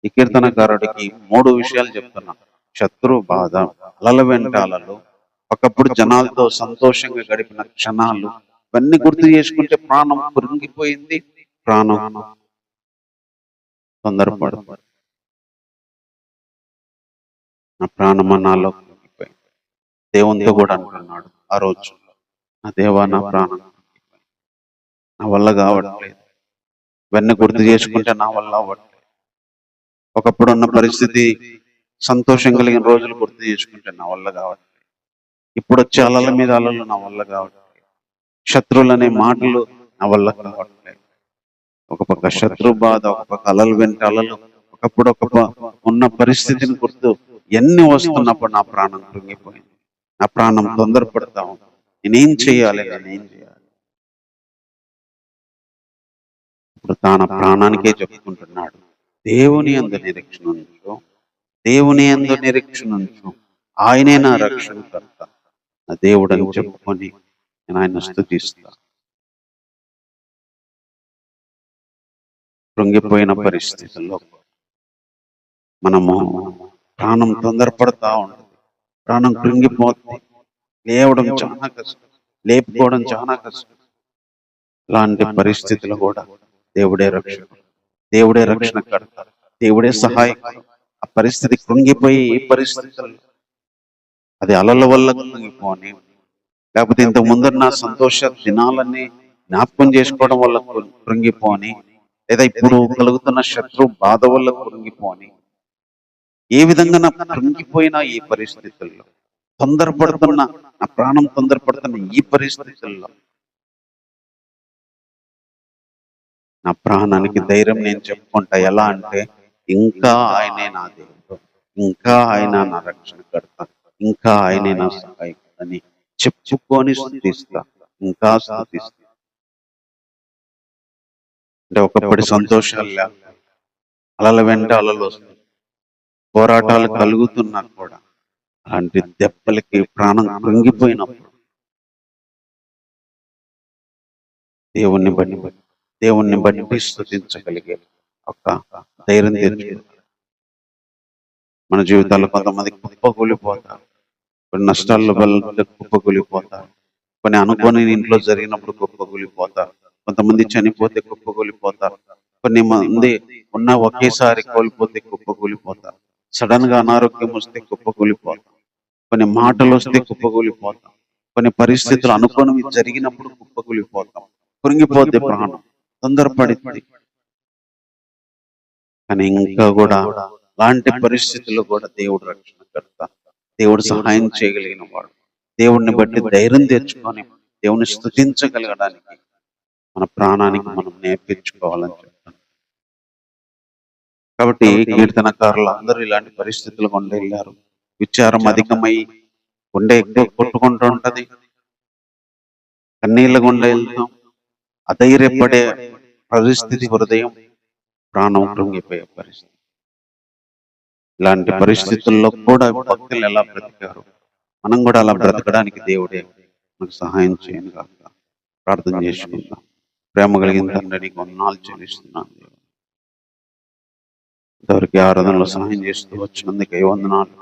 ఈ కీర్తనకారుడికి 3 విషయాలు చెప్తున్నా: శత్రు బాధ, అలల వెంట అలలు, ఒకప్పుడు జనాలతో సంతోషంగా గడిపిన క్షణాలు, ఇవన్నీ గుర్తు చేసుకుంటే ప్రాణం కృంగిపోయింది, ప్రాణం తొందరపడుతుంది. నా ప్రాణమా నాలో కృంగిపోయింది. దేవునితో కూడా అంటున్నాడు ఆ రోజు, నా దేవా, నా ప్రాణం నా వల్ల కావట్లేదు, ఇవన్నీ గుర్తు చేసుకుంటే నా వల్ల అవ్వట్లేదు. ఒకప్పుడు ఉన్న పరిస్థితి, సంతోషం కలిగిన రోజులు గుర్తు చేసుకుంటే నా వల్ల కావట్లేదు. ఇప్పుడు వచ్చే అలల మీద అలలు నా వల్ల కావట్లేదు. శత్రువులు అనే మాటలు నా వల్ల కావట్లేదు. ఒక పక్క శత్రు బాధ, ఒక పక్క అలలు వెంట అలలు, ఒకప్పుడు ఉన్న పరిస్థితిని గుర్తు ఎన్ని వస్తున్నప్పుడు నా ప్రాణం కృంగిపోయింది, నా ప్రాణం తొందరపడతా ఉంది. నేనేం చేయాలి? ఇప్పుడు తన ప్రాణానికే చెప్పుకుంటున్నాడు, దేవుని యందు నిరీక్షణ ఉంచు, దేవుని యందు నిరీక్షణ ఉంచు, ఆయనే నా రక్షణకర్త, నా దేవుడు అని చెప్పుకొని నేను ఆయన స్తుతిస్తా. కృంగిపోయిన పరిస్థితుల్లో మనము ప్రాణం తొందరపడతా ఉంటుంది, ప్రాణం కృంగిపోతుంది, లేవడం చాలా కష్టం, లేపుకోవడం చాలా కష్టం. ఇలాంటి పరిస్థితులు కూడా దేవుడే రక్షకుడు, దేవుడే రక్షణకర్త, దేవుడే సహాయకుడు. ఆ పరిస్థితి కృంగిపోయి ఏ పరిస్థితుల్లో, అది అలల వల్ల కృంగిపోని, లేకపోతే ఇంతకు ముందున్న సంతోష దినాలన్నీ జ్ఞాపకం చేసుకోవడం వల్ల కృంగిపోని, లేదా ఇప్పుడు కలుగుతున్న శత్రు బాధ వల్ల కృంగిపోని, ఏ విధంగా నా కృంగిపోయినా ఈ పరిస్థితుల్లో, తొందరపడుతున్న నా ప్రాణం తొందరపడుతున్న ఈ పరిస్థితుల్లో, నా ప్రాణానికి ధైర్యం నేను చెప్పుకుంటా. ఎలా అంటే, ఇంకా ఆయనే నా దేవుడు, ఇంకా ఆయన నా రక్షణకర్త, ఇంకా ఆయనే నా సహాయకుడు అని చెప్పుకొని స్తుతిస్తా, ఇంకా స్తుతిస్తా. అంటే ఒకప్పటి సంతోషాలు లేక, అలల వెంట అలలు వస్తాయి, పోరాటాలు కలుగుతున్నా కూడా, అలాంటి దెబ్బలకి ప్రాణం కృంగిపోయినప్పుడు దేవుణ్ణి బట్టి స్తుతించగలిగే ఒక ధైర్యం తెచ్చుకుంటారు. మన జీవితాల్లో కొంతమంది కుప్పకూలిపోతారు, కొన్ని నష్టాల్లో కుప్పకూలిపోతారు, కొన్ని అనుకోని ఇంట్లో జరిగినప్పుడు కుప్పకూలిపోతారు, కొంతమంది చనిపోతే కుప్పకూలిపోతారు, కొన్ని మంది ఉన్న ఒకేసారి కోల్పోతే కుప్పకూలిపోతారు, సడన్ గా అనారోగ్యం వస్తే కుప్పకూలిపోతాం, కొన్ని మాటలు వస్తే కుప్పకూలిపోతాం, కొన్ని పరిస్థితులు అనుకోనివి జరిగినప్పుడు కుప్పకూలిపోతాం. కృంగిపోతే ప్రాణం తొందరపడింది. కానీ ఇంకా కూడా అలాంటి పరిస్థితుల్లో కూడా దేవుడు రక్షణకర్త, దేవుడు సహాయం చేయగలిగిన వాడు. దేవుడిని బట్టి ధైర్యం తెచ్చుకొని దేవుని స్తుతించగలగడానికి మన ప్రాణానికి మనం నేర్పించుకోవాలని చెప్తాను. కాబట్టి కీర్తనకారులు అందరూ ఇలాంటి పరిస్థితులు గుండా వెళ్ళారు. విచారం అధికమై గుండె ఎక్కువ కొట్టుకుంటూ ఉంటది, కన్నీళ్ళ గుండె వెళ్తాం, అధైర్యపడే పరిస్థితి, హృదయం ప్రాణం కృంగిపోయే పరిస్థితి. ఇలాంటి పరిస్థితుల్లో కూడా భక్తులు ఎలా బ్రతికారు, మనం కూడా అలా బ్రతకడానికి దేవుడే మనకు సహాయం చేయను కాక ప్రార్థన చేసుకుందాం. ప్రేమ కలిగిన తండ్రి, నీకు వందనాలు చెల్లిస్తున్నాను. ఇంతవరకు ఆరాధనలో సహాయం చేస్తూ వచ్చినందుకే వందనాలు.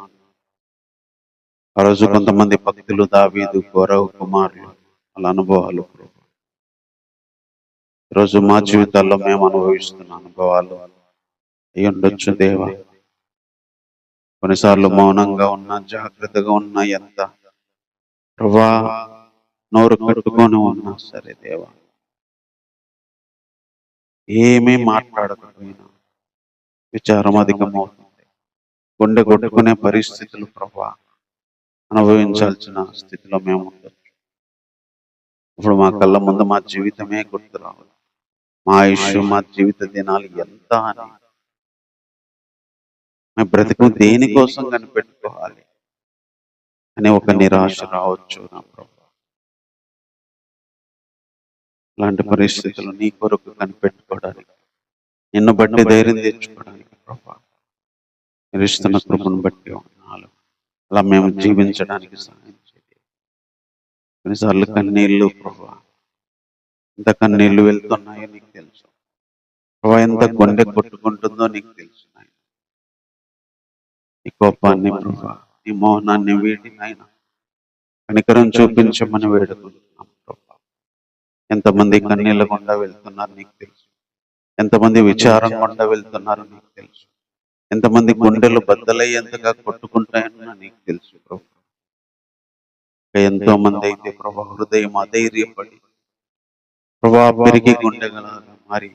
ఆ రోజు కొంతమంది భక్తులు దావీదు, కోరవు కుమారులు వాళ్ళ అనుభవాలు ఈరోజు మా జీవితాల్లో మేము అనుభవిస్తున్న అనుభవాలు అయి ఉండొచ్చు దేవా. కొన్నిసార్లు మౌనంగా ఉన్నా, జాగ్రత్తగా ఉన్నా, ఎంత ప్రభా నోరు కట్టుకొని ఉన్నా సరే దేవా, ఏమీ మాట్లాడకపోయినా విచారం అధికమవుతుంది, గుండె కొట్టుకునే పరిస్థితులు ప్రభా అనుభవించాల్సిన స్థితిలో మేము ఉండొచ్చు. ఇప్పుడు మా కళ్ళ ముందు మా జీవితమే గుర్తు రావాలి, మా ఆయుష్, మా జీవిత దినాలు ఎంత అని, మా బ్రతుకు దేనికోసం కనిపెట్టుకోవాలి అని ఒక నిరాశ రావచ్చు నా ప్రభా. ఇలాంటి పరిస్థితులు నీ కొరకు కనిపెట్టుకోవడానికి, నిన్ను బట్టి ధైర్యం తెచ్చుకోవడానికి ప్రభా మీరు ఇస్తున్న కృపను బట్టి ఉన్నాలు. అలా మేము జీవించడానికి సహాయం చేయండి. కొన్నిసార్లు కన్నీళ్ళు ప్రభా, ఎంత కన్నీళ్ళు వెళ్తున్నాయో నీకు తెలుసు ప్రభా, ఎంత గుండె కొట్టుకుంటుందో నీకు తెలుసు. నీ కోపాన్ని ప్రభా, నీ మౌనాన్ని వీడినైనా కనికరం చూపించమని వేడుకుంటున్నాం ప్రభా. ఎంతమంది కన్నీళ్ళ గుండా వెళ్తున్నారు నీకు తెలుసు, ఎంతమంది విచారం గుండా వెళ్తున్నారు నీకు తెలుసు, ఎంతమంది గుండెలు బద్దలయ్యేంతగా కొట్టుకుంటాయన్నా నీకు తెలుసు ప్రభా. ఎంతో మంది అయితే ప్రభా హృదయం అధైర్యపడి ప్రభా పెరిగి గుండెగలాగా మారి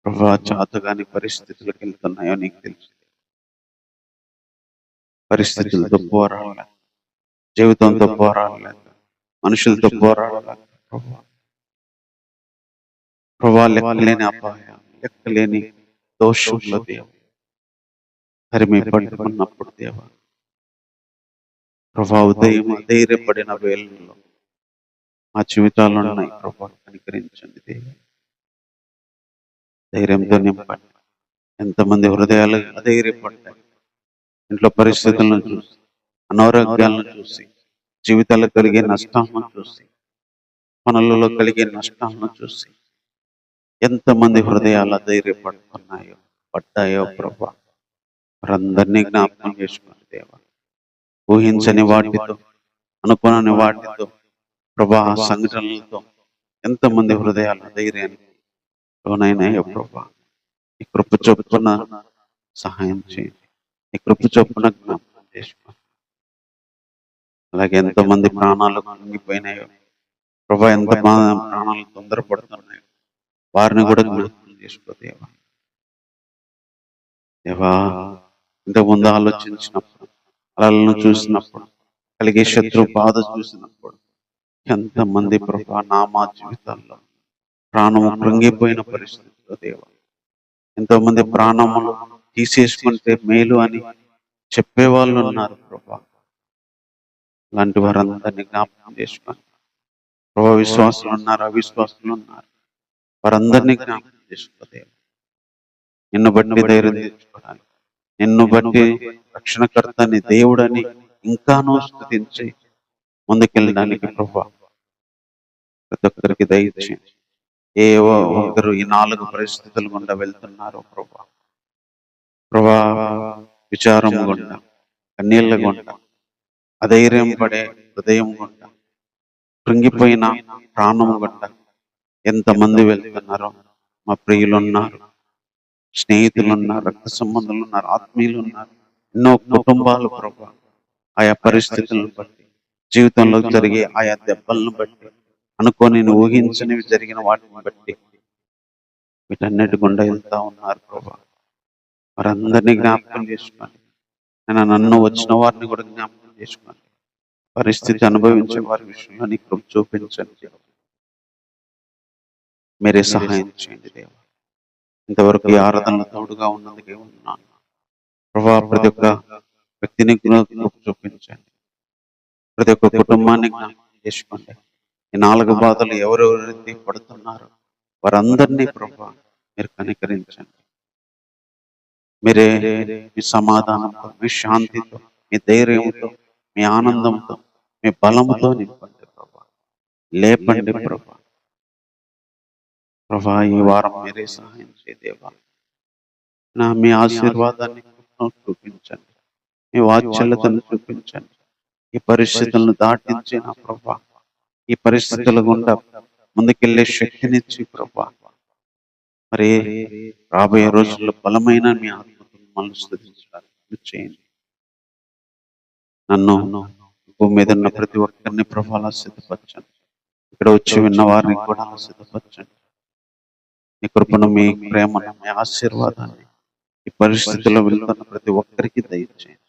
ప్రభా చాతగాని పరిస్థితులకు వెళ్తున్నాయో నీకు తెలుసు. పరిస్థితులతో పోరాడలేక, జీవితంతో పోరాడలేక, మనుషులతో పోరాడలేక ప్రభా లెక్కలేని అపాయం, లెక్కలేని దోషంలో దేవ హరిమి పట్టుకున్నప్పుడు దేవ ప్రభా ఉదయం అధైర్యపడిన వేళల్లో మా జీవితాల్లో ఉన్నాయి ప్రభా, కనికరించండి దేవ. ధైర్యంతో నింపండి. ఎంతమంది హృదయాలు అధైర్యపడ్డాయి, ఇంట్లో పరిస్థితులను చూసి, అనారోగ్యాలను చూసి, జీవితాల్లో కలిగే నష్టాలను చూసి, పనులలో కలిగే నష్టాలను చూసి ఎంతమంది హృదయాలు అధైర్యపడుతున్నాయో పడ్డాయో ప్రభా, వారందరినీ జ్ఞాపకం చేసుకోండి దేవా. ఊహించని వాటితో, అనుకోని వాటితో ప్రభా సంఘటనలతో ఎంతమంది హృదయాలు ధైర్యానికి లోనైనాయో ప్రభా, ఈ కృప చొప్పున సహాయం చేయండి, ఈ కృప చొప్పున జ్ఞాపకం చేసుకోండి. అలాగే ఎంతమంది ప్రాణాలు కుంగిపోయినాయో ప్రభా, ఎంత ప్రాణాలు తొందరపడుతున్నాయో వారిని కూడా జ్ఞాపకం చేసుకో దేవా. దేవా, ఇంతకుముందు ఆలోచించినప్పుడు, అలలను చూసినప్పుడు, కలిగే శత్రు బాధ చూసినప్పుడు ఎంతమంది ప్రభా మా జీవితాల్లో ప్రాణము కృంగిపోయిన పరిస్థితిలో దేవా, ఎంతో మంది ప్రాణములు తీసేసుకుంటే మేలు అని చెప్పేవాళ్ళు ఉన్నారు ప్రభా. అలాంటి వారందరినీ జ్ఞాపకం చేసుకోండి ప్రభా. విశ్వాసులు ఉన్నారు, అవిశ్వాసులు ఉన్నారు, వారందరినీ జ్ఞాపకం చేసుకో దేవా. నిన్ను బట్టి ధైర్యం తెచ్చుకోవడానికి, నిన్ను బట్టి రక్షణకర్తని దేవుడని ఇంకానూ స్తుతించి ముందుకెళ్ళడానికి ప్రభా ప్రతి ఒక్కరికి దయచేయండి. ఏ ఒక్కరు ఈ 4 పరిస్థితుల గుండా వెళ్తున్నారో ప్రభా, ప్రభా విచారం గుండా, కన్నీళ్ళ గుండా, అధైర్యం పడే హృదయం గుండా, కృంగిపోయిన ప్రాణం గుండా ఎంతమంది వెళ్తున్నారో మా ప్రియులు ఉన్నారు, స్నేహితులు ఉన్నారు, రక్త సంబంధులు ఉన్నారు, ఆత్మీయులు ఉన్నారు, ఎన్నో కుటుంబాలు ప్రభా ఆయా పరిస్థితులను బట్టి, జీవితంలో జరిగే ఆయా దెబ్బలను బట్టి, అనుకోని ఊహించనివి జరిగిన వాటిని బట్టి వీటన్నిటి గుండా వెళ్తా ఉన్నారు ప్రభా. వారందరినీ జ్ఞాపకం చేసుకోండి. నన్ను వచ్చిన వారిని కూడా జ్ఞాపకం చేసుకోండి. పరిస్థితి అనుభవించే వారి విషయంలో నీ కృప చూపించండి. మీరే సహాయం చేయండి దేవ. ఇంతవరకు ఈ ఆరాధనలో తోడుగా ఉన్నందుకే ఉన్నాను ప్రభా. ప్రతి ఒక్క వ్యక్తిని కృప చూపించండి. ప్రతి ఒక్క కుటుంబాన్ని జ్ఞాపకం చేసుకోండి. ఈ 4 బాధలు ఎవరెవరైతే పడుతున్నారో వారందరినీ ప్రభా మీరు కనికరించండి. మీరే మీ సమాధానంతో, మీ శాంతితో, మీ ధైర్యంతో, మీ ఆనందంతో, మీ బలముతో నింపండి ప్రభా. లేపండి ప్రభా. ప్రభా ఈ వారం మీరే సహాయం చేయదేవా. మీ ఆశీర్వాదాన్ని చూపించండి. మీ వాత్సల్యతను చూపించండి. ఈ పరిస్థితులను దాటించి నా ప్రభా, ఈ పరిస్థితుల గుండా ముందుకెళ్లే శక్తినిచ్చి ప్రభా, మరి రాబోయే రోజుల్లో బలమైన మీ ఆత్మను మనల్ని స్తుతించడానికి చేయండి. నన్ను భూమి మీద ఉన్న ప్రతి ఒక్కరిని ప్రభావాల సిద్ధపరచండి. ఇక్కడ వచ్చి విన్న వారిని కూడా సిద్ధపరచండి. మీ కృపను, మీ ప్రేమను, మీ ఆశీర్వాదాన్ని ఈ పరిస్థితుల్లో వెళ్తున్న ప్రతి ఒక్కరికి దయచేయండి.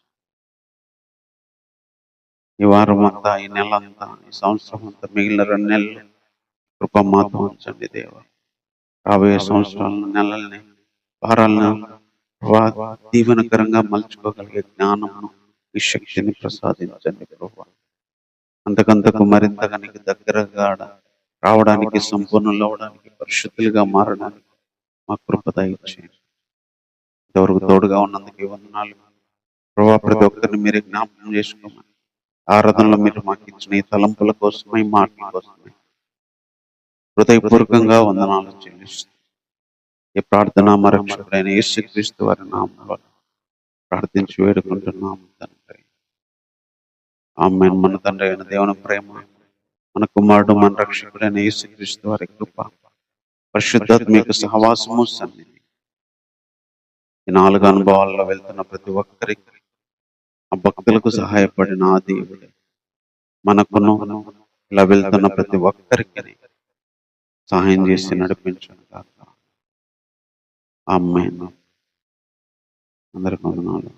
ఈ వారం అంతా, ఈ నెల అంతా, ఈ సంవత్సరం అంతా, మిగిలిన 2 నెలలు కృప మాతో ఉంచండి దేవ. రాబోయే సంవత్సరాలను, నెలల్ని, వారాలను దీవెనకరంగా మలుచుకోగలిగే జ్ఞానమును, ఈ శక్తిని ప్రసాదించండి ప్రభా. అంతకంతకు మరింతగా నీకు దగ్గరగా రావడానికి, సంపూర్ణులు అవడానికి, పరిశుద్ధులుగా మారడానికి మా కృప దయచేయండి. ఇంతవరకు తోడుగా ఉన్నందుకు వందనాలు ప్రభా. ప్రతి ఒక్కరిని మీరు జ్ఞాపకం చేసుకోమని ఆరాధనలో మీరు మాకు ఇచ్చిన ఈ తలంపుల కోసమై, మాటల కోసమై హృదయపూర్వకంగా వందనాలు చెల్లిస్తూ ఈ ప్రార్థన మా రక్షకుడైన యేసుక్రీస్తు వారి నామములో ప్రార్థించి వేడుకుంటున్నాము తండ్రి. ఆమేన్. మన తండ్రి అయిన దేవుని ప్రేమ, మన కుమారుడు, మన రక్షకుడైన యేసుక్రీస్తు వారి కృప, పరిశుద్ధాత్మక సహవాసము, సన్నిధి ఈ 4 అనుభవాల్లో వెళ్తున్న ప్రతి ఒక్కరికి, ఆ భక్తులకు సహాయపడిన ఆ దేవుడు మనకును ఇలా వెళ్తున్న ప్రతి ఒక్కరికి సహాయం చేసి నడిపించండి కాక. ఆమేన్. అందరికీ వందనాలు.